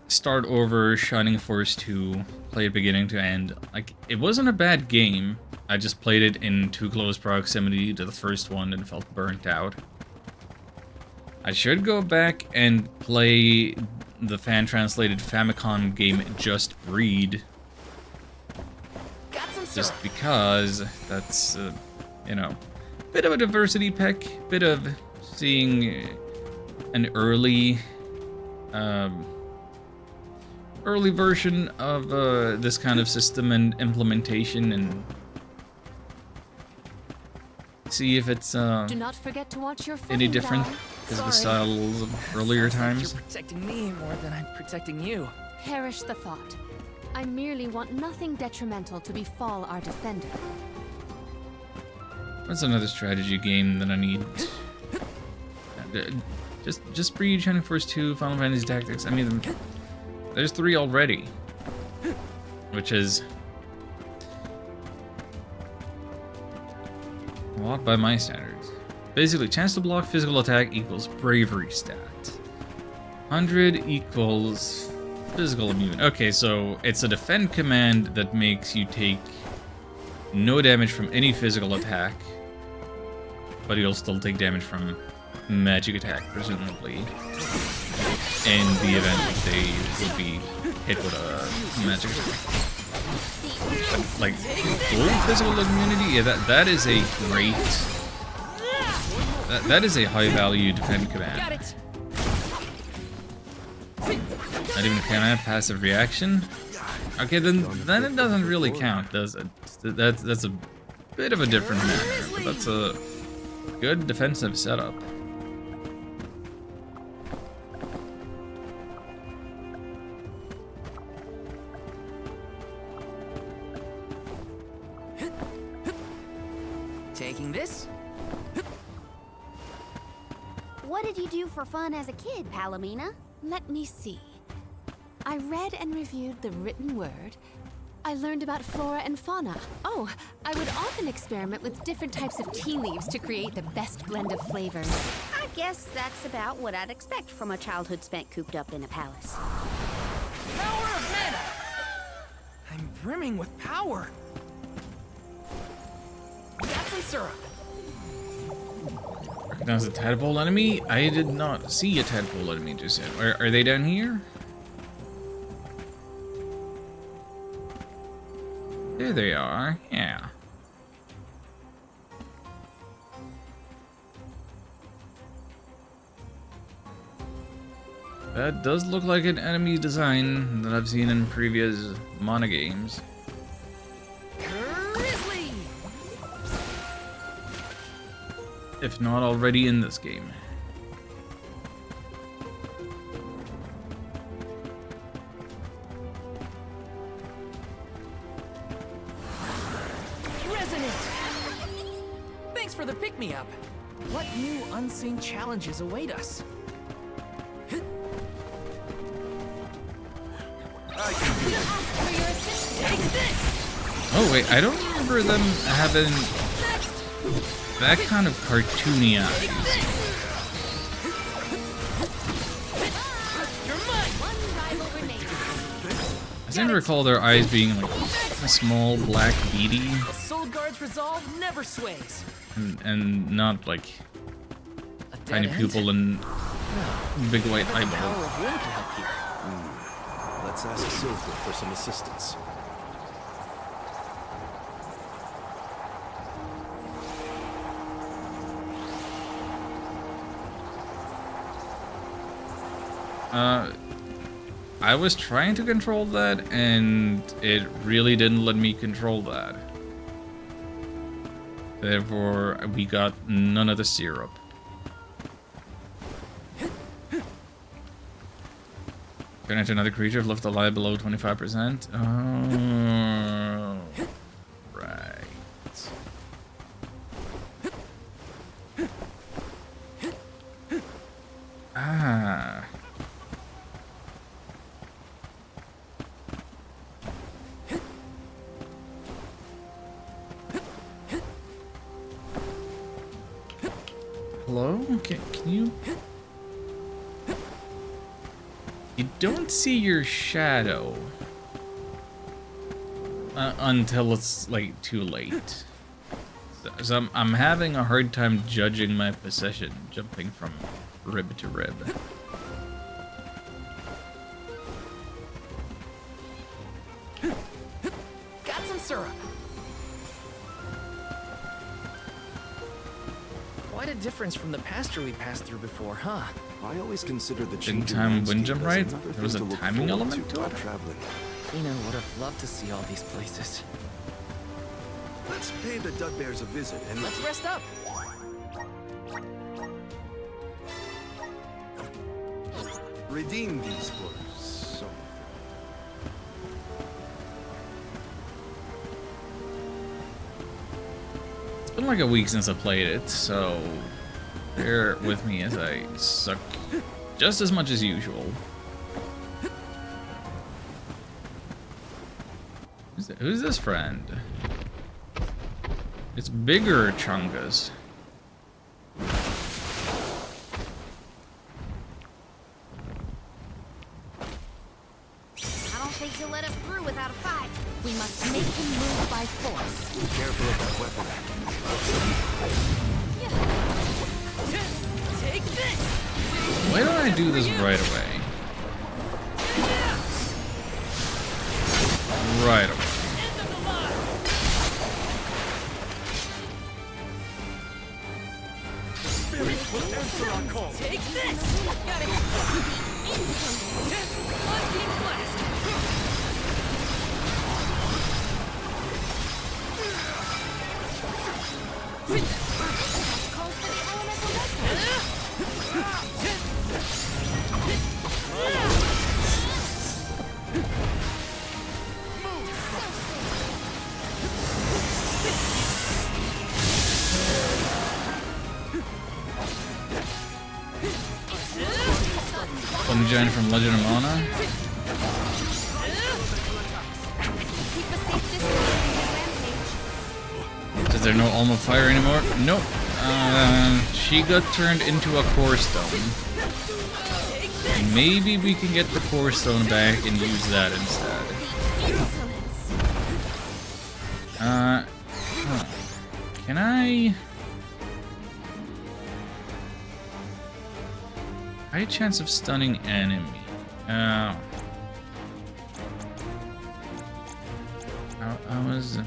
start over Shining Force 2, play it beginning to end. Like, it wasn't a bad game. I just played it in too close proximity to the first one and felt burnt out. I should go back and play the fan-translated Famicom game Just Breed. Just because that's, you know, bit of a diversity pack, bit of seeing an early version of this kind of system and implementation, and see if it's Do not forget to watch your any footing, different Dawn. because of the styles of earlier times. You're protecting me more than I'm protecting you. Perish the thought. I merely want nothing detrimental to befall our defender. What's another strategy game that I need? Just Breed, Shining Force 2, Final Fantasy Tactics. I mean, there's 3 already, which is a lot by my standards. Basically, chance to block physical attack equals bravery stat. 100 equals physical immune. Okay, so it's a defend command that makes you take no damage from any physical attack, but you'll still take damage from magic attack, presumably, in the event that they would be hit with a magic attack. Like, full physical immunity, yeah, that is a great... That is a high value defend command. Not even can I have passive reaction? Okay, then it doesn't really count, does it? That's a bit of a different matter, but that's a good defensive setup. Taking this? What did you do for fun as a kid, Palomina? Let me see. I read and reviewed the written word. I learned about flora and fauna. Oh, I would often experiment with different types of tea leaves to create the best blend of flavors. I guess that's about what I'd expect from a childhood spent cooped up in a palace. Power of mana! I'm brimming with power. Got some syrup. Recognize a tadpole enemy? I did not see a tadpole enemy just yet. Are they down here? There they are, yeah. That does look like an enemy design that I've seen in previous Mana games. Grizzly! If not already in this game. For the pick-me-up. What new unseen challenges await us? Oh wait, I don't remember them having that kind of cartoony eyes. I seem to recall their eyes being like a small black beady. Soul Guard's resolve never sways. And not like tiny pupil and big white eyeball. Let's ask Silver for some assistance. I was trying to control that, and it really didn't let me control that. Therefore, we got none of the syrup. Connect another creature if left alive below 25%. Oh, right. Hello? Okay, can you... You don't see your shadow until it's like too late. So I'm having a hard time judging my position, jumping from rib to rib. Got some syrup. Quite a difference from the pasture we passed through before, huh? I always consider the Didn't time wind jump right? There was a timing element to it? Traveling. Ina would have loved to see all these places. Let's pay the Dugbears a visit and Let's rest up. redeem these for something. It's been like a week since I played it, so bear with me as I suck just as much as usual. Who's this friend? It's bigger Chungus. I don't think he'll let us through without a fight. We must make him move by force. Be careful of that weapon. Take this! Why don't I do this right away? Right away. Take this! Got it! Lightning blast! Calls for the elemental rescue. Thunder Giant from Legend of Mana. Is there no Alma Fire anymore? Nope. She got turned into a Core Stone. Maybe we can get the Core Stone back and use that instead. Can I... High chance of stunning enemy. I was... I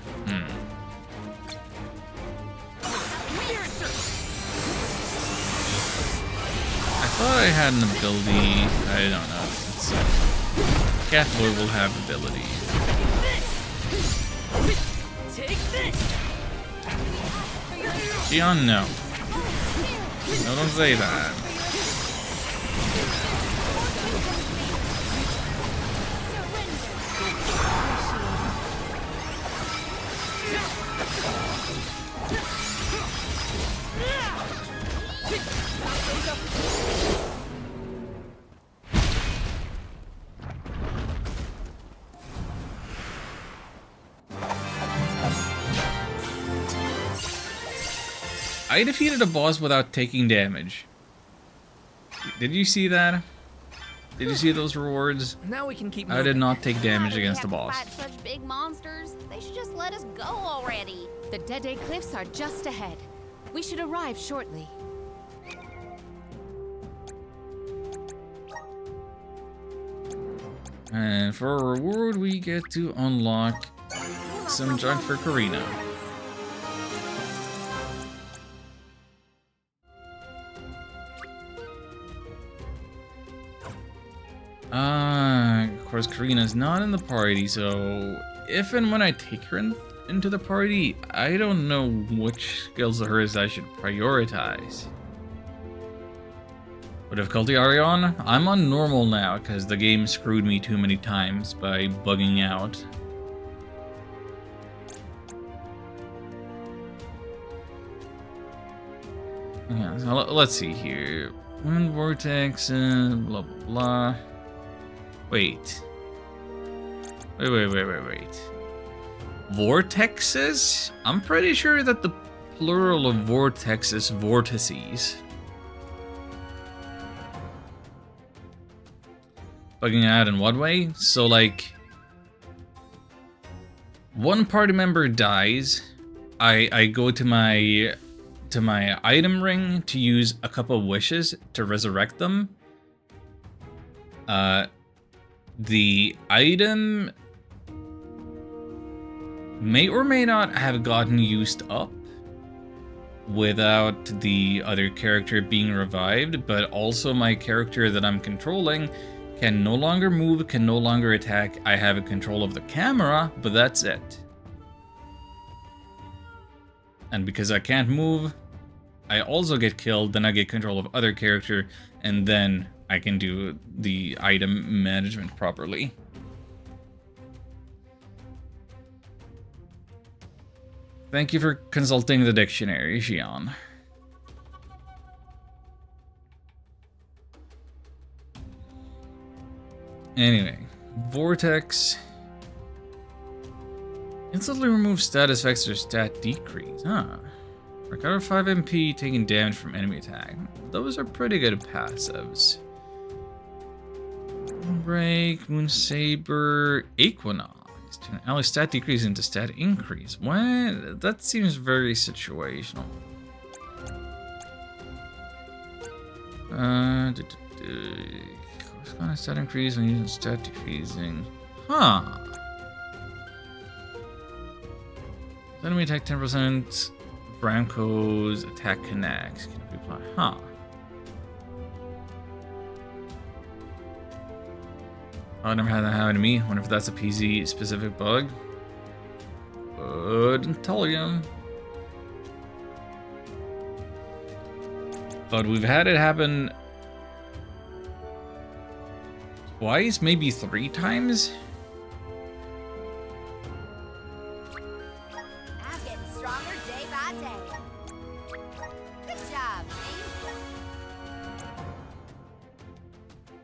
thought I had an ability. I don't know. Let's see. Catboy will have ability. Take this! Xion, no. No, don't say that. I defeated a boss without taking damage. Did you see that? Did you see those rewards? Now we can keep I did not take damage against the boss. Fight such big monsters. They should just let us go already. The Dede Cliffs are just ahead. We should arrive shortly. And for a reward, we get to unlock some junk for Karina. Of course, Karina's not in the party, so if and when I take her into the party, I don't know which skills of hers I should prioritize. What difficulty are you on? I'm on normal now, because the game screwed me too many times by bugging out. Yeah, so let's see here. Wind vortex, blah blah blah. Wait. Vortexes? I'm pretty sure that the plural of vortex is vortices. Bugging out in what way? So like, one party member dies, I go to my item ring to use a couple of wishes to resurrect them. The item may or may not have gotten used up without the other character being revived, but also my character that I'm controlling can no longer move, can no longer attack. I have control of the camera, but that's it. And because I can't move, I also get killed, then I get control of other character, and then I can do the item management properly. Thank you for consulting the dictionary, Xion. Anyway, Vortex. Instantly remove status effects or stat decrease, huh? Recover 5 MP taking damage from enemy attack. Those are pretty good passives. Break, Moon Saber, Equinox. Turn ally stat decrease into stat increase. What? That seems very situational. Corresponding stat increase when using stat decreasing. Huh. Enemy attack 10%. Bramco's attack connects. Can be applied? Huh. Oh, I never had that happen to me. Wonder if that's a PZ specific bug. Couldn't tell you. But we've had it happen twice, maybe 3 times. I'm getting stronger day by day. Good job, me.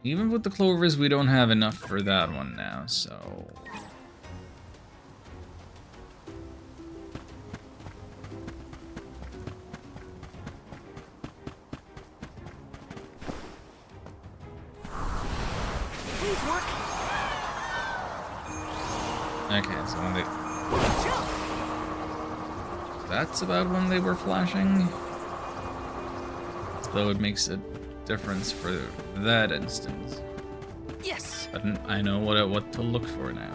Even with the clovers, we don't have enough for that one now, so... Okay, so when they... That's about when they were flashing. Though it makes a difference for that instance. Yes. But I know what to look for now.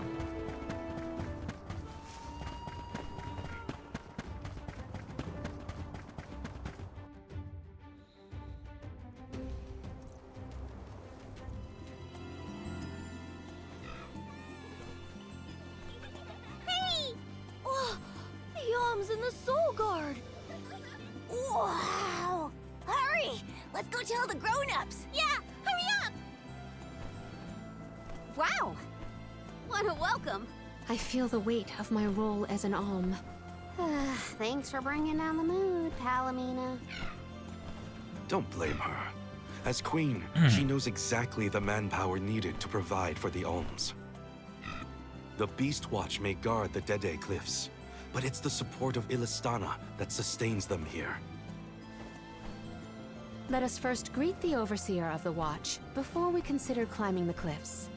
Hey! Oh, Yom's in the Soul Guard. Wow! Hurry! Let's go tell the grown-ups. Yeah, hurry up! Wow! What a welcome. I feel the weight of my role as an Alm. Thanks for bringing down the mood, Palomina. Don't blame her. As queen, she knows exactly the manpower needed to provide for the Alms. The Beast Watch may guard the Dede Cliffs, but it's the support of Illistana that sustains them here. Let us first greet the Overseer of the Watch before we consider climbing the cliffs.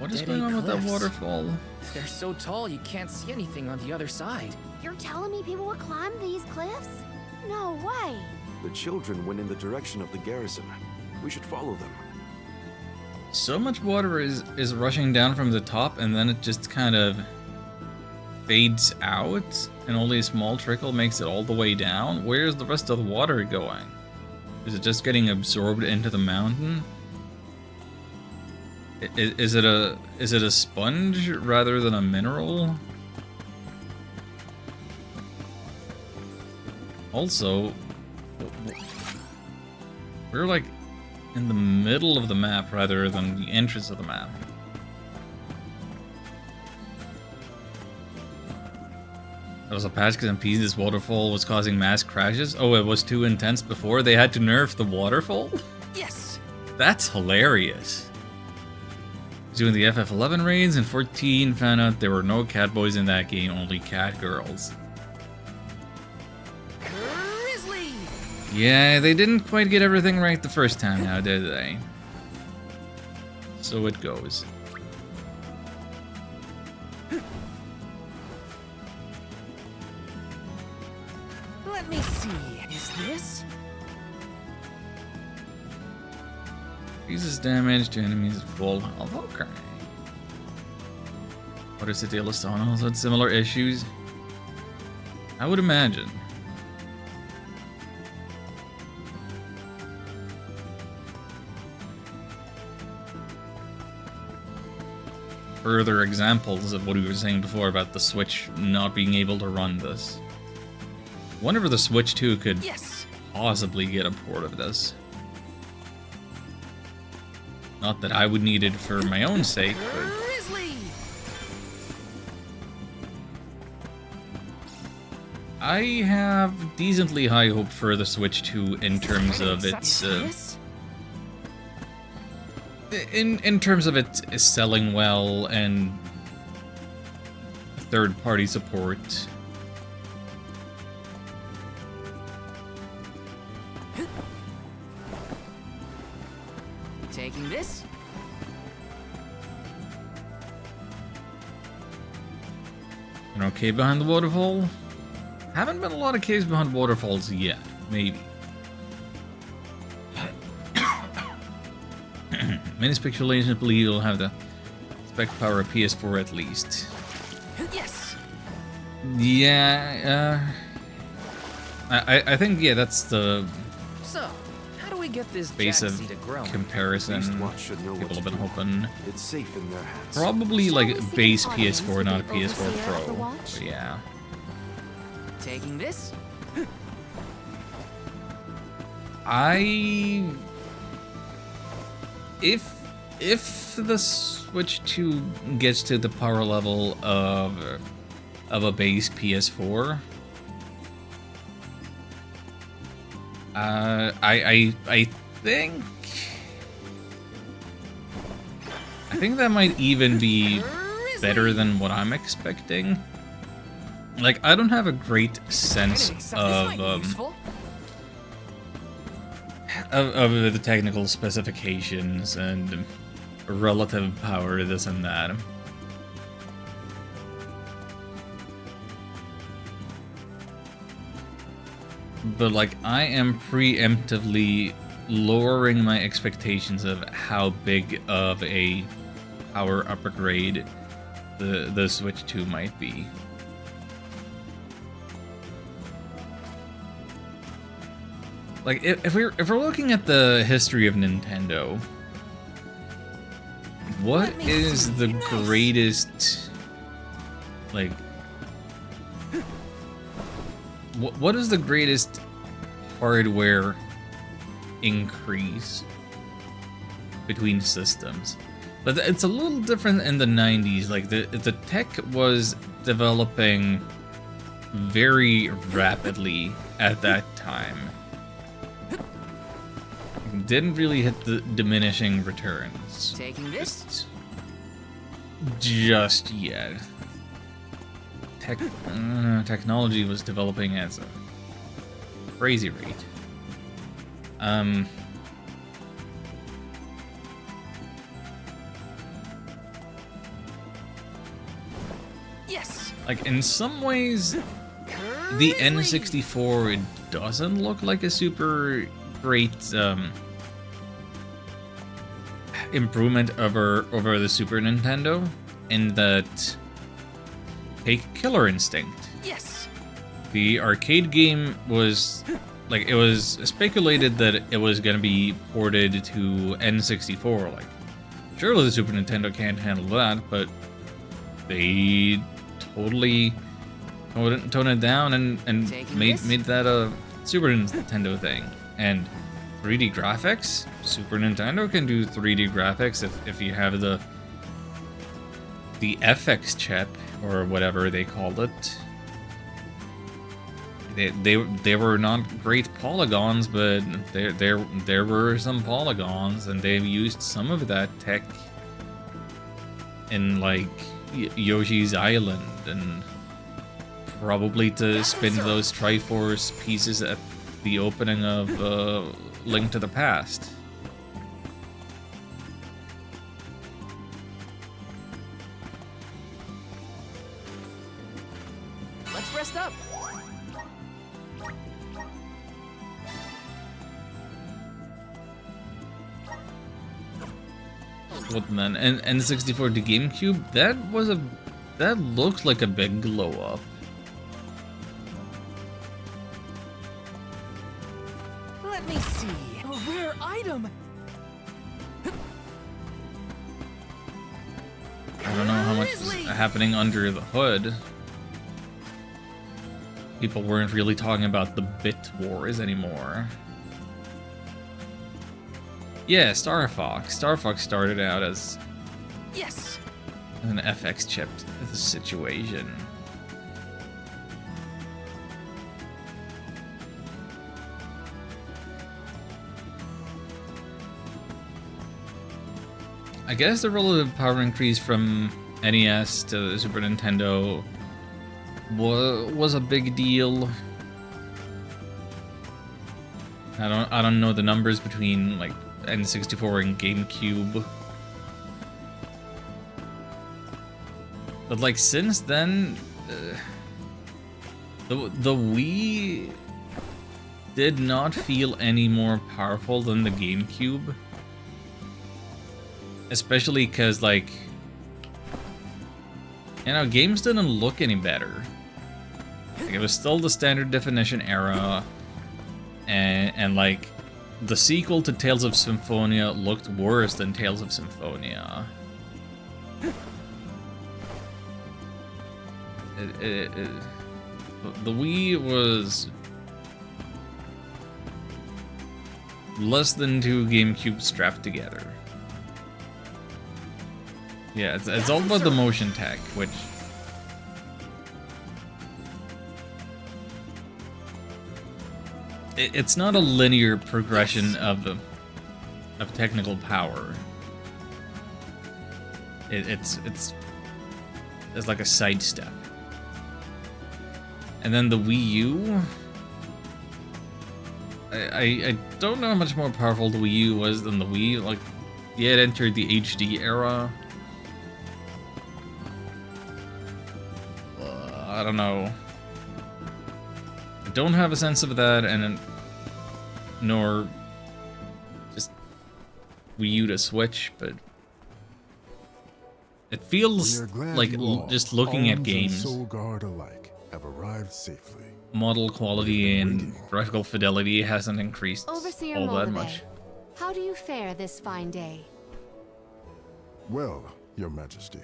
What is going on with that waterfall? They're so tall you can't see anything on the other side. You're telling me people would climb these cliffs? No way. The children went in the direction of the garrison. We should follow them. So much water is rushing down from the top, and then it just kind of fades out, and only a small trickle makes it all the way down. Where's the rest of the water going? Is it just getting absorbed into the mountain? Is it a sponge rather than a mineral? Also, we're like in the middle of the map rather than the entrance of the map. That was a patch because in PC this waterfall was causing mass crashes. Oh, it was too intense before? They had to nerf the waterfall? Yes! That's hilarious. Doing the FF11 raids, and 14 found out there were no cat boys in that game, only cat girls. Grizzly! Yeah, they didn't quite get everything right the first time now, did they? So it goes. Let me see. Is this? Increases damage to enemies at full health. Okay. What is the deal with Sonos? Had similar issues? I would imagine. Further examples of what we were saying before about the Switch not being able to run this. Wonder if the Switch 2 could possibly get a port of this. Not that I would need it for my own sake, but... I have decently high hope for the Switch 2 in terms of its... in terms of it selling well and third-party support. Taking this? An okay behind the waterfall? Haven't been a lot of caves behind waterfalls yet. Maybe. Many speculations believe it'll have the spec power of PS4 at least. Yes. Yeah, I think, yeah, that's the So, how do we get this base of Jaxi to grow? comparison should know people what have to been do. hoping. It's safe in their hands. Probably like Shall we base seek audience PS4, with not the PS4 overseer of the Pro. watch? But yeah. Taking this? If the Switch 2 gets to the power level of a base PS4, I think that might even be better than what I'm expecting. Like, I don't have a great sense of the technical specifications and relative power, this and that. But like, I am preemptively lowering my expectations of how big of a power upgrade the Switch 2 might be. Like, if we're looking at the history of Nintendo, what is the greatest, like, what is the greatest hardware increase between systems? But it's a little different in the 90s. Like, the tech was developing very rapidly at that time. Didn't really hit the diminishing returns. Taking this? Just yet. Technology was developing at a crazy rate. Yes. Like, in some ways, the N64, it doesn't look like a super great improvement over the Super Nintendo, in that, take Killer Instinct. Yes. The arcade game was, like, it was speculated that it was gonna be ported to N64. Like, surely the Super Nintendo can't handle that, but they totally toned it down and made that a Super Nintendo thing. And 3D graphics, Super Nintendo can do 3D graphics if you have the FX chip or whatever they called it. They were not great polygons, but there were some polygons, and they've used some of that tech in like Yoshi's Island, and probably to spin those Triforce pieces at the opening of Link to the Past. Let's rest up. What then? And N64 to GameCube, that looks like a big glow up. Let me see. A rare item. I don't know how much is happening under the hood. People weren't really talking about the bit wars anymore. Yeah, Star Fox. Star Fox started out as Yes. an FX chip situation. I guess the relative power increase from NES to Super Nintendo was a big deal. I don't know the numbers between like N64 and GameCube, but like since then, the Wii did not feel any more powerful than the GameCube, especially because like, you know, games didn't look any better. Like, it was still the standard definition era, and like the sequel to Tales of Symphonia looked worse than Tales of Symphonia. The Wii was less than 2 GameCubes strapped together. Yeah, it's all about the motion tech, which it's not a linear progression of technical power. It's like a sidestep. And then the Wii U, I don't know how much more powerful the Wii U was than the Wii. Like, yeah, it entered the HD era. I don't know. I don't have a sense of that, and nor just Wii U to Switch, but it feels like just looking at games, Soul Guard alike have arrived safely. Model quality and graphical fidelity hasn't increased Overseer all that Molyneux, much. how do you fare this fine day? Well, Your Majesty,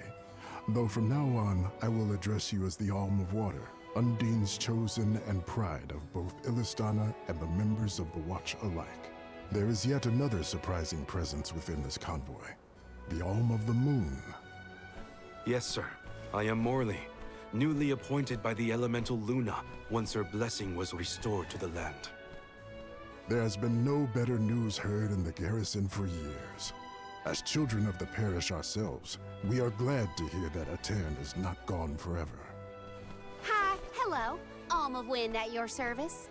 though from now on I will address you as the Alm of Water, Undine's chosen and pride of both Illistana and the members of the Watch alike. There is yet another surprising presence within this convoy, the Alm of the Moon. Yes, sir. I am Morley, newly appointed by the elemental Luna once her blessing was restored to the land. There has been no better news heard in the garrison for years. As children of the parish ourselves, we are glad to hear that Aetern is not gone forever. Hi, hello. Alm of Wind at your service.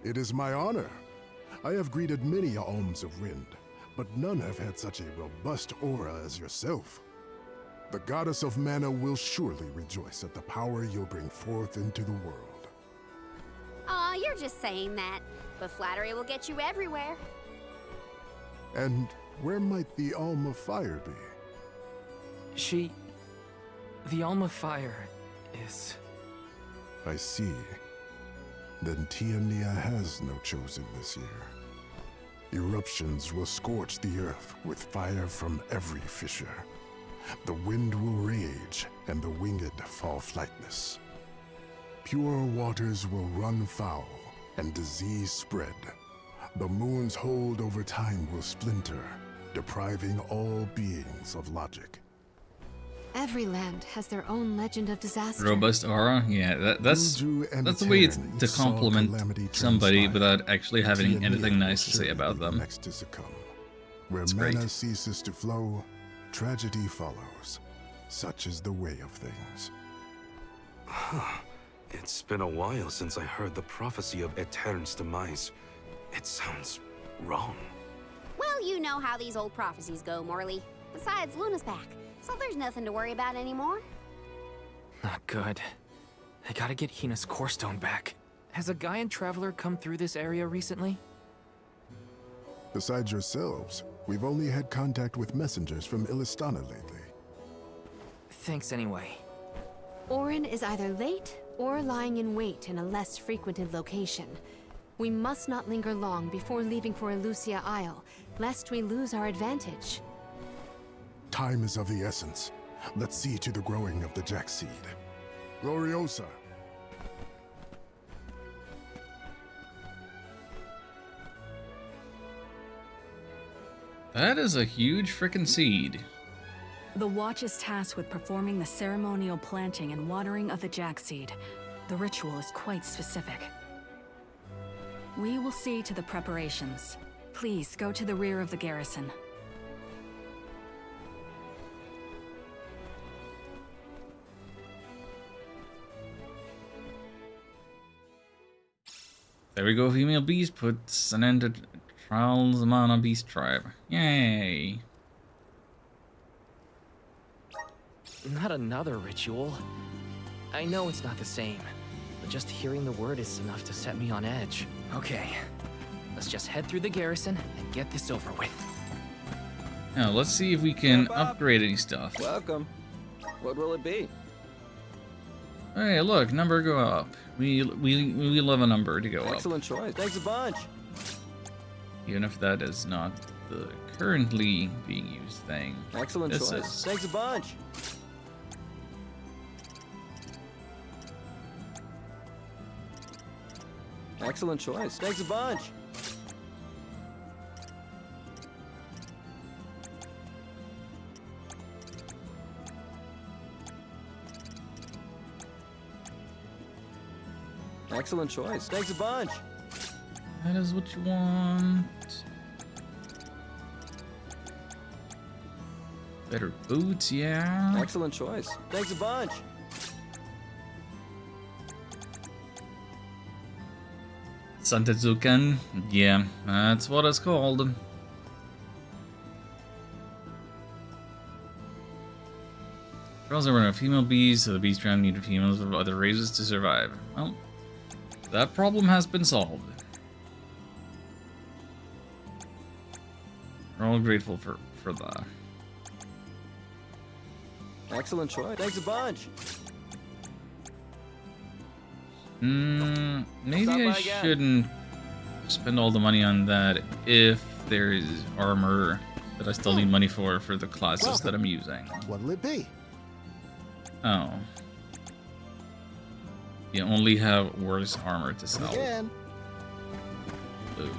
It is my honor. I have greeted many Alms of Wind, but none have had such a robust aura as yourself. The goddess of mana will surely rejoice at the power you'll bring forth into the world. Aw, you're just saying that, but flattery will get you everywhere. And where might the Alm of Fire be? The Alm of Fire is... I see. Then Tiania has no chosen this year. Eruptions will scorch the earth with fire from every fissure. The wind will rage, and the winged fall flightless. Pure waters will run foul, and disease spread. The moon's hold over time will splinter, depriving all beings of logic. Every land has their own legend of disaster. Robust aura? Yeah, that's the way to compliment somebody without actually having anything nice to say about them. Next to succumb. Where mana ceases to flow, tragedy follows. Such is the way of things. It's been a while since I heard the prophecy of Aetern's demise. It sounds wrong. Well, you know how these old prophecies go, Morley. Besides, Luna's back, so there's nothing to worry about anymore. Not good. I gotta get Hina's core stone back. Has a Gaian traveler come through this area recently? Besides yourselves, we've only had contact with messengers from Illistana lately. Thanks anyway. Orin is either late or lying in wait in a less frequented location. We must not linger long before leaving for Elusia Isle, lest we lose our advantage. Time is of the essence. Let's see to the growing of the Jack seed. Gloriosa! That is a huge frickin' seed. The Watch is tasked with performing the ceremonial planting and watering of the Jack seed. The ritual is quite specific. We will see to the preparations. Please go to the rear of the garrison. There we go, female beast puts an end to trials among a beast tribe. Yay! Not another ritual. I know it's not the same, but just hearing the word is enough to set me on edge. Okay, let's just head through the garrison and get this over with. Now, let's see if we can upgrade any stuff. Welcome. What will it be? Hey, look, number go up. We love a number to go up. Excellent choice. Thanks a bunch. Even if that is not the currently being used thing. Excellent This choice. is. Thanks a bunch. Excellent choice. Thanks a bunch. Excellent choice. Thanks a bunch. That is what you want. Better boots, yeah. Excellent choice. Thanks a bunch. Santetsuken, yeah, that's what it's called. Girls are female bees, so the beast tribe needed females of other races to survive. Well, that problem has been solved. We're all grateful for that. Excellent choice. Thanks a bunch. Maybe Stop I by again. shouldn't spend all the money on that if there is armor that I still need money for the classes that I'm using. What'll it be? Oh. You only have worse armor to sell. Again. Ooh.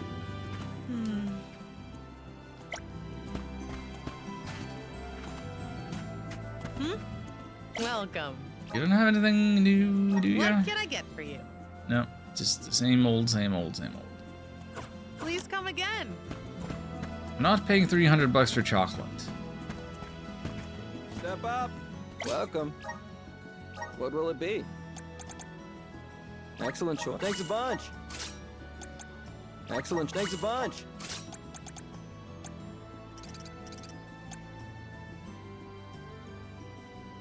Welcome. You don't have anything new, do ya? What can I get for you? No, just the same old, same old, same old. Please come again. I'm not paying $300 for chocolate. Step up. Welcome. What will it be? Excellent choice. Thanks a bunch. Excellent. Thanks a bunch.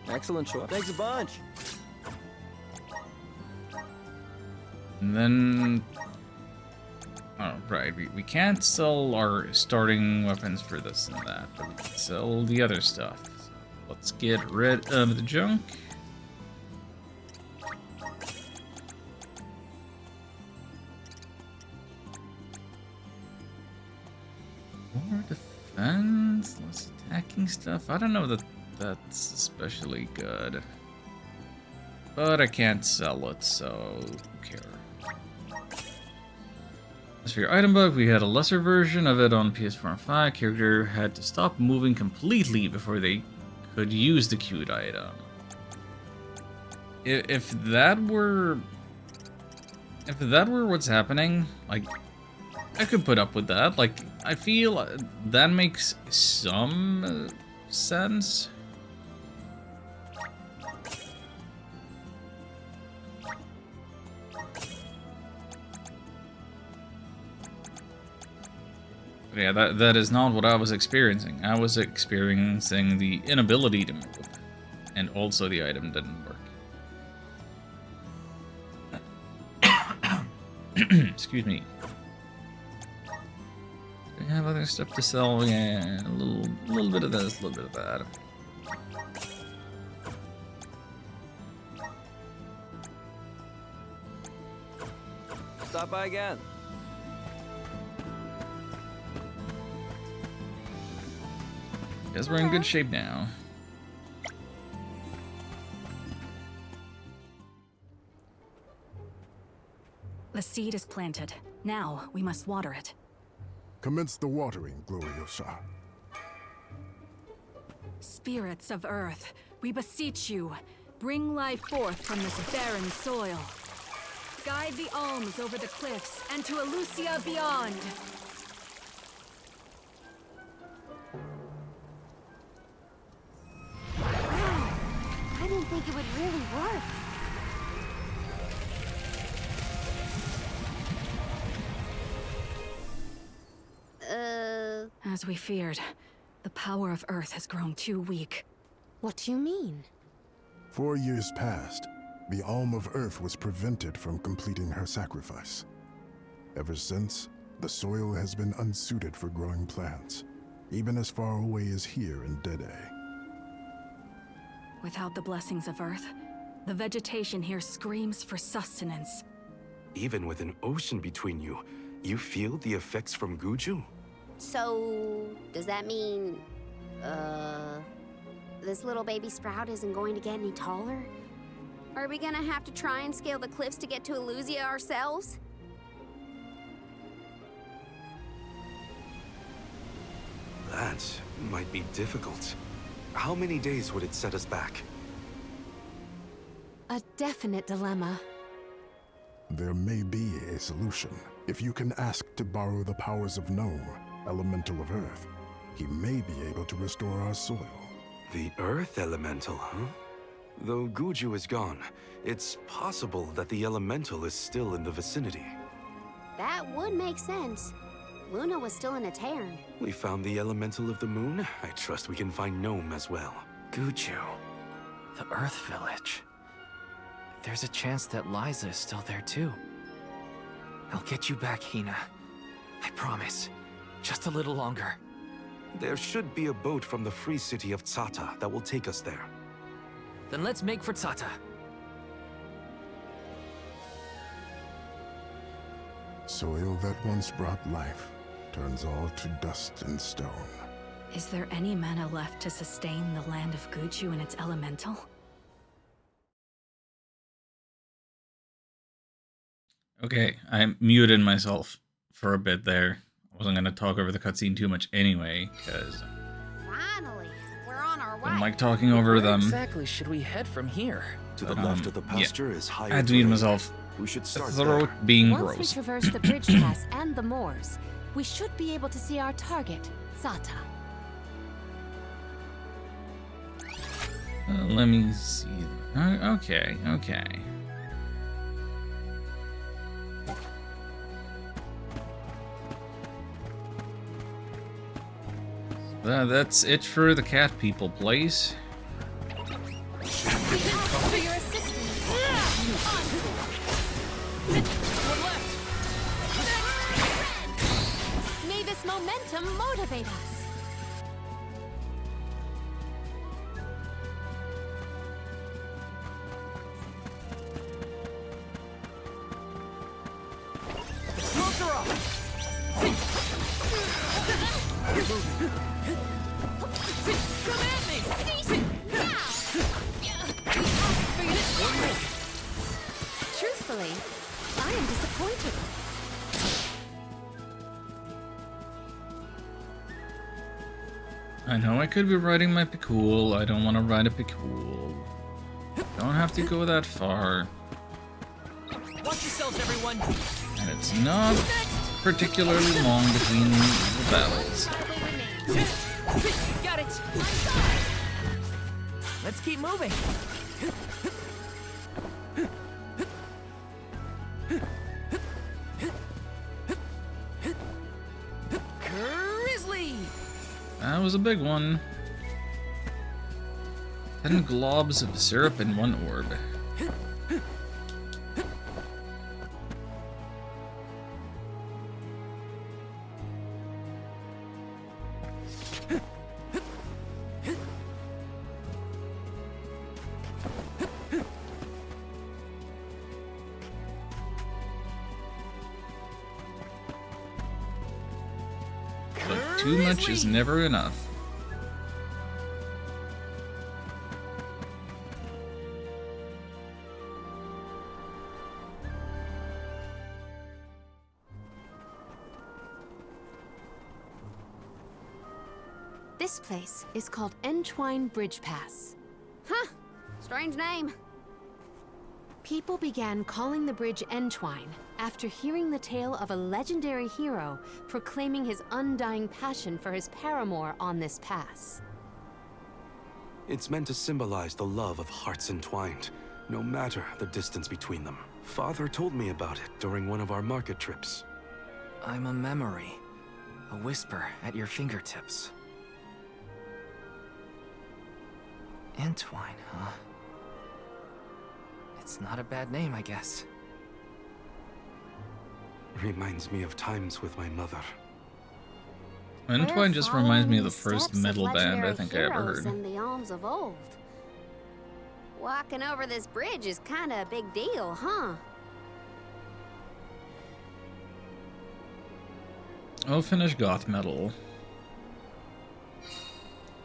Excellent choice. Thanks a bunch. And then... Oh, right, we can't sell our starting weapons for this and that, but we can sell the other stuff. So let's get rid of the junk. More defense, less attacking stuff. I don't know that that's especially good. But I can't sell it, so who cares? As for your item book, we had a lesser version of it on PS4 and 5. Character had to stop moving completely before they could use the queued item. If that were what's happening, like, I could put up with that. Like, I feel that makes some sense. But yeah, that is not what I was experiencing. I was experiencing the inability to move. And also the item didn't work. Excuse me. Do we have other stuff to sell? Yeah, a little bit of this, a little bit of that. Stop by again. Guess we're in good shape now. The seed is planted. Now, we must water it. Commence the watering, Gloriosa. Spirits of Earth, we beseech you, bring life forth from this barren soil. Guide the alms over the cliffs and to Elusia beyond. Wow, I didn't think it would really work. As we feared, the power of Earth has grown too weak. What do you mean? 4 years passed. The Alm of Earth was prevented from completing her sacrifice. Ever since, the soil has been unsuited for growing plants, even as far away as here in Dede. Without the blessings of Earth, the vegetation here screams for sustenance. Even with an ocean between you, you feel the effects from Guju? So, does that mean, this little baby sprout isn't going to get any taller? Are we gonna have to try and scale the cliffs to get to Elusia ourselves? That might be difficult. How many days would it set us back? A definite dilemma. There may be a solution. If you can ask to borrow the powers of Gnome, Elemental of Earth, he may be able to restore our soil. The Earth Elemental, huh? Though Guju is gone, it's possible that the Elemental is still in the vicinity. That would make sense. Luna was still in a Terran. We found the Elemental of the Moon. I trust we can find Gnome as well. Guju. The Earth Village. There's a chance that Liza is still there too. I'll get you back, Hina. I promise. Just a little longer. There should be a boat from the free city of Tsata that will take us there. Then let's make for Tsata. Soil that once brought life turns all to dust and stone. Is there any mana left to sustain the land of Guju and its elemental? Okay, I muted myself for a bit there. I wasn't going to talk over the cutscene too much anyway, because Finally, we're on our I don't way. like talking over Where them. exactly should we head from here? To the left of the pasture is I higher had to mute terrain. myself. We should start Throat there. being Once gross. we traverse the bridge pass and the moors, we should be able to see our target, Tsata. Let me see. Okay. That's it for the cat people place. For your assistance. May this momentum motivate us. Truthfully, I am disappointed. I know I could be riding my Pikul. I don't want to ride a Pikul. Don't have to go that far. Watch yourselves, everyone. And it's not particularly long between the battles. Got it. Let's keep moving. Grizzly! That was a big one. 10 globs of syrup in one orb. But too much is never enough. This place is called Entwine Bridge Pass. Huh. Strange name. People began calling the bridge Entwine after hearing the tale of a legendary hero proclaiming his undying passion for his paramour on this pass. It's meant to symbolize the love of hearts entwined, no matter the distance between them. Father told me about it during one of our market trips. I'm a memory. A whisper at your fingertips. Entwine, huh? It's not a bad name, I guess. Reminds me of times with my mother. Entwine just reminds me of the first metal band I think I ever heard. In the Alms of old. Walking over this bridge is kind of a big deal, huh? Oh, Finnish goth metal.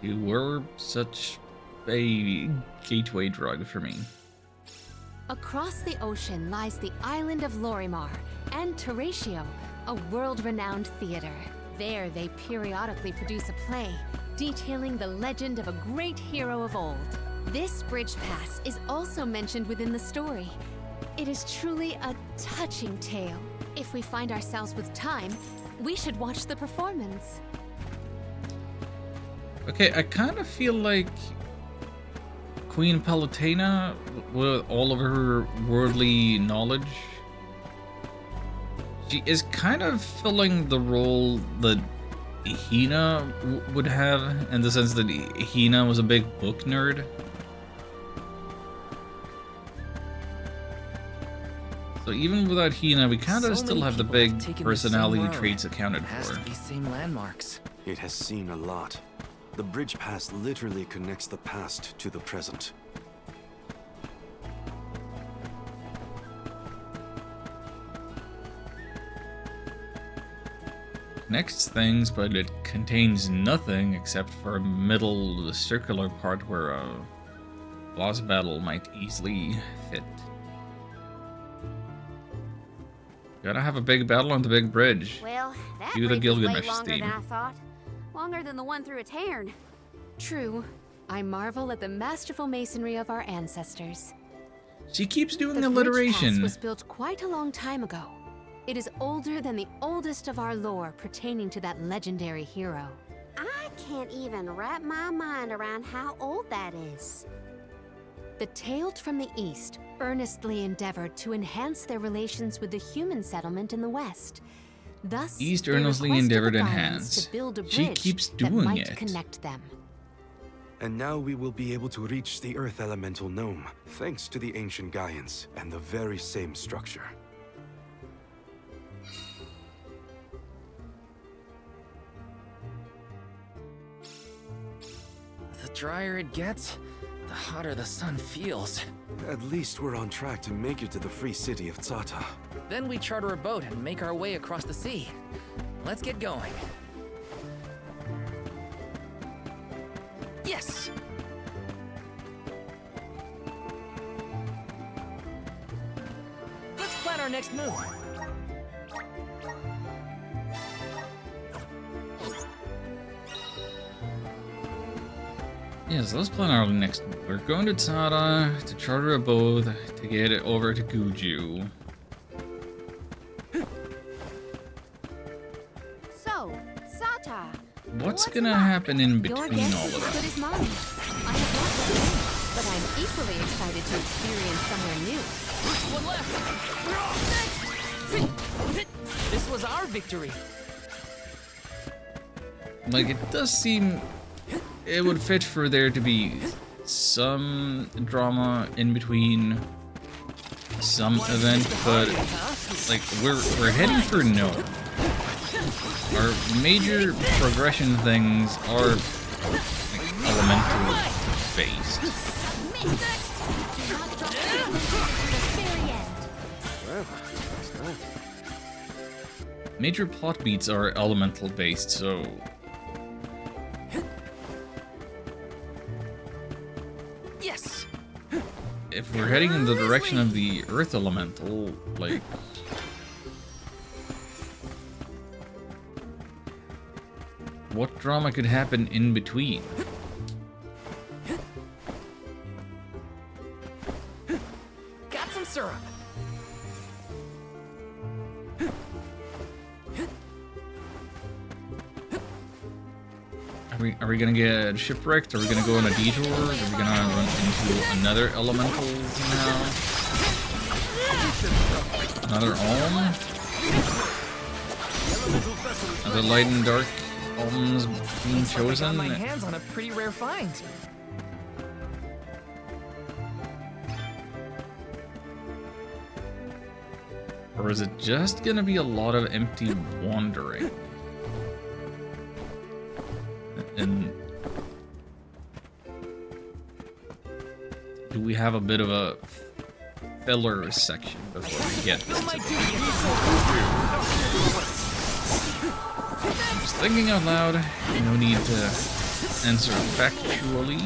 You were such a gateway drug for me. Across the ocean lies the island of Lorimar and Teratio, a world-renowned theater. There they periodically produce a play detailing the legend of a great hero of old. This bridge pass is also mentioned within the story. It is truly a touching tale. If we find ourselves with time, we should watch the performance. Okay, I kind of feel like Queen Palutena, with all of her worldly knowledge, she is kind of filling the role that Hina would have, in the sense that Hina was a big book nerd. So even without Hina, we kind of still have the big personality traits accounted for. These same landmarks. It has seen a lot. The bridge pass literally connects the past to the present. Connects things, but it contains nothing except for a middle circular part where a boss battle might easily fit. Gotta have a big battle on the big bridge. Well, that Do the bridge is way Gilgamesh longer theme. than I thought. Longer than the one through Aetern. True. I marvel at the masterful masonry of our ancestors. She keeps doing The bridge pass alliteration. was built quite a long time ago. It is older than the oldest of our lore pertaining to that legendary hero. I can't even wrap my mind around how old that is. The Tailed from the East earnestly endeavored to enhance their relations with the human settlement in the West. Thus, East they earnestly requested endeavored the to Gaians enhance. to build a She bridge keeps that doing might it. connect them. And now we will be able to reach the Earth Elemental Gnome, thanks to the ancient Gaians and the very same structure. The drier it gets, the hotter the sun feels. At least we're on track to make it to the free city of Zata. Then we charter a boat and make our way across the sea. Let's get going. Yes! Let's plan our next move. Yes, let's plan our next move. We're going to Tada to charter a boat to get it over to Guju. So, Zata. what's gonna happen in Your between guess all is of as good that? as mine. I have not yet been, but I'm equally excited to experience somewhere new. One left. This was our victory. Like, it does seem it would fit for there to be some drama in between some event, but like we're heading for no. Our major progression things are like elemental based. Major plot beats are elemental based, so Yes. if we're heading in the direction of the Earth Elemental, like... what drama could happen in between? Got some syrup. Are we gonna get shipwrecked? Are we gonna go on a detour? Are we gonna run into another elemental now? Another Olm? Another light and dark Olms being Looks like I got chosen? my hands on a pretty rare find. Or is it just gonna be a lot of empty wandering? And do we have a bit of a filler section before we get this? Just thinking out loud, no need to answer factually.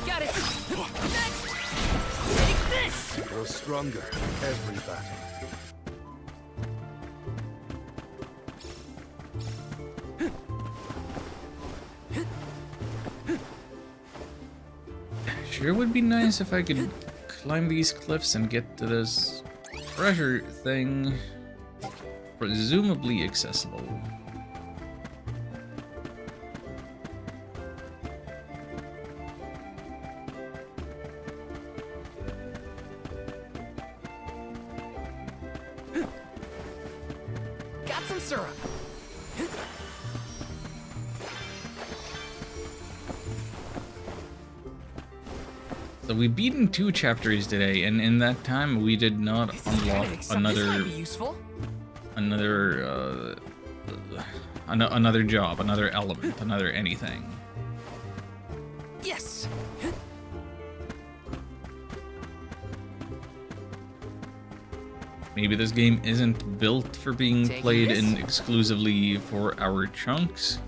Got it. Take this. Grow stronger every battle. Sure would be nice if I could climb these cliffs and get to this treasure thing. Presumably accessible. Got some syrup. So we've beaten 2 chapters today, and in that time we did not unlock another job, another element, another anything. Yes. Maybe this game isn't built for being Taking played this? in exclusively 4-hour chunks.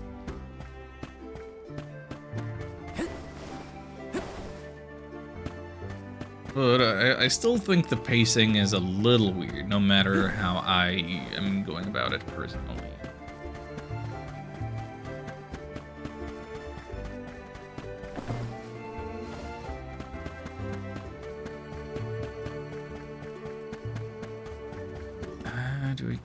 But I still think the pacing is a little weird, no matter how I am going about it personally. Do we...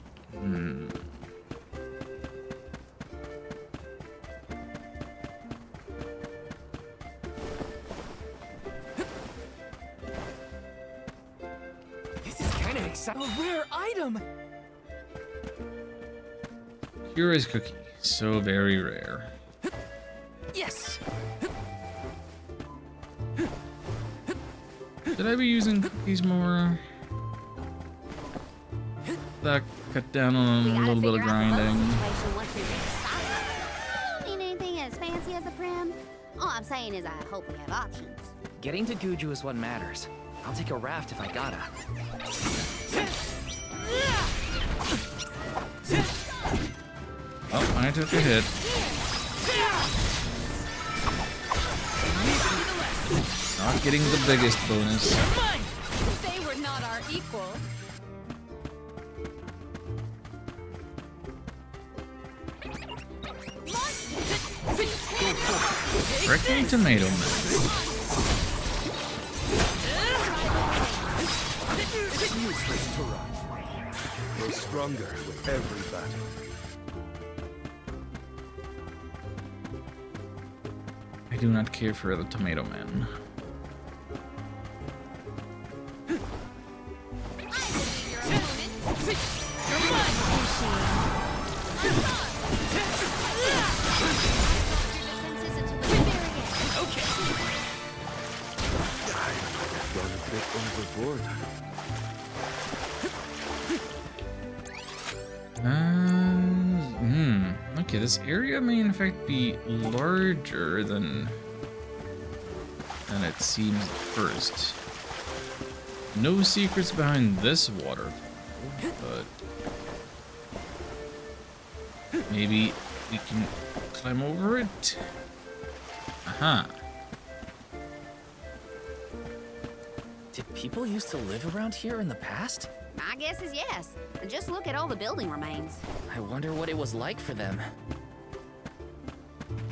This is kind of exciting. A rare item. Curious cookie, so very rare. Yes. Should I be using cookies more? That cut down on a little bit of grinding. I don't need anything as fancy as a prim. All I'm saying is I hope we have options. Getting to Guju is what matters. I'll take a raft if I gotta. Oh, I took a hit. Not getting the biggest bonus. They were not our equal. Freaking tomato man. Useless to rush. Grow stronger with every battle. do not care for the Tomato Man. Gone a bit overboard. Okay, this area may in fact be larger than it seems at first. No secrets behind this waterfall, but maybe we can climb over it. Aha. Did people used to live around here in the past? My guess is yes. And just look at all the building remains. I wonder what it was like for them.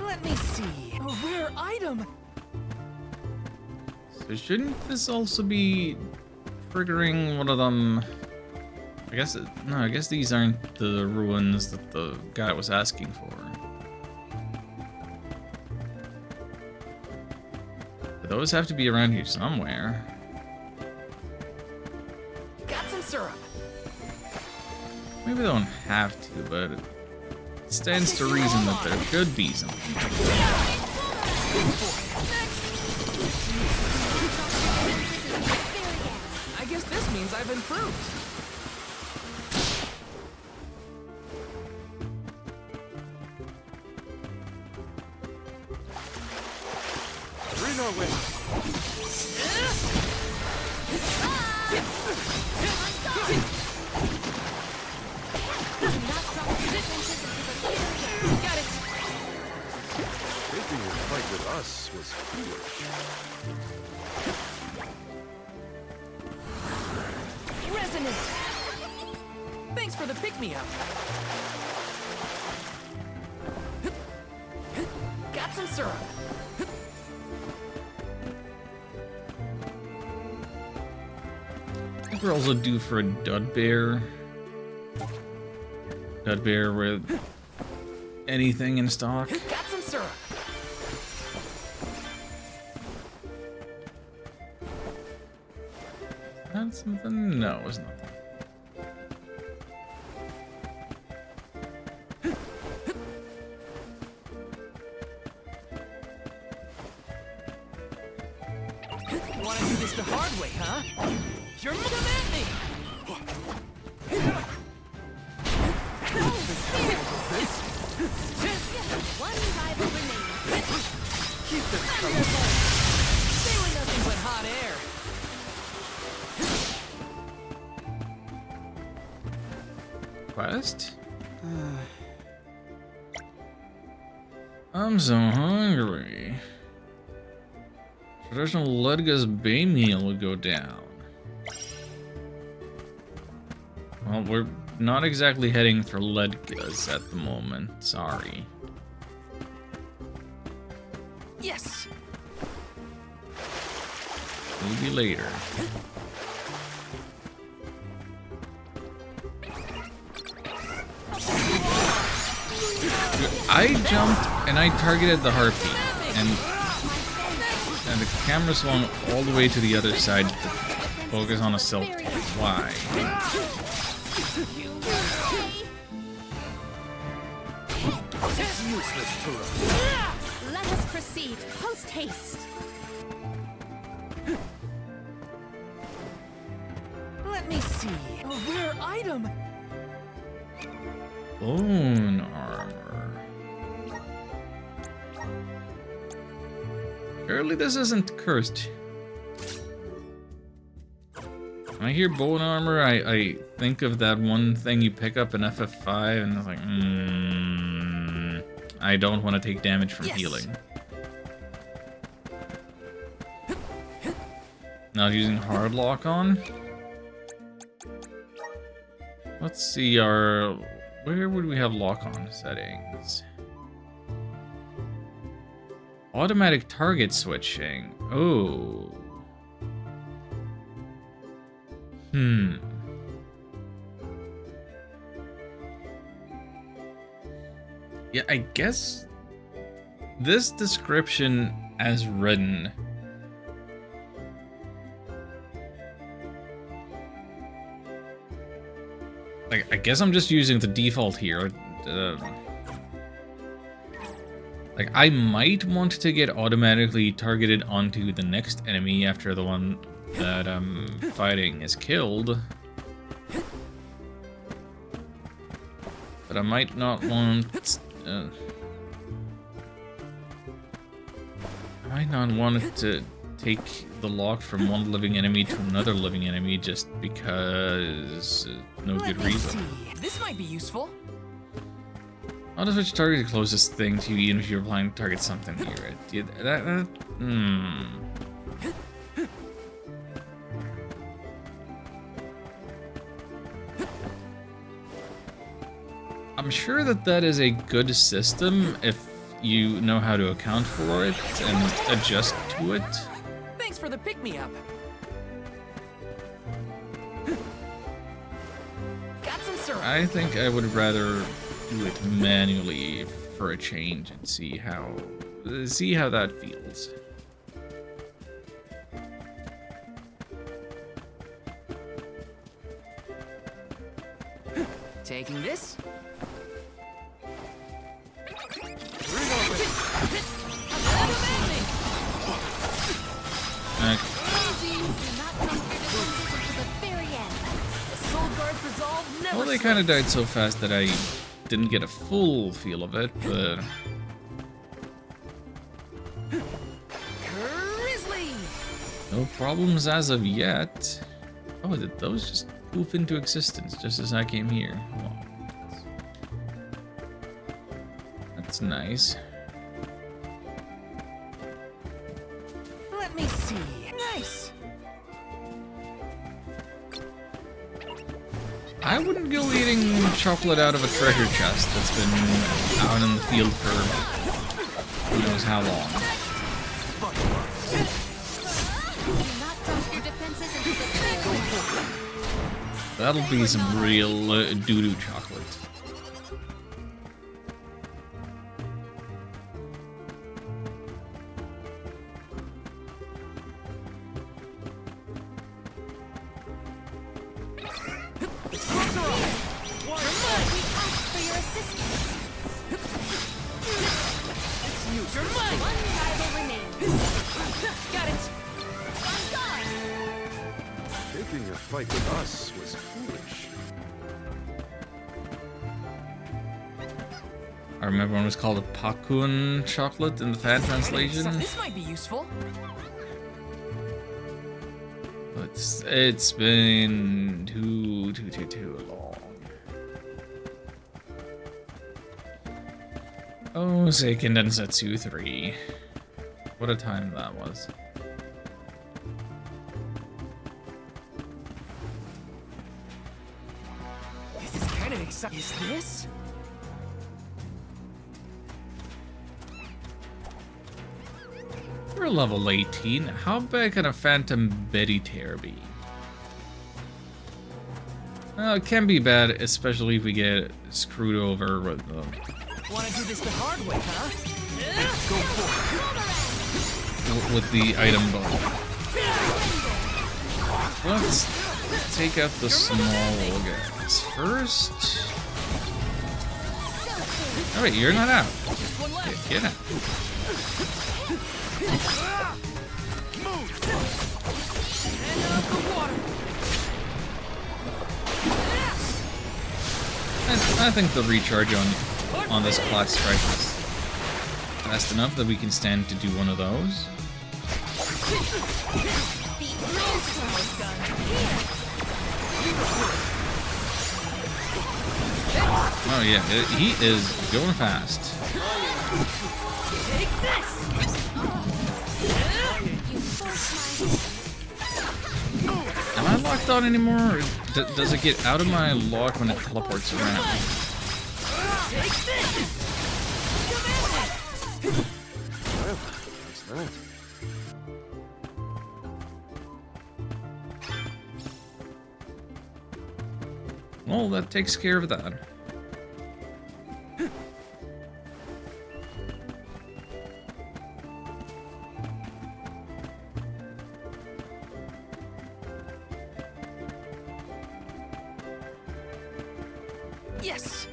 Let me see. A rare item. So shouldn't this also be triggering one of them? I guess no. I guess these aren't the ruins that the guy was asking for. But those have to be around here somewhere. Got some syrup. Maybe they don't have to, but it stands to reason that there should be something. I guess this means I've improved. Bring our way. Got it. Thinking your fight with us was foolish. Resonant. Thanks for the pick-me-up. Got some syrup. I think we're also due for a Dudbear. Dudbear with anything in stock. Got some syrup. That's something? No, it's nothing. Want to do this the hard way, huh? You're coming at me. One rival remains. Keep them coming. They were nothing but hot air. Quest? I'm so hungry. Traditional Ledga's Bay meal would go down. Well, we're not exactly heading for Ledga's at the moment. Sorry. Yes. Maybe later. I jumped and I targeted the harpy, and the camera swung all the way to the other side to focus on a self. Why? Useless Tura. Let us proceed, post haste. Let me see. A rare item. Bone armor. Surely this isn't cursed. When I hear bone armor, I think of that one thing you pick up in FF5, and it's like, I don't want to take damage from healing. Not using hard lock on. Let's see our... Where would we have lock on settings? Automatic target switching. Oh. Yeah, I guess this description as written. Like, I guess I'm just using the default here. Like, I might want to get automatically targeted onto the next enemy after the one that I'm fighting is killed. But I might not want... I might not want it to take the lock from one living enemy to another living enemy just because no good reason. This might be useful. Auto switch target the closest thing to you, even if you're planning to target something here. I'm sure that that is a good system if you know how to account for it and adjust to it. Thanks for the pick-me-up. Got some syrup. I think I would rather do it manually for a change and see how that feels. Taking this. Well, they kind of died so fast that I didn't get a full feel of it, but... no problems as of yet. Oh, did those just poof into existence just as I came here? Well, that's nice. Let me see. Nice. I wouldn't go eating chocolate out of a treasure chest that's been out in the field for who knows how long. That'll be some real doo-doo chocolate. Taking a fight with us was foolish. I remember when it was called a Pakun chocolate in the fan translation. This might be useful. But it's been too long. Oh, Seiken Densetsu 3. What a time that was. This is kind of exciting. Is this? We're level 18. How bad can a Phantom Betty Tear be? It can be bad, especially if we get screwed over with Want to do this the hard way, huh? Go for it. With the item bug. Let's take out the small guys first. Oh wait, you're not out. Get out. I think the recharge on this class strike is fast enough that we can stand to do one of those. Oh yeah, he is going fast. Take this. Am I locked on anymore? Or does it get out of my lock when it teleports around? Well, that's that. Well, that takes care of that. Yes!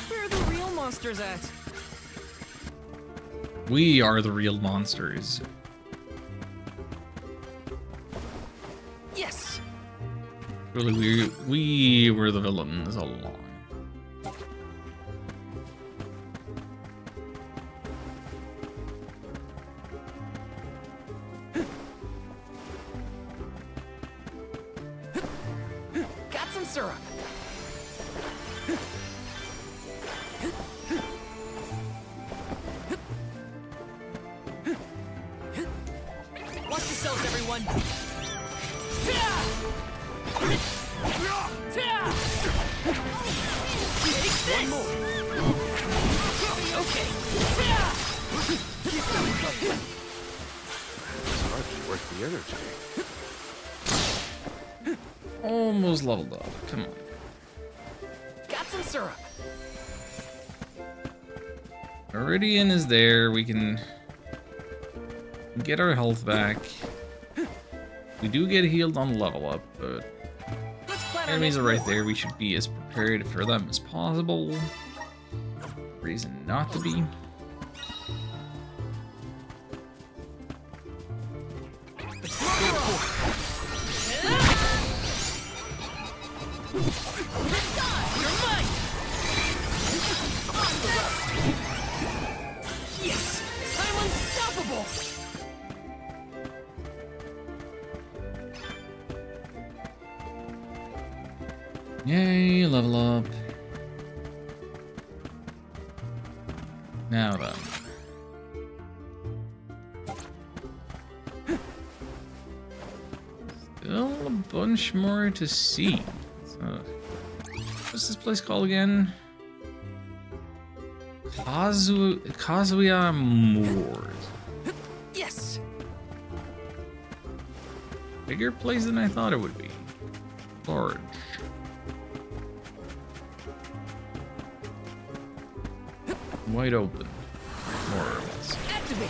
Where are the real monsters at? We are the real monsters. Yes! Really, we were the villains all along. Got some syrup. Watch yourselves, everyone. One more. Okay. It's hardly worth the energy. Almost leveled up. Come on. Got some syrup. Meridian is there. We can get our health back. We do get healed on level up, but enemies are right there. We should be as prepared for them as possible. Reason not to be. Yes! I'm unstoppable! Yay, level up. Now then. Still a bunch more to see. So, what's this place called again? Kazuya Moors. Yes! Bigger place than I thought it would be. Large. Wide open. More or less. Activate!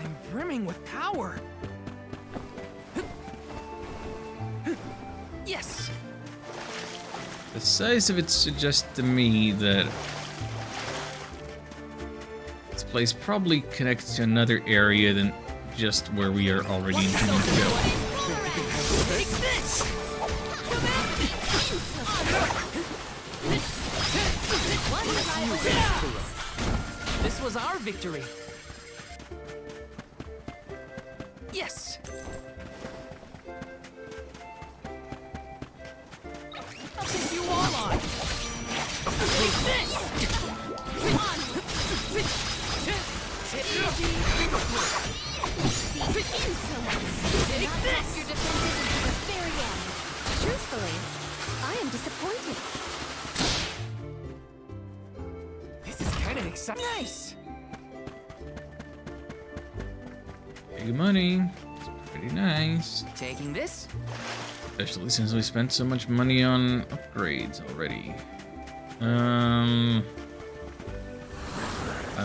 I'm brimming with power. Yes! The size of it suggests to me that this place probably connects to another area than just where we are already intending to go. Take this! This was our victory. Yes! I'll take you all on! Take this! Take this! Your defenses until the very end. Truthfully, I am disappointed. This is kind of exciting. Nice! Big money. It's pretty nice. Taking this? Especially since we spent so much money on upgrades already. I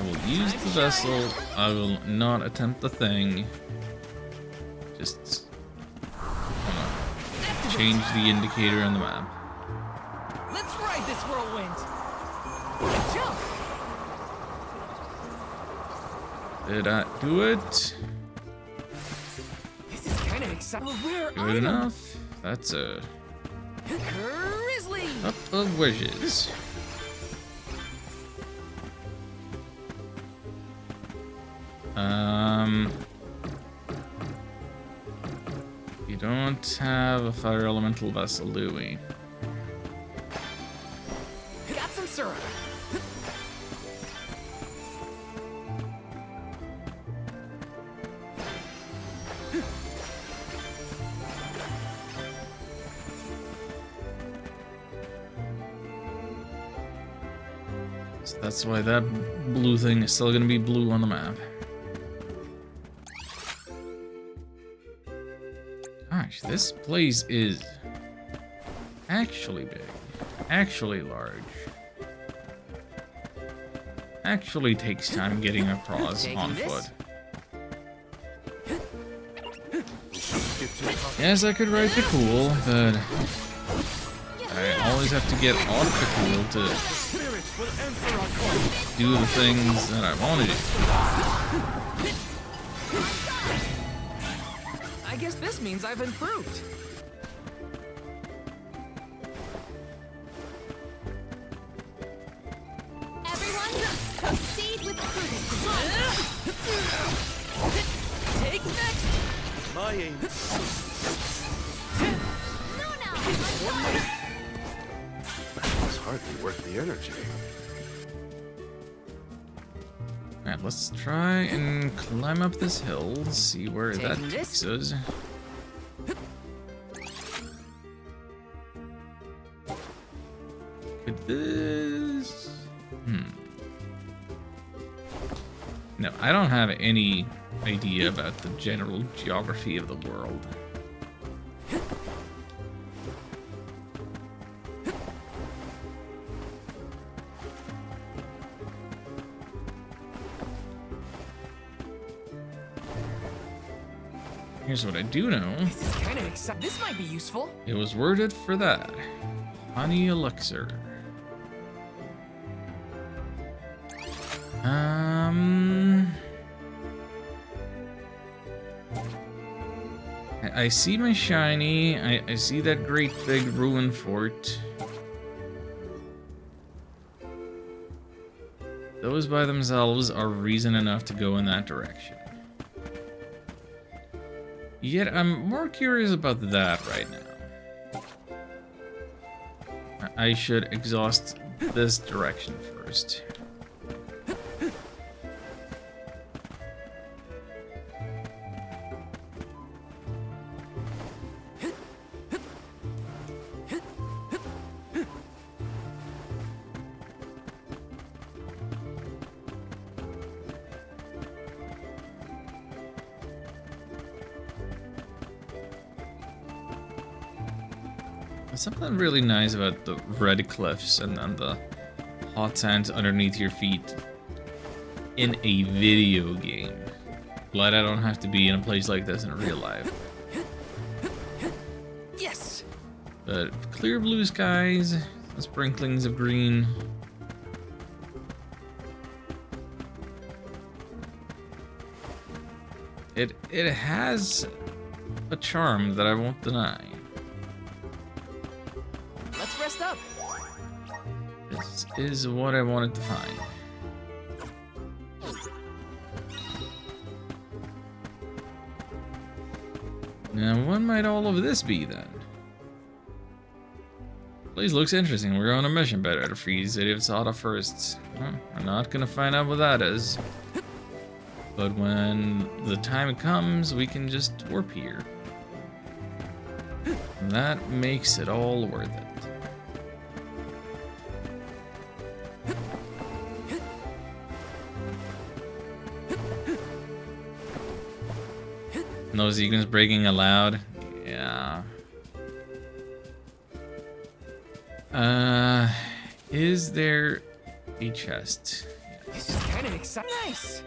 will use the vessel. I will not attempt the thing. Just change the indicator on the map. Let's ride this whirlwind! Jump! Did I do it? This is kind of exciting. Good enough. That's a Grizzly! up of wishes. We don't have a fire elemental vessel, do we? Got some syrup. So that's why that blue thing is still gonna be blue on the map. Gosh, this place is actually big. actually large. Actually takes time getting across on foot. Yes, I could ride the cool, but I always have to get off the cool to do the things that I want to do. I guess this means I've improved. Everyone, proceed with prudence. Take next. My aim. It's hardly worth the energy. Alright, let's try and climb up this hill, see where that takes us. Could this... No, I don't have any idea about the general geography of the world. Here's what I do know. This is kind of exciting. This might be useful. It was worded for that. Honey elixir. I see my shiny. I see that great big ruined fort. Those by themselves are reason enough to go in that direction. Yet I'm more curious about that right now. I should exhaust this direction first. Something really nice about the red cliffs and then the hot sands underneath your feet in a video game. Glad I don't have to be in a place like this in real life. Yes. But clear blue skies, sprinklings of green. It has a charm that I won't deny. Let's rest up. This is what I wanted to find. Now, what might all of this be then? Place looks interesting. We're on a mission. Better to free City of Sada first. Well, we're not gonna find out what that is. But when the time comes, we can just warp here. And that makes it all worth it. No sequence breaking allowed. Yeah. Is there a chest? This is kind of exciting. Nice.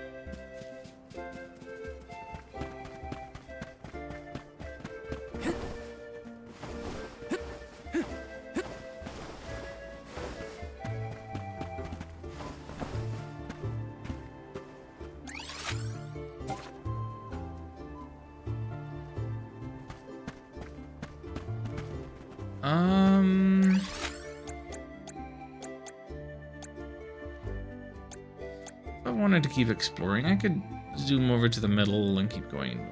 If I wanted to keep exploring, I could zoom over to the middle and keep going north.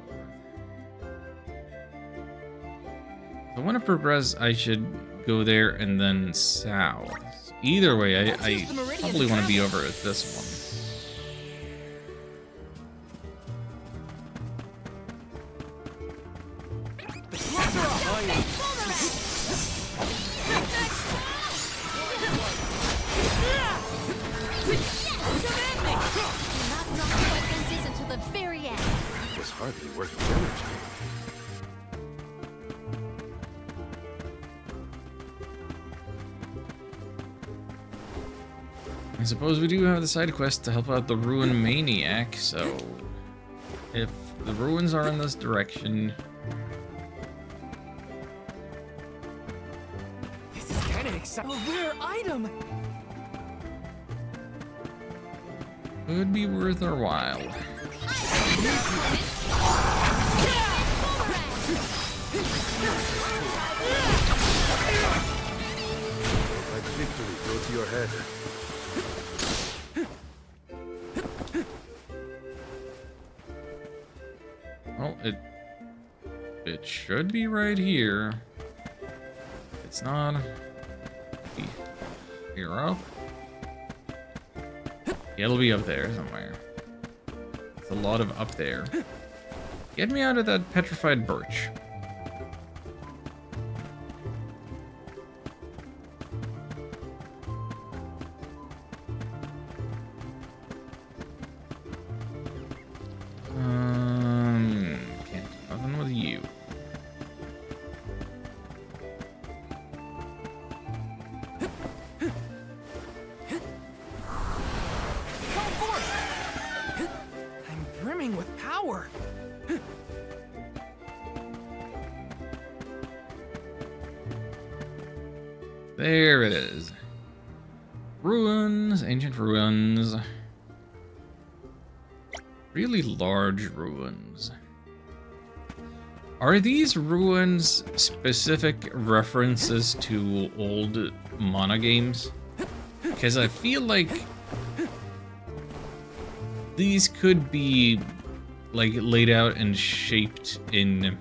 If I want to progress, I should go there and then south. Either way, I probably want to be over at this one. Hardly worth the energy. I suppose we do have the side quest to help out the Ruin Maniac, so if the ruins are in this direction... This is kind of exciting. A rare item! Could be worth our while. Let victory go to your head. Well, it should be right here. It's not. Here up. Yeah, it'll be up there somewhere. It's a lot of up there. Get me out of that petrified birch. Can't do nothing with you. I'm brimming with power. There it is. Ruins, ancient ruins. Really large ruins. Are these ruins specific references to old Mana games? Because I feel like these could be like laid out and shaped in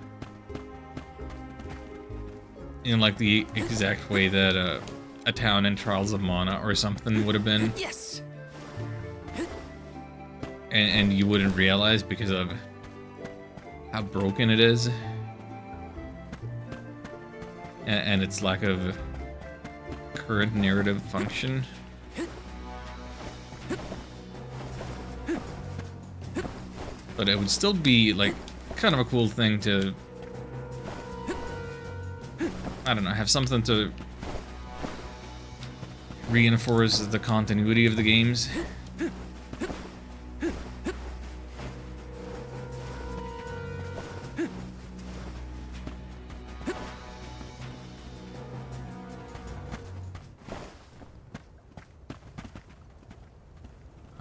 like the exact way that a town in Trials of Mana or something would have been. Yes. And you wouldn't realize because of how broken it is and its lack of current narrative function. But it would still be like kind of a cool thing to, I don't know, have something to reinforce the continuity of the games.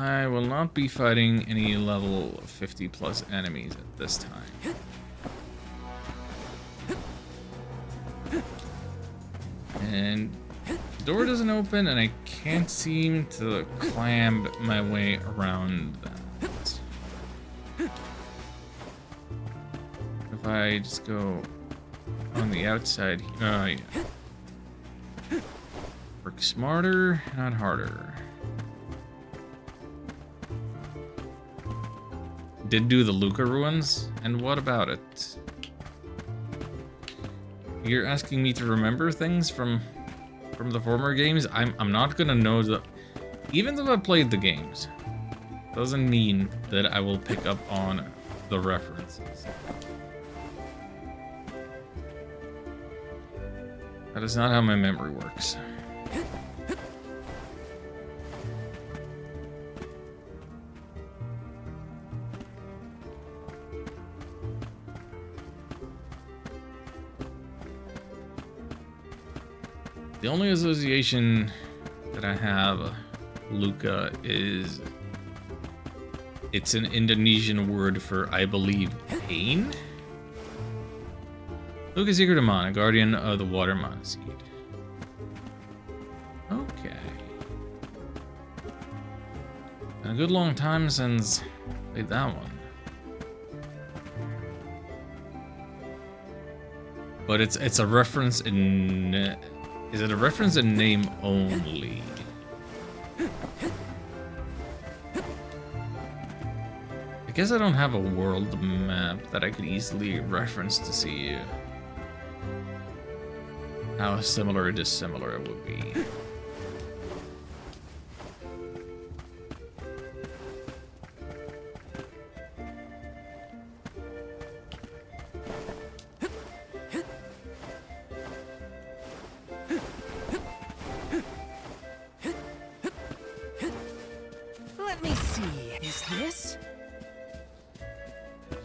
I will not be fighting any level 50 plus enemies at this time. And the door doesn't open and I can't seem to climb my way around that. If I just go on the outside, yeah. Work smarter, not harder. Did do the Luca ruins, and what about it? You're asking me to remember things from the former games? I'm not gonna know the, even though I played the games, doesn't mean that I will pick up on the references. That is not how my memory works. The only association that I have, Luca, is it's an Indonesian word for, I believe, pain? Luca Secret of Mana, Guardian of the Water Mana Seed. Okay. Been a good long time since I played that one. But it's a reference in... Is it a reference in name only? I guess I don't have a world map that I could easily reference to see how similar or dissimilar it would be.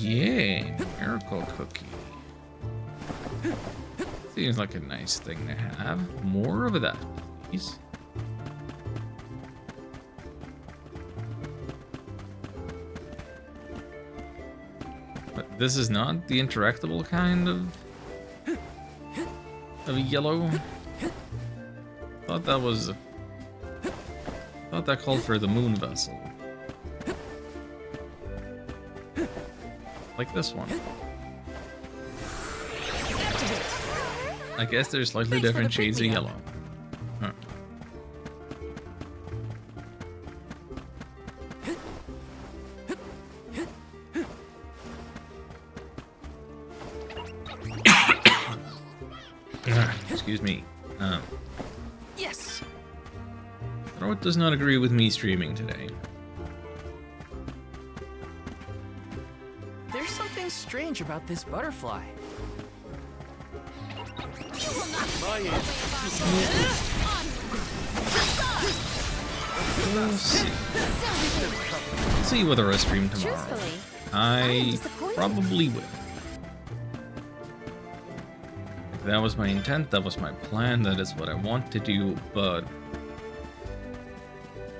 Yeah, miracle cookie. Seems like a nice thing to have. More of that, please. But this is not the interactable kind of yellow. Thought that called for the moon vessel. Like this one. I guess there's slightly different shades of yellow. Huh. Excuse me. Yes. Throat does not agree with me streaming today. There's something strange about this butterfly. We'll see. See whether I stream tomorrow. Truthfully, I probably will. If that was my intent, that was my plan, that is what I want to do, but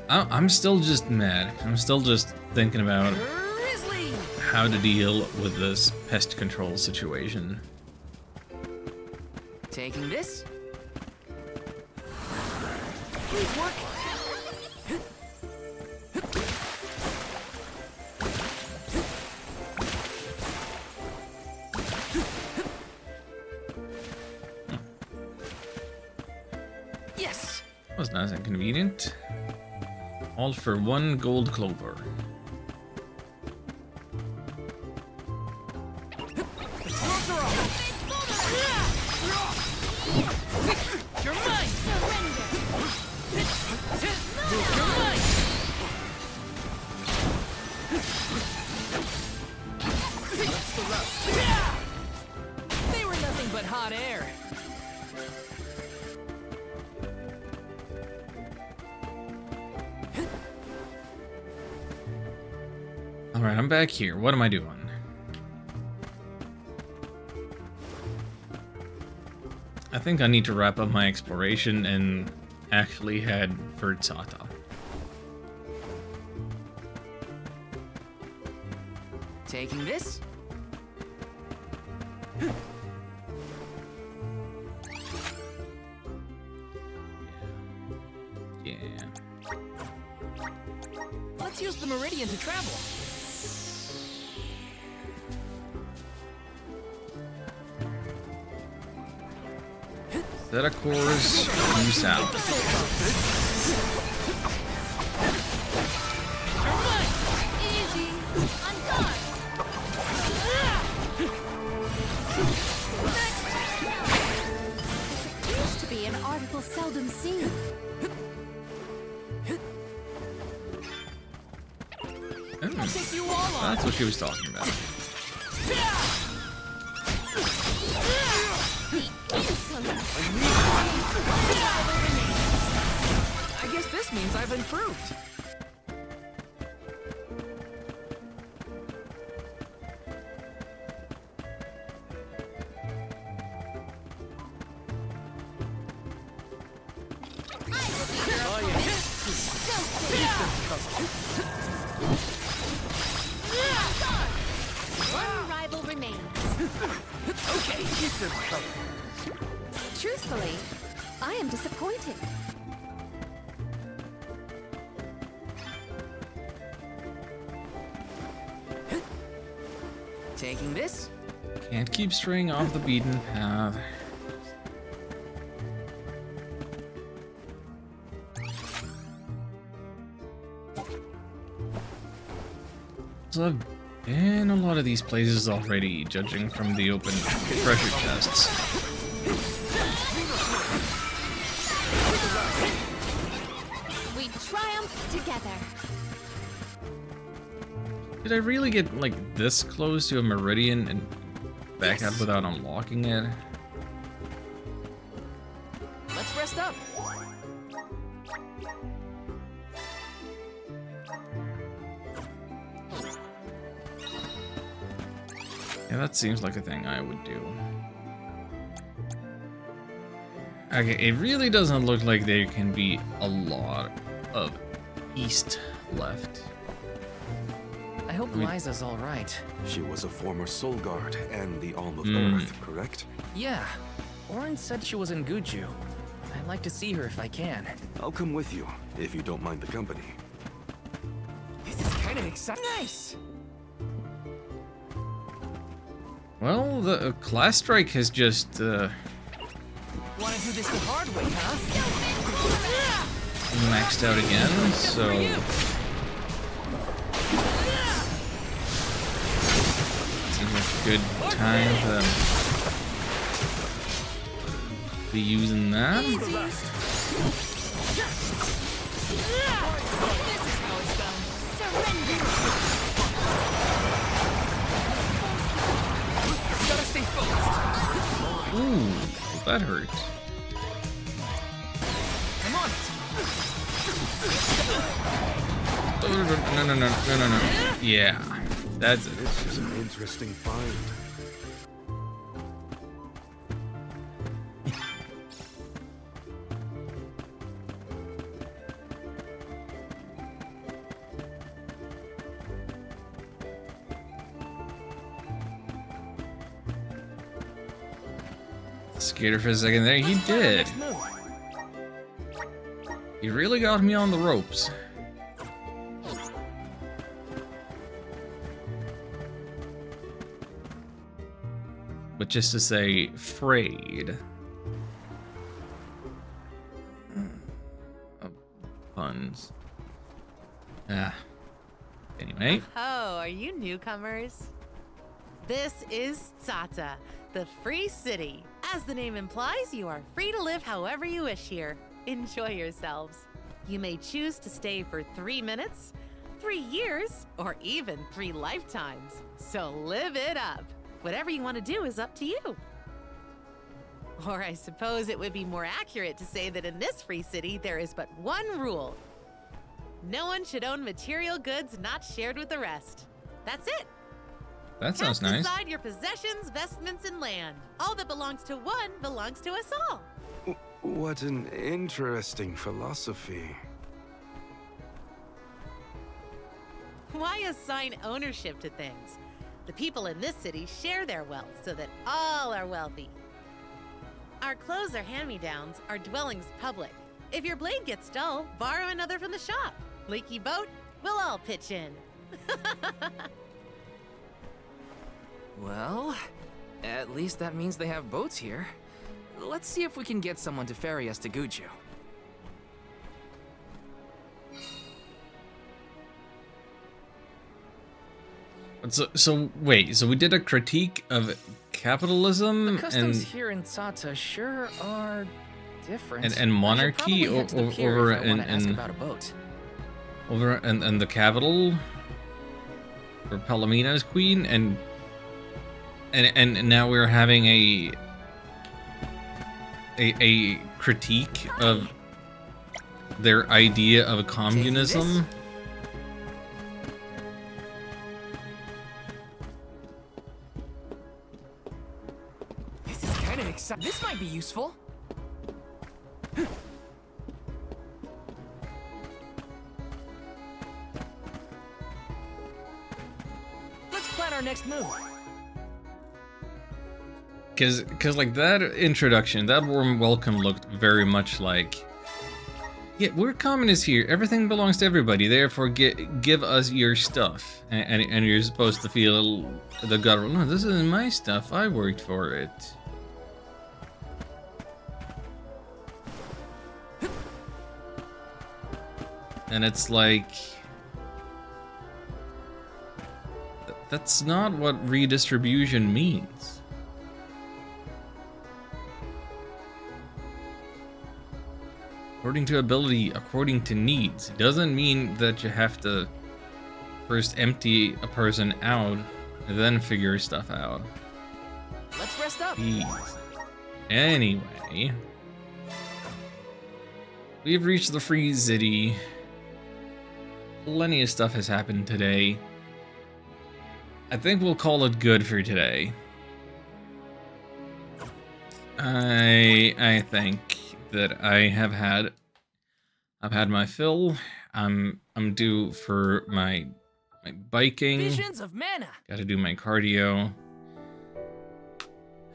I'm still just mad. I'm still just thinking about how to deal with this pest control situation. Taking this. Please work. Yes. That was nice and convenient. All for 1 gold clover. You're mine! Surrender! You're mine! They were nothing but hot air. Alright, I'm back here. What am I doing? I think I need to wrap up my exploration and actually head for Tzata. Taking this. Yeah. Let's use the meridian to travel. Set a course due south. Easy. I'm done. This appears to be an article seldom seen. I'll take you all on. That's what she was talking about. I guess this means I've improved. One rival remains. Okay, Truthfully, I am disappointed. taking this. Can't keep straying off the beaten path. So I've been a lot of these places already, judging from the open treasure chests. We triumph together. Did I really get, like, this close to a meridian and back out without unlocking it? Let's rest up. Yeah, that seems like a thing I would do. Okay, it really doesn't look like there can be a lot of east left. I hope Liza's all right. She was a former soul guard and the Alm of Hmm. Earth, correct? Yeah, Orin said she was in Guju. I'd like to see her if I can. I'll come with you, if you don't mind the company. This is kind of exciting. Nice! Well, the class strike has just Wanna do this the hard way, huh? maxed out again, so seems like a good time to be using that. Gotta stay focused. Ooh, that hurt. I'm on No. Yeah, that's it. This is an interesting find. Scared for a second there. He did. He really got me on the ropes. But just to say, frayed. Puns. Anyway. Oh, are you newcomers? This is Tsata, the free city. As the name implies, you are free to live however you wish here. Enjoy yourselves. You may choose to stay for 3 minutes, 3 years, or even 3 lifetimes. So live it up. Whatever you want to do is up to you. Or I suppose it would be more accurate to say that in this free city, there is but one rule. No one should own material goods not shared with the rest. That's it. That sounds Cast nice. aside your possessions, vestments, and land. All that belongs to one belongs to us all. What an interesting philosophy. Why assign ownership to things? The people in this city share their wealth so that all are wealthy. Our clothes are hand-me-downs, our dwellings public. If your blade gets dull, borrow another from the shop. Leaky boat, we'll all pitch in. Well, at least that means they have boats here. Let's see if we can get someone to ferry us to Guju. So wait, so we did a critique of capitalism The customs and here in Tsata sure are different. and monarchy I should probably head to the pier over if I wanna ask in about a boat. over and the capital for Palomina's queen and now we're having a critique of their idea of communism. This is kind of exciting. This might be useful. Let's plan our next move. Cause like that introduction, that warm welcome looked very much like, yeah, we're communists here. Everything belongs to everybody. Therefore, give us your stuff, and you're supposed to feel the government. No, this isn't my stuff. I worked for it. And it's like, that's not what redistribution means. According to ability, according to needs. It doesn't mean that you have to first empty a person out and then figure stuff out. Let's rest up. Jeez. Anyway, we've reached the free city. Plenty of stuff has happened today. I think we'll call it good for today. I think that I've had my fill. I'm due for my biking. Visions of mana. Gotta do my cardio.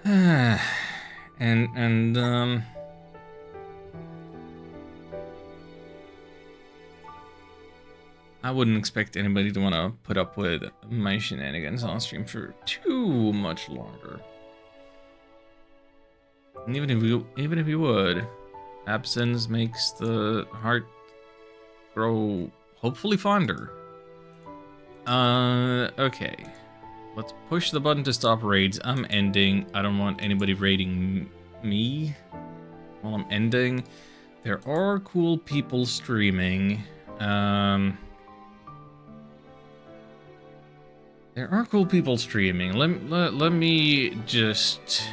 and I wouldn't expect anybody to want to put up with my shenanigans on stream for too much longer. And even if you would, absence makes the heart grow hopefully fonder. Okay. Let's push the button to stop raids. I'm ending. I don't want anybody raiding me while I'm ending. There are cool people streaming. There are cool people streaming. Let me just...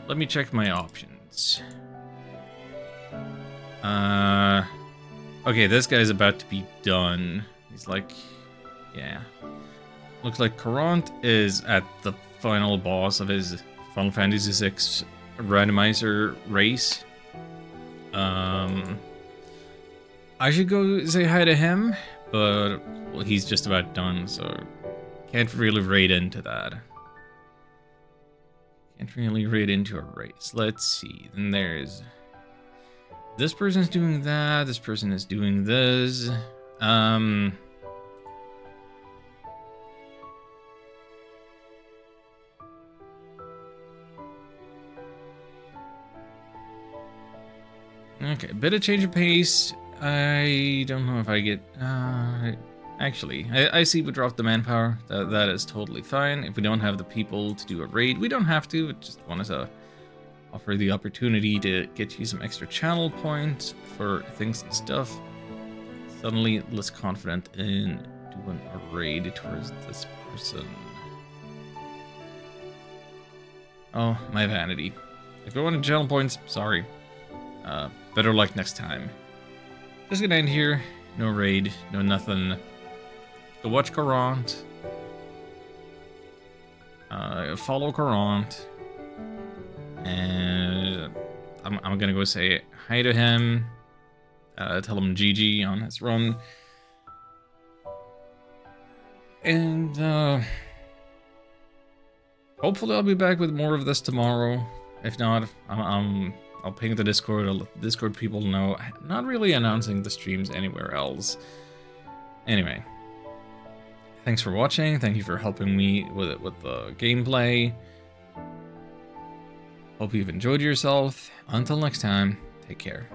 Let me check my options. Okay, this guy's about to be done. He's like... Yeah. Looks like Courant is at the final boss of his Final Fantasy VI randomizer race. I should go say hi to him, but well, he's just about done, so can't really raid into that. Can't really raid into a race. Let's see. Then there's this person's doing that. This person is doing this. Okay, bit of change of pace. I don't know if I get... actually, I see we dropped the manpower. That is totally fine. If we don't have the people to do a raid, we don't have to. I just wanted to offer the opportunity to get you some extra channel points for things and stuff. Suddenly less confident in doing a raid towards this person. Oh, my vanity. If you wanted channel points, sorry. Better luck next time. Just gonna end here. No raid, no nothing. Go watch Courant. Follow Courant. And I'm gonna go say hi to him. Tell him GG on his run. And hopefully I'll be back with more of this tomorrow. If not, I'll ping the Discord. I'll let the Discord people know. I'm not really announcing the streams anywhere else. Anyway, thanks for watching. Thank you for helping me with the gameplay. Hope you've enjoyed yourself. Until next time, take care.